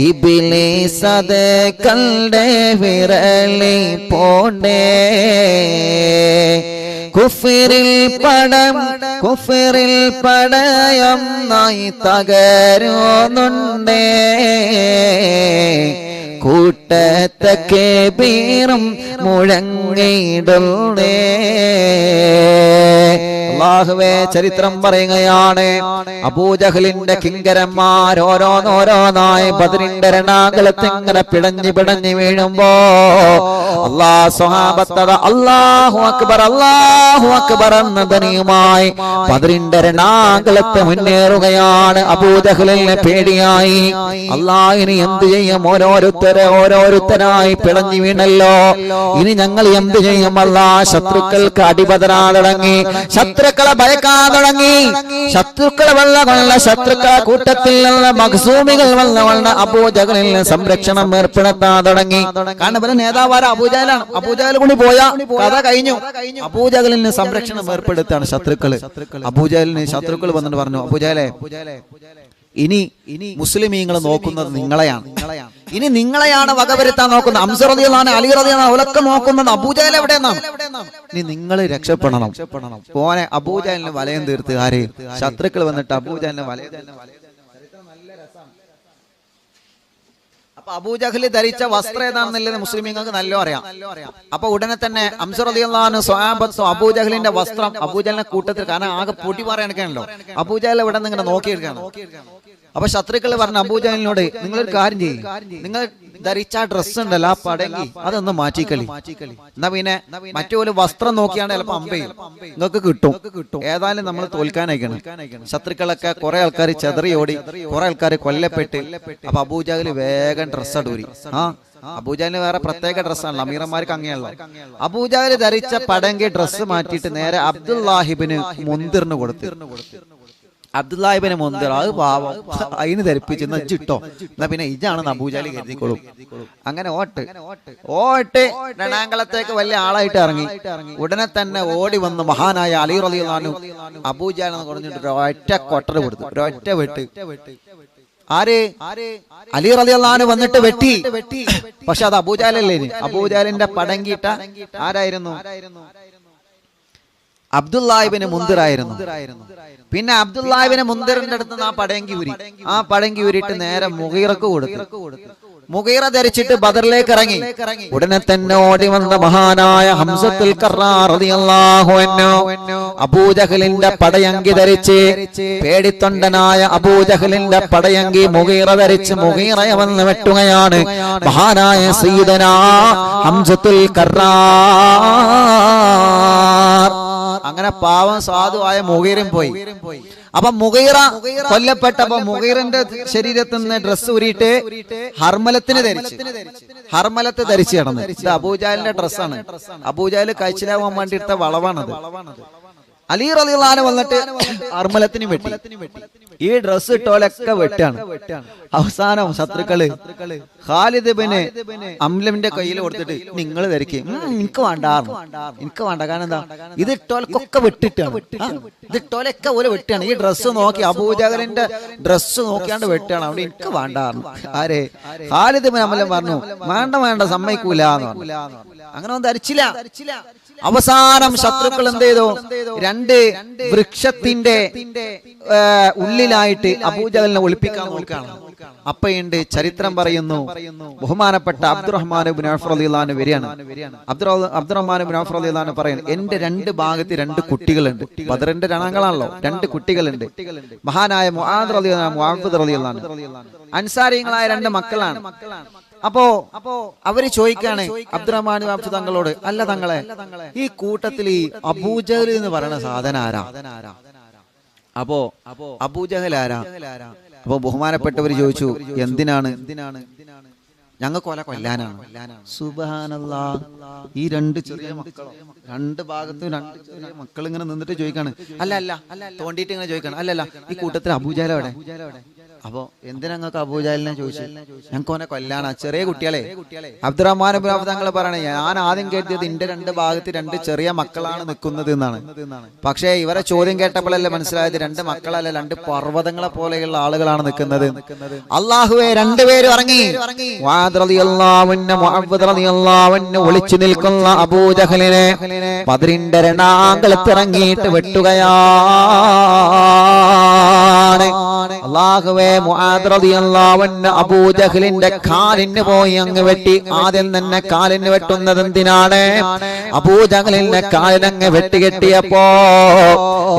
ഇബ്ലീസ് അതേ കണ്ടേ വിരളി പോണ്ടേ, കുഫറിൽ പടയം നായി തകരുന്നുണ്ടേ, കൂട്ടത്തെ ബീറും മുഴങ്ങിടുന്നേ. അല്ലാഹുവേ, ചരിത്രം പറയുകയാണ്, അബൂജഹലിന്റെ കിങ്കരന്മാർ ഓരോന്നായി ബദറിന്റെ രണാങ്കളത്ത് ഇങ്ങനെ പിടഞ്ഞു വീഴുമ്പോ സ്വഹാബത്ത് അല്ലാഹു അക്ബർ എന്ന ധ്വനിയുമായി ബദറിന്റെ രണാങ്കളത്ത് മുന്നേറുകയാണ്. അബൂജഹലിന് പേടിയായി, ഇനി എന്ത് ചെയ്യും? ഓരോരുത്തരായി പിടഞ്ഞു വീണല്ലോ, ഇനി ഞങ്ങൾ എന്ത് ചെയ്യും? ശത്രുക്കൾക്ക് അടിപതറാൻ തുടങ്ങി, ശത്രുക്കളെ ഭയക്കാൻ തുടങ്ങി, ശത്രുക്കളെ ശത്രുക്കളെ കൂട്ടത്തിൽ നിന്ന് മഖ്സൂമികൾ വന്ന അബൂജഹലിന് സംരക്ഷണം ഏർപ്പെടുത്താൻ തുടങ്ങി. കാരണം ഇവരെ നേതാവാര അബൂജഹലാണ്. അബൂജഹൽ കൂടി പോയാ കഥ കഴിഞ്ഞു. അബൂജഹലിന് സംരക്ഷണം ഏർപ്പെടുത്താണ് ശത്രുക്കള്. അബൂജഹലിന് ശത്രുക്കൾ വന്നിട്ട് പറഞ്ഞു, അബൂജഹലെ, ഇനി മുസ്ലിമീങ്ങൾ നോക്കുന്നത് നിങ്ങളെയാണ്, ഇനി നിങ്ങളെയാണ് വകവരുത്താൻ നോക്കുന്നത്. ഹംസ റളിയല്ലാഹു അൻഹു, അലി റളിയല്ലാഹു അൻഹു അവരൊക്കെ നോക്കുന്നത് അബൂജഹൽ എവിടെയെന്നാണ്. ഇനി നിങ്ങൾ രക്ഷപ്പെടണം. പോനെ അബൂജഹലിന് വലയം തീർത്ത് ആര്? ശത്രുക്കൾ വന്നിട്ട് അബൂജഹലിന് വലയം. അപ്പൊ അബൂജഹൽ ധരിച്ച വസ്ത്രം ഏതാണെന്നുള്ളത് മുസ്ലിമീങ്ങൾക്ക് നല്ല അറിയാം. അപ്പൊ ഉടനെ തന്നെ ഹംസ റളിയല്ലാഹു അൻഹു സ്വഹാബത്ത് അബൂജഹലിന്റെ വസ്ത്രം അബൂജഹലിന്റെ കൂട്ടത്തിൽ, കാരണം ആകെ പൊടി പറയാനൊക്കെയാണല്ലോ, അബൂജഹൽ ഇവിടെ നിന്ന് ഇങ്ങനെ നോക്കിയെടുക്കാണ്. അപ്പൊ ശത്രുക്കൾ പറഞ്ഞ അബൂജഹലിനോട്, നിങ്ങളൊരു കാര്യം ചെയ്യും, നിങ്ങൾ ധരിച്ച ഡ്രസ് ഉണ്ടല്ലോ, ആ പടങ്ങി അതൊന്ന് മാറ്റിക്കളി. എന്നാ പിന്നെ മറ്റൊരു വസ്ത്രം നോക്കിയാണ് ചിലപ്പോ അമ്പയും നിങ്ങൾക്ക് കിട്ടും. ഏതായാലും നമ്മൾ തോൽക്കാനായിക്കണം. ശത്രുക്കളൊക്കെ കുറെ ആൾക്കാർ ചെതറിയോടി, കുറെ ആൾക്കാർ കൊല്ലപ്പെട്ട്. അപ്പൊ അബൂജഹൽ വേഗം ഡ്രസ്സ് അടൂരി. അബൂജഹലിന് വേറെ പ്രത്യേക ഡ്രസ്സാണല്ലോ, അമീറന്മാർക്ക് അങ്ങനെയല്ലോ. അബൂജഹൽ ധരിച്ച പടങ്കി ഡ്രസ്സ് മാറ്റിയിട്ട് നേരെ അബ്ദുല്ലാഹിബ്നു മുൻദിറിന് കൊടുത്തു. അബ്ദുല്ലാഹിബ്നു മുൻദിർ അത് പാവം, അതിന് ധരിപ്പിച്ച് ഇട്ടോ, എന്നാ പിന്നെ ഇജാണെന്ന് അബൂജഹൽ കരുതിക്കോളും. അങ്ങനെ ഓട്ട് രണാങ്കളത്തേക്ക് വലിയ ആളായിട്ട് ഇറങ്ങി. ഉടനെ തന്നെ ഓടി വന്ന് മഹാനായ അലി റളിയല്ലാഹു അൻഹു അബൂജഹൽ എന്ന് പറഞ്ഞിട്ട് ഒറ്റ കൊട്ടൽ കൊടുത്തു, ഒറ്റ വെട്ട്. ആര്? അലി റളിയല്ലാഹു അൻഹു വന്നിട്ട് വെട്ടി. പക്ഷെ അത് അബൂജഹലല്ലേ. അബൂജഹലിന്റെ പടങ്കിട്ട ആരായിരുന്നു? അബ്ദുല്ലാഹിബ്നു മുൻദിർ ആയിരുന്നു. പിന്നെ അബ്ദുല്ലാഹിബ്നു മുൻദിറിന്റെ അടുത്ത് ആ പടങ്കി ഊരിയിട്ട് നേരെ മുഗീറക്ക് കൊടുത്തു. മുഗീറ ധരിച്ചിട്ട് ബദറിലേക്ക് ഇറങ്ങി. ഉടനെ തന്നെ ഓടി വന്ന മഹാനായ ഹംസത്തുൽ കർറാർ റളിയല്ലാഹു അൻഹു അബൂജഹലിന്റെ പടയങ്കി ധരിച്ച്, പേടിത്തൊണ്ടനായ അബൂജഹലിന്റെ പടയങ്കി മുഗീറ ധരിച്ച് മുഗീറയെ വന്ന് വെട്ടുകയാണ് മഹാനായ സയ്യിദനാ ഹംസത്തുൽ കർറാർ. അങ്ങനെ പാവം സാധുവായ മുഗീറും പോയി. അപ്പൊ മുഗീറ കൊല്ലപ്പെട്ടപ്പോ മുഗീറിന്റെ ശരീരത്തിൽ നിന്ന് ഡ്രസ്സ് ഊരിയിട്ട് ഹർമലത്ത് ധരിച്ചു കിടന്നു. ഇത് അബൂജഹലിന്റെ ഡ്രസ്സാണ്. അബൂജഹൽ കഴിച്ചിലാവാൻ വേണ്ടിയിട്ട വളവാണത്. അലി റളിയല്ലാഹു അൻഹു വന്നിട്ട് ഹർമലത്തിന് വെട്ടി. ഈ ഡ്രസ് ഇട്ടോലൊക്കെ വെട്ടാണ്. അവസാനം ശത്രുക്കള് ഖാലിദ് ഇബ്നു അംലമിന്റെ കയ്യിൽ കൊടുത്തിട്ട് നിങ്ങൾ ധരിക്കും. എനിക്ക് വേണ്ട. കാരണം എന്താ, ഇത് ഇട്ടോലൊക്കെ വെട്ടിട്ടാണ്. ഇത് ഇട്ടോലൊക്കെ ഓല് വെട്ടാണ്. ഈ ഡ്രസ്സ് നോക്കി അബൂജഹലിന്റെ ഡ്രസ്സ് നോക്കിയാണ്ട് വെട്ടാണ്. അവിടെ എനിക്ക് വേണ്ട. ആരെ? ഖാലിദ് ഇബ്നു അംലം പറഞ്ഞു വേണ്ട സമ്മതിക്കൂല എന്ന് പറഞ്ഞു. അങ്ങനെ ഒന്നും ധരിച്ചില്ല. അവസാനം ശത്രുക്കൾ എന്ത് ചെയ്തു? രണ്ട് വൃക്ഷത്തിന്റെ ഉള്ളിലായിട്ട് അബൂജഹലിനെ ഒളിപ്പിക്കാൻ നോക്കുകയാണ്. അപ്പയുണ്ട് ചരിത്രം പറയുന്നു, ബഹുമാനപ്പെട്ട അബ്ദുറഹ്മാൻ ഇബ്നു ഔഫ് റളിയല്ലാഹു അൻഹു വരികയാണ്. അബ്ദുറഹ്മാൻ ഇബ്നു ഔഫ് റളിയല്ലാഹു അൻഹു പറയുന്നു, എന്റെ രണ്ട് ഭാഗത്ത് രണ്ട് കുട്ടികളുണ്ട്. ബദറിന്റെ രണങ്ങളാണല്ലോ, രണ്ട് കുട്ടികളുണ്ട്. മഹാനായ മുആദ് റളിയല്ലാഹു അൻഹു, മുആവിദ് റളിയല്ലാഹു അൻഹു അൻസാരികളായ രണ്ട് മക്കളാണ്. അപ്പോ അവര് ചോദിക്കാണ് അബ്ദുറഹ്മാൻ ഇബ്നു തങ്ങളോട്, അല്ല തങ്ങളെ, ഈ കൂട്ടത്തിൽ ഈ അബൂജഹൽ എന്ന് പറയുന്ന സാധനം ആരാ? അപ്പോ അബൂജഹൽ ആരാ? അപ്പൊ ബഹുമാനപ്പെട്ടവര് ചോദിച്ചു, എന്തിനാണ്? ഞങ്ങൾക്ക് കൊല്ലാനാണ്. സുബ്ഹാനല്ലാഹ്. ഈ രണ്ട് ചെറിയ മക്കളോ, രണ്ട് ഭാഗത്തും രണ്ട് ചെറിയ മക്കൾ ഇങ്ങനെ നിന്നിട്ട് ചോദിക്കാണ്, അല്ല തോണ്ടിയിട്ട് ഇങ്ങനെ ചോദിക്കാണ്, അല്ലല്ല ഈ കൂട്ടത്തിൽ അബൂജഹൽ എവിടെ? അപ്പൊ എന്തിനാ ഞങ്ങൾക്ക് അബൂജഹലിനെ ചോദിച്ചു? ഞങ്ങൾക്ക് ഓനെ കൊല്ലാനാ, ചെറിയ കുട്ടികളെ. അബ്ദുറഹ്മാൻ ഇബ്നു ഔഫ് തങ്ങൾ പറയണേ, ഞാൻ ആദ്യം കേട്ടത് ഇന്റെ രണ്ട് ഭാഗത്ത് രണ്ട് ചെറിയ മക്കളാണ് നിൽക്കുന്നത് എന്നാണ്. പക്ഷേ ഇവരെ ചോദ്യം കേട്ടപ്പോഴല്ലേ മനസ്സിലായത് രണ്ട് മക്കളല്ല, രണ്ട് പർവ്വതങ്ങളെ പോലെയുള്ള ആളുകളാണ് നിൽക്കുന്നത്. അല്ലാഹുവേ, രണ്ടുപേരും ഇറങ്ങി. മുആദ് റളിയല്ലാഹു അൻഹു, മുഅവ്വിദ് റളിയല്ലാഹു അൻഹു ഒളിച്ചു നിൽക്കുന്ന അബൂജഹലിനെ ബദറിന്റെ രണാങ്കളത്ത് ഇറങ്ങിയിട്ട് വെട്ടുകയാണ്. അല്ലാഹുവേ, മുആദ് റളിയല്ലാഹു അൻഹു അബൂജഹലിന്റെ കാലിന് പോയി അങ്ങ് വെട്ടി. ആദ്യം തന്നെ കാലിന് വെട്ടുന്നത് എന്തിനാണ്? അബൂജഹലിന്റെ കാലിനങ്ങ് വെട്ടികെട്ടിയപ്പോ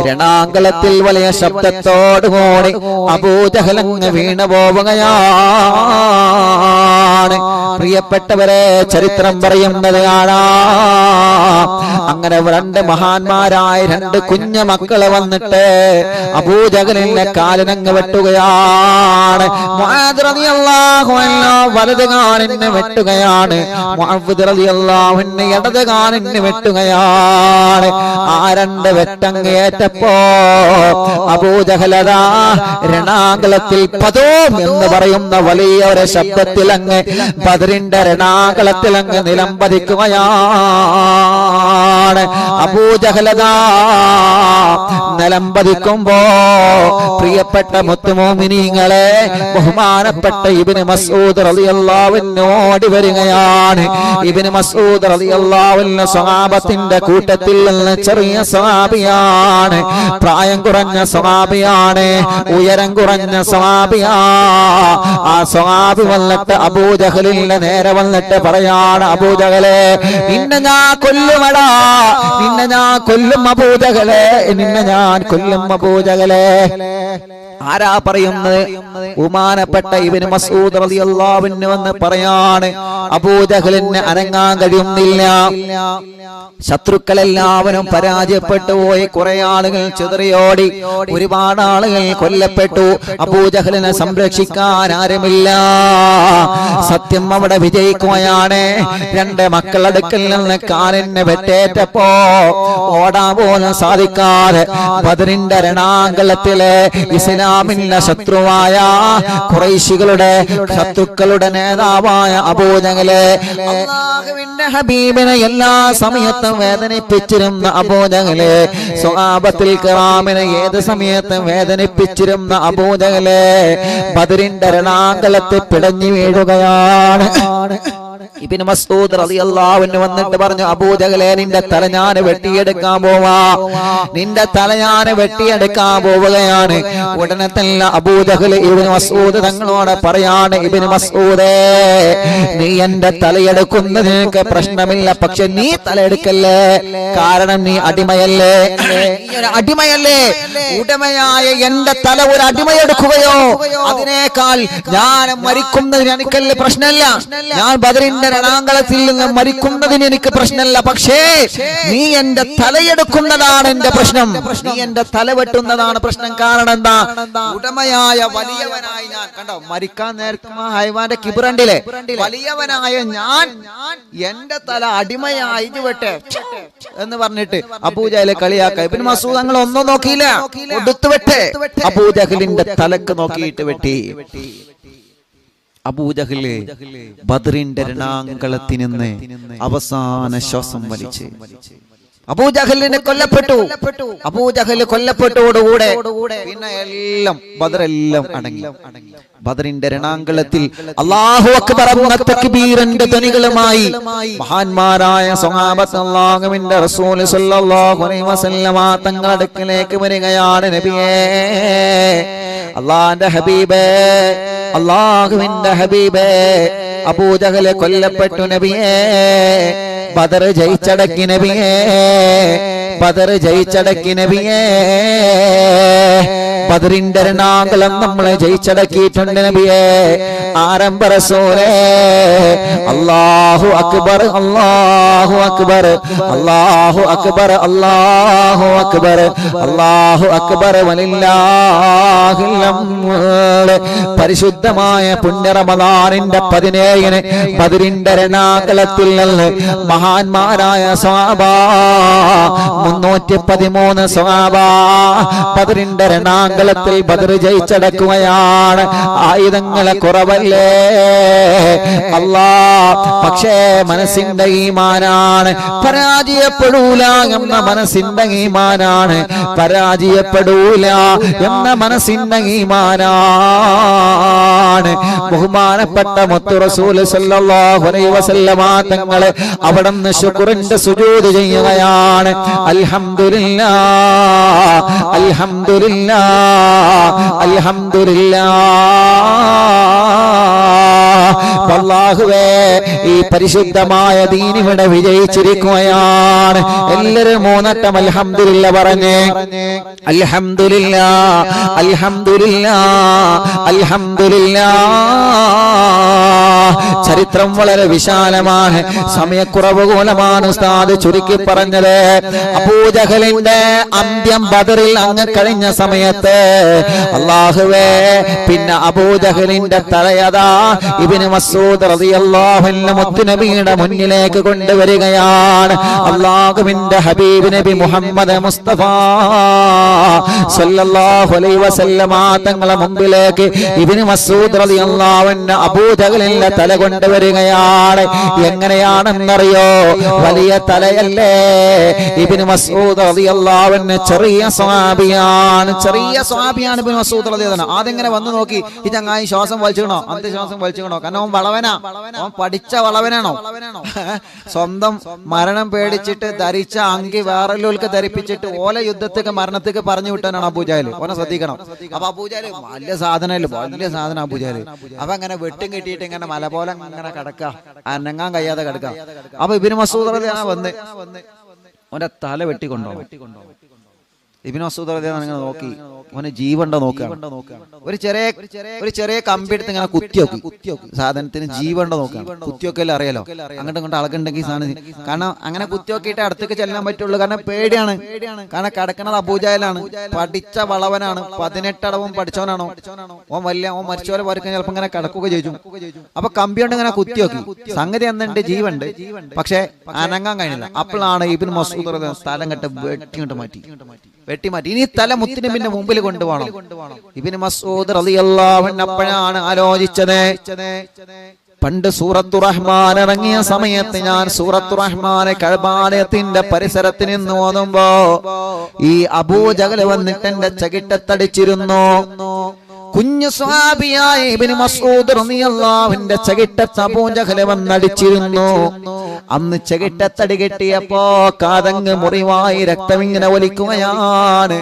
രണാങ്കളത്തിൽ വലിയ ശബ്ദത്തോടുകൂടി അബൂജഹൽ അങ്ങ് വീണു പോവുകയാണ്. പ്രിയപ്പെട്ടവരെ, ചരിത്രം പറയുന്നത് കാണാം, അങ്ങനെ രണ്ട് മഹാന്മാരായ രണ്ട് കുഞ്ഞു മക്കളെ വന്നിട്ട് അബൂജഹലിന്റെ കാലിനങ്ങ് വെട്ടുകയാണ്. മുആദ് റളിയല്ലാഹു അൻഹു വലത് കാലിന് വെട്ടുകയാണ്. മുഅവ്വിദ് റളിയല്ലാഹു അൻഹു ഇടത് കാലിന് വെട്ടുകയാണ്. ആ രണ്ട് വെട്ടങ്ങേറ്റപ്പോ അബൂജഹലദാ രണാങ്കളത്തിൽ പദോം എന്ന് പറയുന്ന വലിയ ഒരു ശബ്ദത്തിൽ അങ്ങ് ബദറിന്റെ രണാങ്കളത്തിൽ അങ്ങ് നിലംപതിക്കുകയാണ്. അബൂജഹലദാ നിലംപതിക്കുമ്പോ പ്രിയപ്പെട്ട മുത്തുമോമിനീങ്ങളെ, ബഹുമാനപ്പെട്ട ഇബ്നു മസ്ഊദ് റളിയല്ലാഹു അൻഹു ഓടി വരികയാണ്. ഇബ്നു മസ്ഊദ് റളിയല്ലാഹു അൻഹു സ്വഹാബത്തിന്റെ കൂട്ടത്തിൽ നിന്ന് ചെറിയ സ്വഹാബിയാണ്, പ്രായം കുറഞ്ഞ സ്വഹാബിയാണ്, ഉയരം കുറഞ്ഞ സ്വഹാബിയാ. ആ സ്വഹാബി വന്നിട്ട് അബൂജഹലിന്റെ നേരെ വന്നിട്ട് പറയാണ്, അബൂജഹലെ, നിന്നെ ഞാൻ കൊല്ലുമടാ, നിന്നെ ഞാൻ കൊല്ലും അബൂജഹലെ, നിന്നെ ഞാൻ കൊല്ലും അബൂജഹലെ. ആരാ പറയുന്നത്? ബഹുമാനപ്പെട്ട ഇബ്നു മസ്ഊദ് റളിയല്ലാഹു അൻഹു എന്ന് പറയാണ്, അബൂജഹലിന് അനങ്ങാൻ കഴിയുന്നില്ല. ശത്രുക്കളെല്ലാവരും പരാജയപ്പെട്ടു പോയി. കുറെ ആളുകൾ ചിതറിയോടി, ഒരുപാട് ആളുകൾ കൊല്ലപ്പെട്ടു. അബൂജഹലിനെ സംരക്ഷിക്കാൻ ആരുമില്ല. സത്യം അവിടെ വിജയിക്കുകയാണ്. രണ്ട് മക്കളടുക്കൽ നിന്ന് കാലിന് വെട്ടേറ്റപ്പോ ഓടാൻ പോലും സാധിക്കാതെ ബദറിന്റെ രണാങ്കളത്തിലെ ഇസ്ലാമിന്റെ ശത്രുവായ ഖുറൈശികളുടെ ശത്രുക്കളുടെ നേതാവായ അബൂജഹല്, അല്ലാഹുവിന്റെ ഹബീബിനെ എല്ലാ സമയത്തും വേദനിപ്പിച്ചിരുന്ന അബൂജഹല്, സ്വഹാബത്തുൽ കിറാമിനെ ഏത് സമയത്തും വേദനിപ്പിച്ചിരുന്ന അബൂജഹല് ബദറിന്റെ രണാങ്കളത്തിൽ പിടഞ്ഞു വീഴുകയാണ്. ഇബ്നു മസ്ഊദ് റളിയല്ലാഹു അൻഹു വന്നിട്ട് പറഞ്ഞു, അബൂജഹലേ, നിന്റെ തല ഞാൻ വെട്ടിയെടുക്കാൻ പോവാ, നിന്റെ തല ഞാൻ വെട്ടിയെടുക്കാൻ പോവുകയാണ്. ഉടനെ തന്നെ അബൂജഹൽ ഇബ്നു മസ്ഊദ് തങ്ങളോട് പറയാണ്, ഇബ്നു മസ്ഊദേ, നീ എന്റെ തലയെടുക്കുന്നത് നിനക്ക് പ്രശ്നമില്ല, പക്ഷെ നീ തലയെടുക്കല്ലേ, കാരണം നീ അടിമയല്ലേ, അടിമയല്ലേ. ഉടമയായ എന്റെ തല ഒരു അടിമയെടുക്കുകയോ, അതിനേക്കാൾ ഞാൻ മരിക്കുന്നതിന് എനിക്കല്ല പ്രശ്നമല്ല, ഞാൻ ബദറിന്റെ രണാങ്കളത്തിൽ നിന്ന് മരിക്കുന്നതിന് എനിക്ക് പ്രശ്നമല്ല, പക്ഷേ നീ എന്റെ തലയെടുക്കുന്നതാണ് എന്റെ പ്രശ്നം, നീ എന്റെ തല വെട്ടുന്നതാണ് പ്രശ്നം. കാരണം എന്താ? ഉടമയായ വലിയവനായി ഞാൻ, കണ്ടോ, മരിക്കാൻ നേരത്തെ ഹൈവാന്റെ കിബറണ്ടിലെ വലിയവനായ ഞാൻ എന്റെ തല അടിമയായി വെട്ടെ എന്ന് പറഞ്ഞിട്ട് അബൂജഹലെ കളിയാക്ക. ഇബ്നു മസ്ഊദ് തങ്ങൾ ഒന്നും നോക്കിയില്ല, കൊടുത്തു വെട്ടെ. അബൂജഹലിന്റെ തലക്ക് നോക്കിയിട്ട് വെട്ടി. അബൂജഹല് ബദറിന്റെ രണാങ്കളത്തിൽ നിന്ന് അവസാന ശ്വാസം വലിച്ച് അബൂജഹലിനെ കൊല്ലപ്പെട്ടു. അബൂജഹൽ കൊല്ലപ്പെട്ടോടുകൂടെ പിന്നെ എല്ലാം ബദറെല്ലാം അടങ്ങി. ബദറിന്റെ രണാങ്കളത്തിൽ അല്ലാഹു അക്ബർ എന്ന തക്ബീറിന്റെ ധ്വനികളുമായി മഹാന്മാരായ സ്വഹാബത്ത് അല്ലാഹുവിന്റെ റസൂൽ സ്വല്ലല്ലാഹു അലൈഹി വസല്ലമ തങ്ങളുടെ അടുക്കലേക്ക് വരികയാണ്. നബിയേ, അല്ലാഹുവിന്റെ ഹബീബേ, അല്ലാഹുവിന്റെ ഹബീബേ, അബൂജഹൽ കൊല്ലപ്പെട്ടു നബിയേ, ബദർ ജയിച്ചടക്കി നബിയേ, ബദർ ജയിച്ചടക്കി നബിയേ, ബദറിന്റെ രണാങ്കളം നമ്മളെ ജയിച്ചടക്കിയിട്ടുണ്ട് നബിയേ. ആരംഭ റസൂലേ, അല്ലാഹു അക്ബർ, അല്ലാഹു അക്ബർ, അല്ലാഹു അക്ബർ, അല്ലാഹു അക്ബർ, അല്ലാഹു അക്ബർ, വലില്ലാഹിൽ ഹംദ്. പരിശുദ്ധമായ പുണ്യ റമദാനിന്റെ 17-ന് ബദറിന്റെ രണാങ്കളത്തിൽ നിന്ന് മഹാന്മാരായ സ്വഹാബ 313 സ്വഹാബ ബദറിന്റെ രണാങ്കളത്തിൽ ബദർ ജയിച്ചടക്കുകയാണ്. ആയുധങ്ങളെ കുറവല്ലേ അല്ലാ, പക്ഷേ മനസ്സിന്റെ ഈമാനാണ്, പരാജയപ്പെടൂല എന്ന മനസ്സിന്റെ ഈമാനാണ്, പരാജയപ്പെടൂല എന്ന മനസ്സിന്റെ ഈമാനാണ്. ബഹുമാനപ്പെട്ട മുത്തു റസൂൽ സല്ലല്ലാഹു അലൈഹി വസല്ലമ തങ്ങളെ അവിടുന്ന് ശുക്റിന്റെ സുജൂദ് ചെയ്യുകയാണ്. അൽഹംദുലില്ലാഹ്, അൽഹംദുലില്ലാഹ്, അൽഹംദുലില്ലാഹ്. അല്ലാഹുവേ, ഈ പരിശുദ്ധമായ ദീൻ ഇവിടെ വിജയിച്ചിരിക്കുകയാണ്. എല്ലാവരും 3 വട്ടം അൽഹംദുലില്ലാഹ് പറഞ്ഞേ. അൽഹംദുലില്ലാഹ്, അൽഹംദുലില്ലാഹ്, അൽഹംദുലില്ലാഹ്. ചരിത്രം വളരെ വിശാലമാണ്, സമയക്കുറവ് മൂലമാണ് ഉസ്താദ് ചുരുക്കി പറഞ്ഞത്. അബൂജഹലിന്റെ അന്ത്യം ബദറിൽ അങ്ങ് കഴിഞ്ഞ സമയത്ത് അല്ലാഹുവേ, പിന്നെ അബൂജഹലിന്റെ തലയതാ ഇബ്നു മസ്ഊദ് റളിയല്ലാഹു അൻഹു മുത്തുനബിയുടെ മുന്നിലേക്ക് കൊണ്ടുവരികയാണ്. അല്ലാഹുവിന്റെ ഹബീബ് നബി മുഹമ്മദ് മുസ്തഫ സല്ലല്ലാഹു അലൈഹി വസല്ലമ തങ്ങളുടെ മുമ്പിലേക്ക് ഇബ്നു മസ്ഊദ് റളിയല്ലാഹു അൻഹു അബൂജഹലിന്റെ തല കൊണ്ടുവരികയാണ്. എങ്ങനെയാണെന്നറിയോ? വലിയ തലയല്ലേ ഇബ്നു മസ്ഊദ് റളിയല്ലാഹു അൻഹു. ചെറിയ സ്വഹാബിയാണ്, ചെറിയ സ്വഹാബിയാണ് ഇബ്നു മസ്ഊദ് റളിയല്ലാഹു അൻഹു. ആദ്യം വന്നു നോക്കി, ഈ ചങ്ങായി ശ്വാസം വലിച്ചിക്കണോ, അന്ത്യശ്വാസം വലിച്ചിക്കണോ? കാരണം അവൻ വളവനാ, അവൻ പഠിച്ച വളവനാണോ? സ്വന്തം മരണം പേടിച്ചിട്ട് ധരിച്ച അങ്കി വേറെല്ലോൽക്ക് ധരിപ്പിച്ചിട്ട് ഓല യുദ്ധത്തേക്ക് മരണത്തേക്ക് പറഞ്ഞു വിട്ടാനാണ് അബൂജഹൽ. ഓനെ ശ്രദ്ധിക്കണം. അപ്പൊ അബൂജഹൽ വലിയ സാധനമല്ലോ, വലിയ സാധനം അബൂജഹൽ. അപ്പൊ അങ്ങനെ വെട്ടും കിട്ടിയിട്ട് ഇങ്ങനെ മല പോലെ ഇങ്ങനെ കിടക്ക, അനങ്ങാൻ കഴിയാതെ കിടക്ക. അപ്പൊ ഇബ്നു മസ്ഊദ് റളിയല്ലാഹു അൻഹു വന്ന് ഓന്റെ തല വെട്ടിക്കൊണ്ടോ. ഇബ്നു മസ്ഊദ് റളിയല്ലാഹു അൻഹു നോക്കി, അവന് ജീവണ്ടോ നോക്കുക. ഒരു ചെറിയ കമ്പി എടുത്ത് ഇങ്ങനെ കുത്തിയോക്കി സാധനത്തിന് ജീവണ്ടോ നോക്കുക. കുത്തിയൊക്കെല്ലാം അറിയാലോ, അങ്ങോട്ടും ഇങ്ങോട്ട് അളകുണ്ടെങ്കിൽ സാധനം. കാരണം അങ്ങനെ കുത്തിയോക്കിയിട്ട് അടുത്തേക്ക് ചെല്ലാൻ പറ്റുള്ളൂ. കാരണം പേടിയാണ്. കാരണം കിടക്കണത് അബൂജഹലാണ്, പഠിച്ച വളവനാണ്, 18 അടവും പഠിച്ചവനാണോ, ഓൻ മരിച്ചവരെ വരക്കാൻ ചിലപ്പോ ഇങ്ങനെ കിടക്കുക ചോദിച്ചു. അപ്പൊ കമ്പി കൊണ്ട് ഇങ്ങനെ കുത്തിയോക്കി. സംഗതി എന്നുണ്ട്, ജീവണ്ട്, പക്ഷെ അനങ്ങാൻ കഴിഞ്ഞില്ല. അപ്പോഴാണ് ഇബ്നു മസ്ഊദ് സ്ഥലം കെട്ട് വെട്ടി മാറ്റി. ഇനി തല മുത്തുനബിന്റെ മുമ്പിൽ കൊണ്ടുപോകണം. ഇബ്നു മസ്ഊദ് റളിയല്ലാഹു അൻഹു അപ്പോഴാണ് ആലോചിച്ചത്, പണ്ട് സൂറത്തു റഹ്മാൻ ഇറങ്ങിയ സമയത്ത് ഞാൻ സൂറത്തു റഹ്മാനെ കഅബാലയത്തിന്റെ പരിസരത്ത് നിന്ന് ഓതുമ്പോ ഈ അബൂജഹൽ വന്നിട്ട് എന്റെ ചകിട്ടത്തടിച്ചിരുന്നു. കുഞ്ഞു സ്വഹാബിയായ ഇബ്നു മസ്ഊദ് റളിയല്ലാഹുവിന്റെ ചകിട്ടത്ത് അബൂജഹൽ വന്നടിച്ചിരുന്നു. അന്ന് ചകിട്ടത്തടി കെട്ടിയപ്പോ കാതങ്ങ് മുറിവായി രക്തമിങ്ങനെ ഒലിക്കുകയാണ്.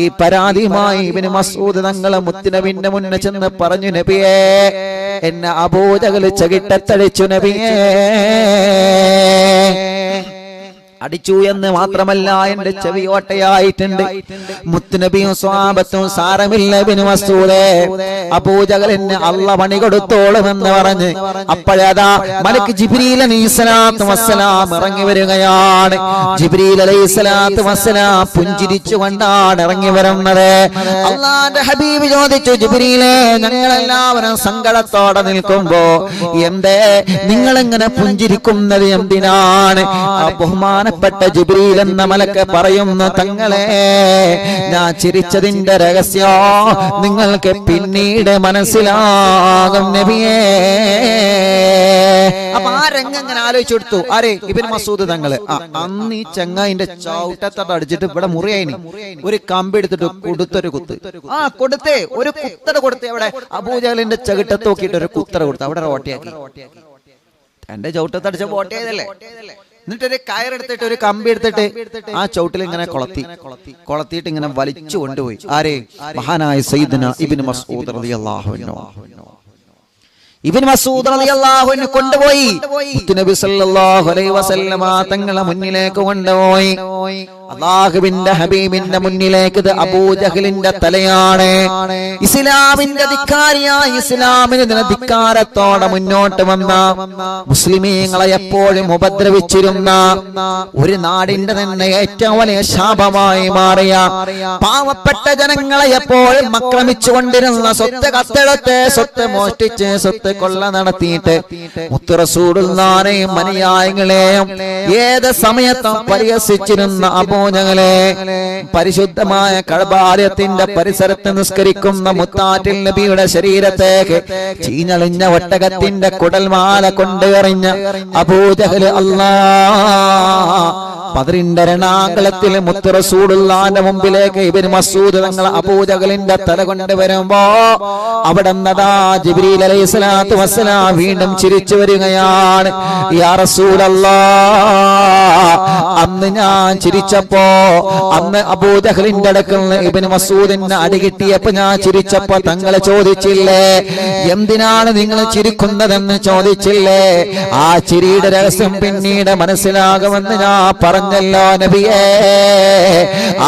ഈ പരാതിയുമായി ഇബ്നു മസ്ഊദ് തങ്ങളെ മുത്തുനബിന്റെ മുന്നിൽ ചെന്ന് പറഞ്ഞു, നബിയേ, എന്നെ അബൂജഹൽ ചകിട്ടത്തടിച്ചു നബിയേ. അടിച്ചു എന്ന് മാത്രമല്ല, എന്റെ ചെവി ഓട്ടയായിട്ടുണ്ട്. മുത്തുനബിയും സ്വഹാബത്തും സാരമില്ല ഇബ്നു മസ്ഊദേ, അബൂജഹലിന് അല്ലാഹ് പണി കൊടുത്തോളുമെന്ന് പറഞ്ഞ് അപ്പോഴതാ മലക്ക് ജിബ്രീൽ അലൈഹിസ്സലാത്തു വസ്സലാം ഇറങ്ങി വരികയാണ്. ജിബ്രീൽ അലൈഹിസ്സലാത്തു വസ്സലാം പുഞ്ചിരിച്ചുകൊണ്ടാണ് ഇറങ്ങി വരുന്നത്. അല്ലാഹുവിന്റെ ഹബീബ് ചോദിച്ചു, ജിബ്രീലേ, ഞങ്ങളെല്ലാവരും സങ്കടത്തോടെ നിൽക്കുമ്പോ എന്തേ നിങ്ങൾ ഇങ്ങനെ പുഞ്ചിരിക്കുന്നത് എന്തിനാണ്? ബഹുമാന ജിബ്രീൽ എന്ന മലക്ക് പറയുന്നു, തങ്ങളെ, ഞാൻ ചിരിച്ചതിന്റെ രഹസ്യം നിങ്ങൾക്ക് പിന്നീട് മനസ്സിലാകും നബിയേ. അപ്പൊ ആ രംഗം ഇങ്ങനെ ആലോചിച്ചു കൊടുത്തു. ആരെ? ഇബ്നു മസ്ഊദ് തങ്ങള്. അന്ന് ഈ ചങ്ങായിന്റെ ചവിട്ടത്തട്ട് അടിച്ചിട്ട് ഇവിടെ മുറിയായിനി. ഒരു കമ്പി എടുത്തിട്ട് കൊടുത്തൊരു കുത്ത്. കൊടുത്തേ, ഒരു കുത്തട കൊടുത്തേ. അവിടെ അബൂജഹലിന്റെ ചകിട്ടത്ത് നോക്കിയിട്ട് ഒരു കുത്തട കൊടുത്തു. അവിടെ ഓട്ടയാക്കി. എന്റെ ചവിട്ടത്തടിച്ച ഓട്ടയായതല്ലേ. എന്നിട്ടൊരു കയറെടുത്തിട്ട് ഒരു കമ്പി എടുത്തിട്ട് ആ ചവിട്ടിൽ ഇങ്ങനെ കൊളത്തിയിട്ട് ഇങ്ങനെ വലിച്ചു കൊണ്ടുപോയി. ആരെ? മഹാനായ സയ്യിദുനാ ഇബ്നു മസ്ഊദ് റളിയല്ലാഹു അൻഹു. ഇബ്നു മസ്ഊദ് റളിയല്ലാഹു അൻഹു കൊണ്ടുപോയി മുത്തുനബി സല്ലല്ലാഹു അലൈഹി വസല്ലമ തങ്ങളെ മുന്നിലേക്ക് കൊണ്ടുപോയി. അല്ലാഹുവിന്റെ ഹബീബിന്റെ മുന്നിലേക്ക്. ഇത് അബൂജഹലിന്റെ തലയാണ്. ഇസ്ലാമിന്റെ ധിക്കാരിയായ, ഇസ്ലാമിന് ധിക്കാരത്തോടെ മുന്നോട്ട് വന്ന, മുസ്ലിമീങ്ങളെ എപ്പോഴും ഉപദ്രവിച്ചിരുന്ന, ഒരു നാടിന്റെ തന്നെ ഏറ്റവും വലിയ ശാപമായി മാറിയ, പാവപ്പെട്ട ജനങ്ങളെ എപ്പോഴും ആക്രമിച്ചു കൊണ്ടിരുന്ന, സ്വത്ത് കത്തെടുത്ത്, സ്വത്ത് മോഷ്ടിച്ച്, സ്വത്ത് കൊള്ള നടത്തിയിട്ട് മുത്ത് റസൂലുള്ളാഹിയെയും അനുയായികളെയും ഏത് സമയത്തും പരിഹസിച്ചിരുന്ന അബൂജഹലെ, പരിശുദ്ധമായ കഅബാലയത്തിന്റെ പരിസരത്ത് നിസ്കരിക്കുന്ന മുത്താറ്റിൽ നബിയുടെ ശരീരത്തേക്ക് ചീഞ്ഞളിഞ്ഞ ഒട്ടകത്തിന്റെ കുടൽമാല കൊണ്ടെറിഞ്ഞ അബൂജഹൽ, ബദറിന്റെ രണാങ്കളത്തിൽ മുത്ത് റസൂലുള്ളാഹിന്റെ മുമ്പിലേക്ക് ഇബ്നു മസ്ഊദ് തങ്ങൾ അബൂജഹലിന്റെ തല കൊണ്ടുവരുമ്പോ അവിടെ നിന്നതാ ജിബ്രീൽ അലൈഹിസ്സലാത്തു വസ്സലാം വീണ്ടും ചിരിച്ചു വരികയാണ്. യാ റസൂലല്ലാഹ്, അന്ന് ഞാൻ ചിരിച്ചപ്പോ, അന്ന് അബൂജഹലിന്റെ അടുക്കൽ നിന്ന് ഇബ്നു മസ്ഊദിന് അടി കിട്ടിയപ്പോ ഞാൻ ചിരിച്ചപ്പോ തങ്ങളെ ചോദിച്ചില്ലേ, എന്തിനാണ് നിങ്ങൾ ചിരിക്കുന്നതെന്ന് ചോദിച്ചില്ലേ? ആ ചിരിയുടെ രഹസ്യം പിന്നീട് മനസ്സിലാകുമെന്ന് ഞാൻ പറഞ്ഞല്ലോ നബിയേ.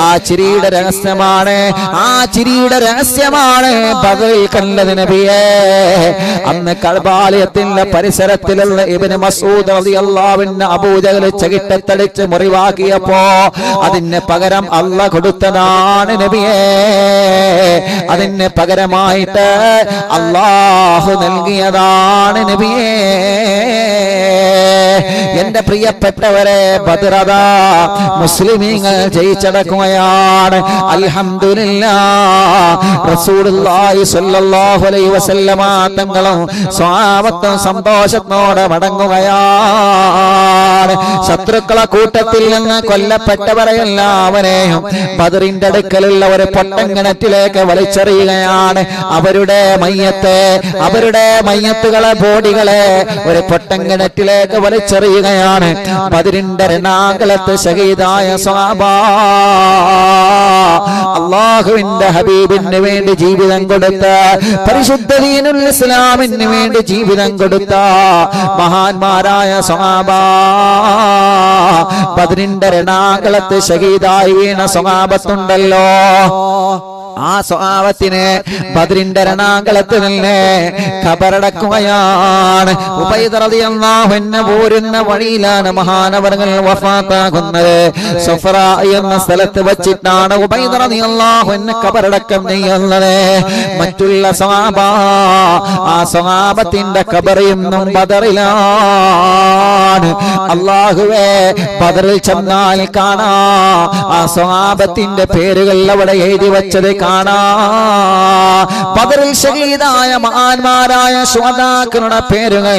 ആ ചിരിയുടെ രഹസ്യമാണ്, ആ ചിരിയുടെ രഹസ്യമാണ് ബദറിൽ കണ്ടത് നബിയേ. അന്ന് കഅബാലയത്തിന്റെ പരിസരത്തിലുള്ള ഇബ്നു മസ്ഊദ് റളിയല്ലാഹു അൻഹു അബൂജഹൽ ചകിട്ടത്തടിച്ച് മുറിവാക്കിയപ്പോ അതിന് പകരം അല്ലാഹ് കൊടുത്തതാണ് നബിയേ. അതിന് പകരമായിട്ട് അല്ലാഹു നൽകിയതാണ് നബിയേ. എന്റെ പ്രിയപ്പെട്ടവരെ, ബദറദാ മുസ്ലിമീങ്ങൾ ജയിച്ചടക്കുകയാണ്. അൽഹംദുലില്ലാഹ്. റസൂലുള്ളാഹി സ്വല്ലല്ലാഹു അലൈഹി വസല്ലമ തങ്ങളും സ്വഹാബത്തും സന്തോഷത്തോടെ മടങ്ങുകയാണ്. ശത്രുക്കളെ കൂട്ടത്തിൽ നിന്ന് കൊല്ലപ്പെട്ടവരെ എല്ലാവരെയും ബദറിന്റെ അടുക്കലുള്ള ഒരു പൊട്ടങ്കിണറ്റിലേക്ക് വലിച്ചെറിയുകയാണ്. അവരുടെ മയ്യത്തുകളെ, ബോഡികളെ ഒരു പൊട്ടങ്കിണറ്റിലേക്ക് വലിച്ചെറിയുകയാണ്. ബദറിന്റെ രണാങ്കളത്ത് ഷഹീദായ സ്വഹാബ, അല്ലാഹുവിന്റെ ഹബീബിന് വേണ്ടി ജീവിതം കൊടുത്ത, പരിശുദ്ധ ദീനുൽ ഇസ്ലാമിന് വേണ്ടി ജീവിതം കൊടുത്ത മഹാന്മാരായ സ്വഹാബ, ബദറിന്റെ രണാങ്കളത്ത് ഷഹീദായി വീണ സ്വഹാബത്തുണ്ടല്ലോ. ആ സ്വഹാബത്തിനെ ബദറിന്റെ രണാങ്കളത്തിൽ നിന്ന് ഖബറടക്കുകയാണ്. ഉബൈദ റളിയല്ലാഹു അൻഹു പോരുന്ന വഴിയിലാണ് മഹാനവറുകൾ വഫാത്താകുന്നത്. സുഫറ എന്ന സ്ഥലത്ത് വെച്ചിട്ടാണ് ഉബൈദ റളിയല്ലാഹു അൻഹു ഖബറടക്കം ചെയ്യുന്നത്. മറ്റുള്ള സ്വഹാബ ആ സ്വഹാബത്തിന്റെ ഖബറും ബദറിലാണ്. അല്ലാഹുവേ, ബദറിൽ ചെന്നാൽ കാണാ ആ സ്വഹാബത്തിന്റെ പേരുകൾ അവിടെ എഴുതി വെച്ചത് കാണാ. ബദറിൽ ഷഹീദായ മഹാന്മാരായ ശുഹദാക്കളുടെ പേരുകൾ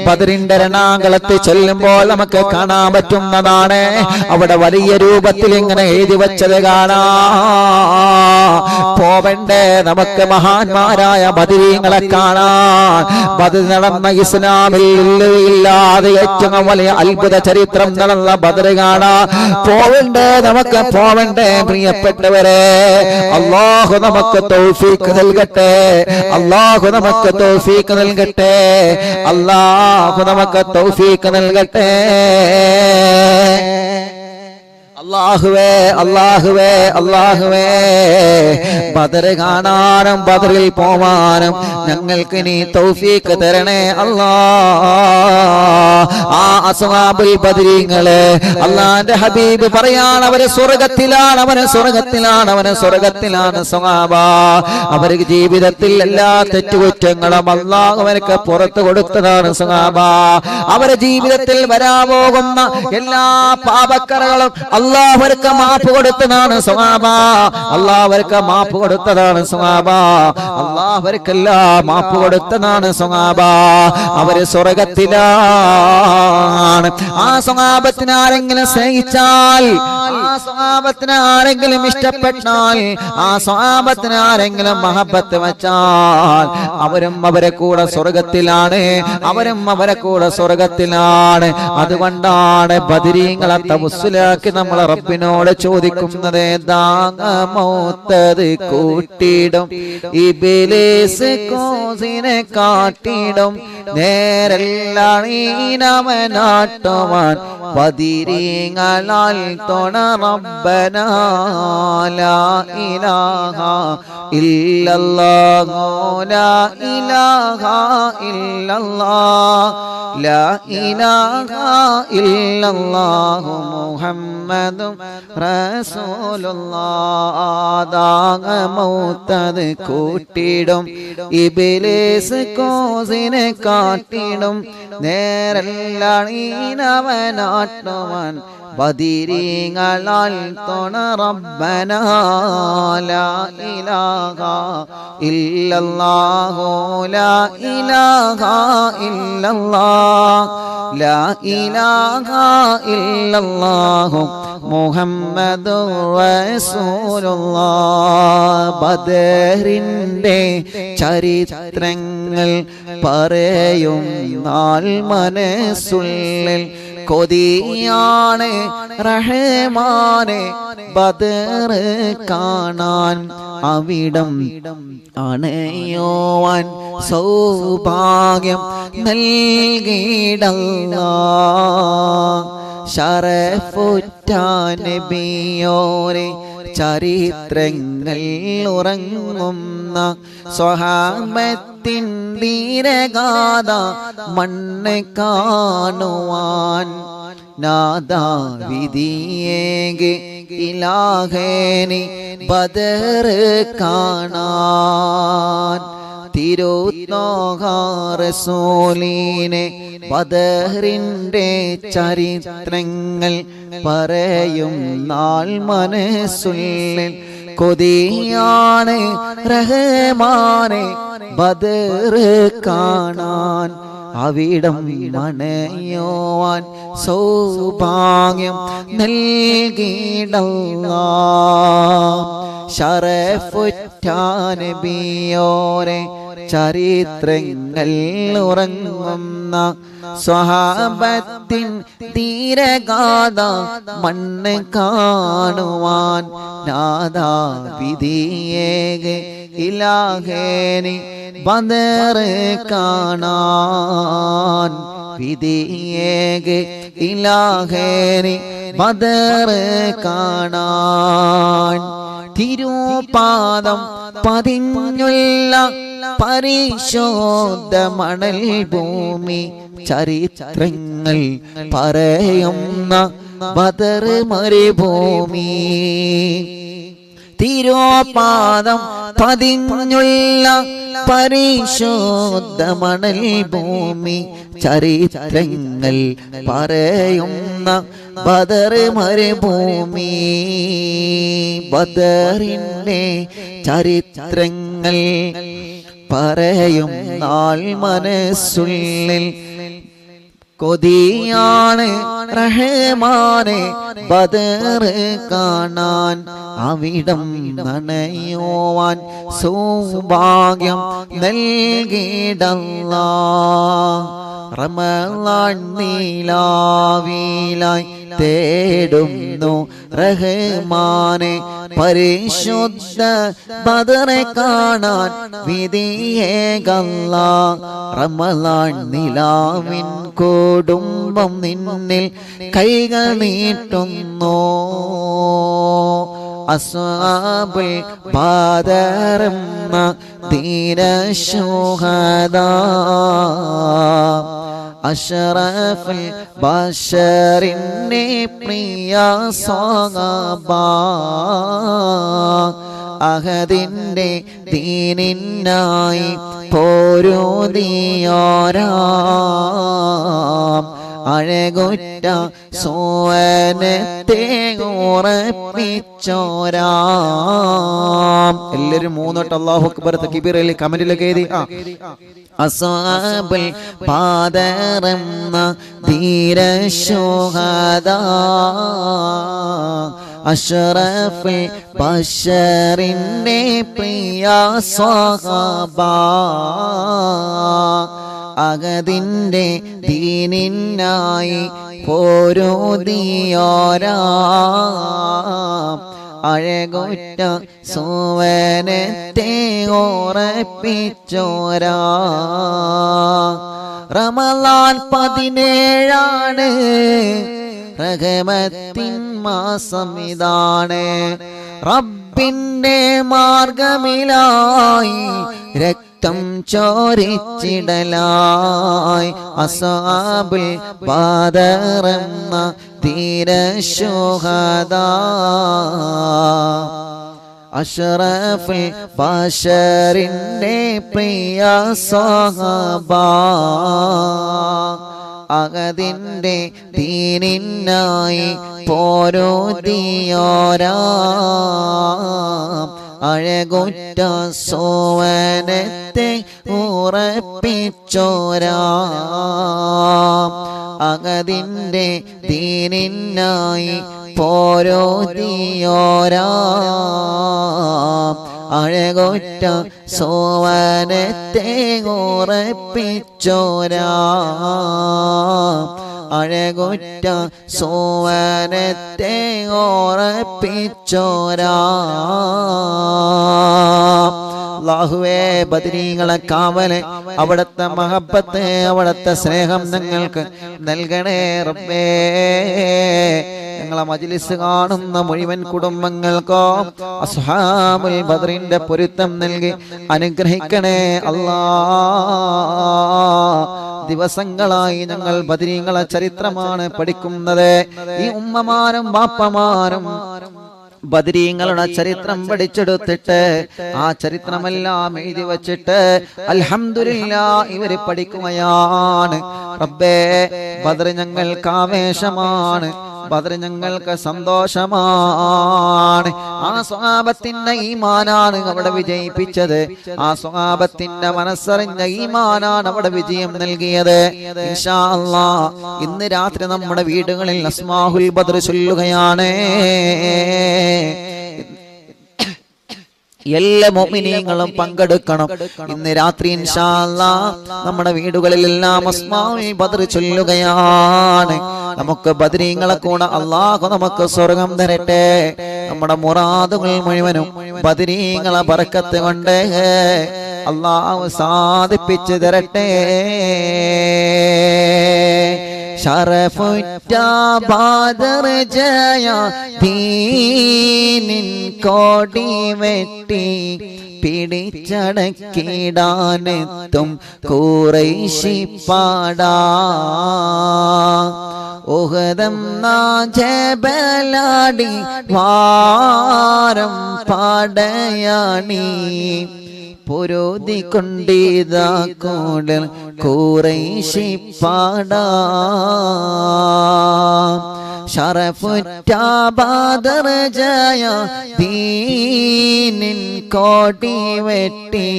ബദറിന്റെ രണാങ്കളത്തിൽ ചെല്ലുമ്പോൾ നമുക്ക് കാണാൻ പറ്റുന്നതാണ്. അവിടെ വലിയ രൂപത്തിൽ ഇങ്ങനെ എഴുതി വെച്ചത് കാണാ. പോവണ്ടേ നമുക്ക് മഹാന്മാരായ ബദരീങ്ങളെ കാണാൻ? ബദർ നടന്ന ഇസ്ലാമിൽ ഇല്ലാതെ ഏറ്റവും വലിയ അത്ഭുത ചരിത്രം നടന്ന ബദർ കാണാൻ പോവണ്ടേ? നമുക്ക് പോവണ്ടേ പ്രിയപ്പെട്ടവരെ? അല്ലാഹു നമുക്ക് തൗഫീഖ് നൽകട്ടെ. അല്ലാഹു നമുക്ക് തൗഫീഖ് നൽകട്ടെ. അല്ലാഹു നമുക്ക് തൗഫീഖ് നൽകട്ടെ. അല്ലാഹുവേ, അല്ലാഹുവേ, അല്ലാഹുവേ, ബദർ കാണാനും ബദറിൽ പോവാനും ഞങ്ങൾക്ക് നീ തൗഫീഖ് തരണേ അല്ലാ. ആ അസ്ഹാബുൽ ബദരീങ്ങളെ അല്ലാഹുവിന്റെ ഹബീബ് പറയാണ്, അവര് സ്വർഗ്ഗത്തിലാണ്, അവര് സ്വർഗ്ഗത്തിലാണ്, അവര് സ്വർഗ്ഗത്തിലാണ്. സ്വഹാബ അവർക്ക് ജീവിതത്തിൽ എല്ലാ തെറ്റുകുറ്റങ്ങളും അല്ലാഹു അവർക്ക് പുറത്തു കൊടുത്തതാണ്. സ്വഹാബ അവരുടെ ജീവിതത്തിൽ വരാൻ പോകുന്ന എല്ലാ പാപക്കറകളും അല്ലാഹു അവർക്ക് മാപ്പ് കൊടുത്തതാണ്. സ്വഹാബ അല്ലാഹു അവർക്ക് മാപ്പ് കൊടുത്തതാണ്. സ്വഹാബ അല്ലാഹു അവർക്കെല്ലാം മാപ്പ് കൊടുത്തതാണ്. സ്വഹാബ അവര് സ്വർഗ്ഗത്തിലാണ്. ആ സ്വഹാബത്തിനെ ആരെങ്കിലും സ്നേഹിച്ചാൽ, ആ സ്വഹാബത്തിനെ ആരെങ്കിലും ഇഷ്ടപ്പെട്ടാൽ, ആ സ്വഹാബത്തിനെ ആരെങ്കിലും മഹബത്ത് വെച്ചാൽ അവരും അവരെ കൂടെ സ്വർഗ്ഗത്തിലാണ്. അവരും അവരെ കൂടെ സ്വർഗ്ഗത്തിലാണ്. അതുകൊണ്ടാണ് ബദരീങ്ങളെ തവസ്സുലാക്കി നമ്മൾ റബ്ബിനോട് ചോദിക്കുന്നത്. ദാങ്ങമൗത്തത് കൂട്ടിടും ഇബ്ലീസ് കോസിനെ കാട്ടിടും നേരെല്ലാണീനവനാട്ടുവാൻ ബദരീങ്ങളാൽ തുണ റബ്ബനാ ലാ ഇലാഹ ഇല്ലല്ലാഹു ലാ ഇലാഹ ഇല്ലല്ലാഹ് ലാ ഇലാഹ ഇല്ലല്ലാഹു മുഹമ്മദും റസൂലുള്ളാഹ്. ദാങ്ങമൗത്തത് കൂട്ടിടും ഇബ്ലീസ് കോസിനെ കാട്ടിടും നേരെല്ലാണീനവനാട്ടുവാൻ ബദരീങ്ങളാൽ തുണ റബ്ബനാ ലാ ഇലാഹ ഇല്ലല്ലാഹു ലാ ഇലാഹ ഇല്ലല്ലാഹ് ലാ ഇലാഹ ഇല്ലല്ലാഹു മുഹമ്മദുർ റസൂലുള്ളാഹ്. ബദറിന്റെ ചരിത്രങ്ങൾ പറയും നാൾ മനസ്സുള്ളിൽ കൊതിയാണ് റഹ്മാനെ ബദർ കാണാൻ. അവിടം അണയുവാൻ സൗഭാഗ്യം നൽകിയിടല്ലാഹ്. ശറഫുറ്റ നബിയോരെ ചരിത്രങ്ങൾ ഉറങ്ങുന്ന സ്വഹാബത്തിൻ ധീരഗാഥ മണ്ണ് കാണുവാൻ നാദാ വിധിയേകി ഇലാഹേനി ബദർ കാണാൻ. തിരുത്തോഹാറസൂലിനെ ബദറിന്റെ ചരിത്രങ്ങൾ പറയും നാൾ മനസ്സുള്ളിൽ കൊതിയാണ് റഹ്മാനെ ബദർ കാണാൻ. അവിടം മണയുവാൻ സൗഭാഗ്യം നൽകിയിടല്ലാഹ്. ശറഫുറ്റ നബിയോരെ ചരിത്രങ്ങൾ ഉറങ്ങുന്ന സ്വഹാബത്തിൻ ധീരഗാഥ മണ്ണ് കാണുവാൻ നാദാ വിധിയേകെ ഇലാഹേനി ബദർ കാണാൻ. വിധിയേകെ ഇലാഹേനി ബദർ കാണാൻ. തിരുപാദം പതിഞ്ഞുള്ള പരിശോധ മണൽ ഭൂമി ചരിത്രങ്ങൾ പറയുന്ന ബദർ മരുഭൂമി തിരുപാദം പതിഞ്ഞുള്ള പരിശോധ മണൽ ഭൂമി ചരിത്രങ്ങൾ പറയുന്ന ബദർ മരുഭൂമി ബദറിന്റെ ചരിത്രങ്ങൾ പറയും നാൾ മനസ്സുള്ളിൽ കൊതിയാണ് റഹ്മാനെ ബദർ കാണാൻ അവിടം നനയുവാൻ സൗഭാഗ്യം നൽകിയിടല്ലാഹ് റമളാൻ നീലാവിലായി തേടുന്നു റഹ്മാനെ പരിശുദ്ധ ബദറെ കാണാൻ വിധിയേകല്ലാഹ് റമളാൻ നിലാവിൻ കുടുംബം നിന്നിൽ കൈകൾ നീട്ടുന്നു അസ്ഹാബുൽ ബദറെന്ന ധീരശൂഹദാ അഷ്റഫുൽ ബശറിന്റെ പ്രിയ സ്വഹാബ അഹദിന്റെ ദീനിനായി പോരുതിയോരാം അഴകുറ്റ സോവനത്തെ ഉറപ്പിച്ചോരാം എല്ലാവരും മൂന്നോട്ട് അല്ലാഹു അക്ബർ തക്ബീറിൽ കമന്റിലൊക്കെ എഴുതി അസ്ഹാബുൽ ബദറെന്ന ധീരശൂഹദാ അഷ്റഫുൽ ബശറിന്റെ പ്രിയ സ്വഹാബ അഗതിന്റെ ദീനിനായി പോരുതിയോരാം അഴകുറ്റ സോവനത്തെ ഉറപ്പിച്ചോരാ റമളാൻ 17 റഹ്മത്തിൻ മാസം ഇതാണ് റബ്ബിന്റെ മാർഗമിലായി രക്തം ചോരിച്ചിടലായി അസ്ഹാബുൽ ബദറെന്ന ധീരശൂഹദാ അഷ്റഫുൽ ബശറിന്റെ പ്രിയ സ്വഹാബ അഗതിന്റെ ദീനിനായി പോരുതിയോരാം അഴകുറ്റ സോവനത്തെ ഉറപ്പിച്ചോരാം അഗതിന്റെ ദീനിനായി പോരുതിയോരാം അഴകുറ്റ സോവനത്തെ ഉറപ്പിച്ചോരാം അഴകുറ്റ സോവനത്തെ ഉറപ്പിച്ചോരാം അല്ലാഹുവേ ബദരീങ്ങളെ കാവലെ അവിടുത്തെ മഹബത്ത് അവിടുത്തെ സ്നേഹം ഞങ്ങൾക്ക് നൽകണേ റബ്ബേ ഞങ്ങളെ മജ്ലിസ് കാണുന്ന മുഴുവൻ കുടുംബങ്ങൾക്കും അസ്ഹാബുൽ ബദറിന്റെ പൊരുത്തം നൽകി അനുഗ്രഹിക്കണേ അല്ലാഹ് ദിവസങ്ങളായി ഞങ്ങൾ ബദരീങ്ങളെ ചരിത്രമാണ് പഠിക്കുന്നത് ഈ ഉമ്മമാരും ബാപ്പമാരും ബദരീങ്ങളുടെ ചരിത്രം പഠിച്ചെടുത്തിട്ട് ആ ചരിത്രമെല്ലാം എഴുതി വച്ചിട്ട് അൽഹംദുലില്ലാഹ് ഇവര് പഠിക്കുകയാണ് റബ്ബേ ബദർ ഞങ്ങൾക്ക് ആവേശമാണ് ബദർ ഞങ്ങൾക്ക് സന്തോഷമാണ് ആ സ്വഹാബത്തിന്റെ ഈമാനാണ് അവിടെ വിജയിപ്പിച്ചത് ആ സ്വഹാബത്തിന്റെ മനസ്സറിഞ്ഞ ഈമാനാണ് അവിടെ വിജയം നൽകിയത് ഇൻഷാ അല്ലാഹ് ഇന്ന് രാത്രി നമ്മുടെ വീടുകളിൽ അസ്മാഹുൽ ബദർ ചൊല്ലുകയാണ് എല്ലാ മുഅ്മിനീങ്ങളും പങ്കെടുക്കണം ഇന്ന് രാത്രി ഇൻഷാ അല്ലാഹ് നമ്മുടെ വീടുകളിലെല്ലാം അസ്മാഉൽ ബദർ ചൊല്ലുകയാണ് നമുക്ക് ബദരീങ്ങളെ കൂടെ അല്ലാഹു നമുക്ക് സ്വർഗ്ഗം തരട്ടെ നമ്മുടെ മുറാദുകൾ മുഴുവനും ബദരീങ്ങളെ ബറക്കത്ത് കൊണ്ട് അല്ലാഹു സാധിപ്പിച്ചു തരട്ടെ ശറഫുറ്റ ബദർ ജയ ദീനിൻ കോടി വെട്ടി പിടിച്ചടക്കിടാനെത്തും ഖുറൈശി പാടാ ഉഹദെന്ന ജബലാടി വാരം പടയാണി പൊരുതി കൊണ്ടിതാ കൂടൽ ഖുറൈശി പാടാ ശറഫുറ്റ ബദർ ജയ ദീനിൻ കോടി വെട്ടി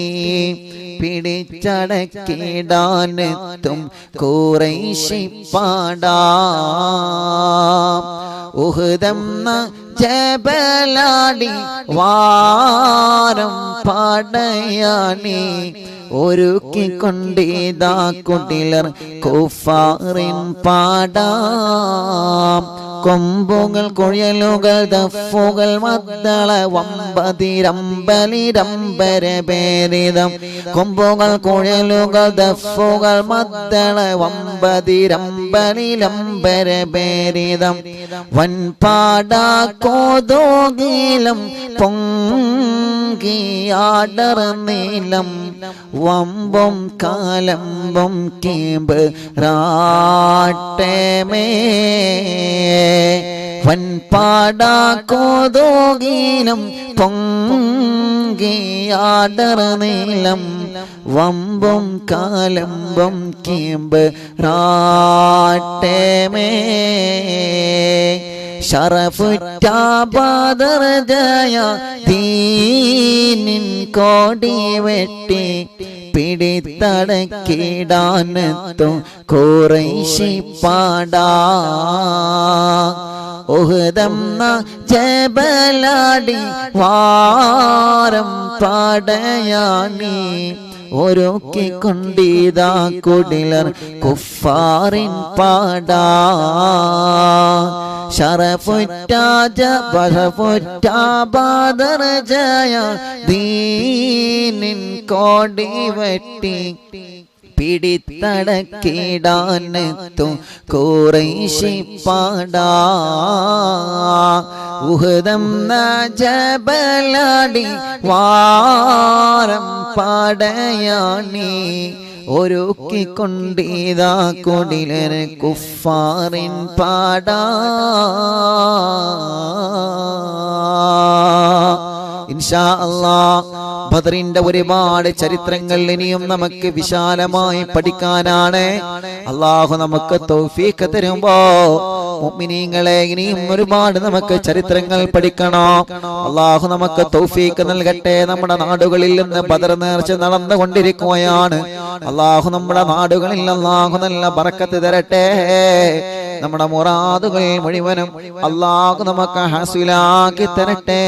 പിടിച്ചടക്കിടാനെത്തും ഖുറൈശി പാടാ ഉഹദെന്ന ജബലാടി വാരം പടയാണി ഒരുക്കിക്കൊണ്ടിതാ കുട്ടിലർ കുഫാറിൻ പാടാം കൊമ്പുകൾ കുഴലുകൾ ദഫുകൾ മദ്ദള വമ്പതിരമ്പലിരമ്പരപേരിതം കൊമ്പുകൾ കുഴലുകൾ ദഫുകൾ മദ്ദള വമ്പതിരമ്പലിരമ്പരപേരിതം വൻപാടാ കോതോഗീലം പൊങ്കിയാടർ നീലം വമ്പും കാലമ്പും കീമ്പ് റാട്ടമേ വൻപാടാ കോതോഗീലം പൊങ്കിയാടർ നീലം വമ്പും കാലമ്പും കീമ്പ് റാട്ടമേ ശറഫുറ്റ ബദർ ജയ ദീനിൻ കോടി വെട്ടി പിടിത്തടക്കിടാനെത്തും ഖുറൈശി പാടാ ഉഹദെന്ന ജബലാടി വാരം പടയാണി ഒരുക്കിക്കൊണ്ടിതാ കുടിലർ കുഫാറിൻ പാടാ ശറഫുറ്റ ബദർ ജയ ദീനിൻ കോടി വെട്ടി പിടിത്തടക്കിടാനെത്തും ഖുറൈശി പാടാ ഉഹദെന്ന ജബലാടി വാരം പടയാണി ഒരുക്കിക്കൊണ്ടിതാ കുടിലർ കുഫാറിൻ പാടാ ഇൻഷാ അല്ലാഹ് ബദറിന്റെ ഒരുപാട് ചരിത്രങ്ങൾ ഇനിയും നമുക്ക് വിശാലമായി പഠിക്കാനാണ്. അല്ലാഹു നമുക്ക് തൗഫീഖ് തരുമ്പോ മുഅ്മിനീങ്ങളെ ഇനിയും ഒരുപാട് നമുക്ക് ചരിത്രങ്ങൾ പഠിക്കണം. അല്ലാഹു നമുക്ക് തൗഫീഖ് നൽകട്ടെ. നമ്മുടെ നാടുകളിൽ നിന്ന് ബദർ നേർച്ച നടന്നുകൊണ്ടിരിക്കുകയാണ്. അല്ലാഹു നമ്മുടെ നാടുകളിൽ അല്ലാഹു നല്ല ബറക്കത്ത് തരട്ടെ. നമ്മുടെ മുറാദുകൾ മുഴുവനും അല്ലാഹു നമുക്ക് ഹസിലാക്കി തരട്ടെ.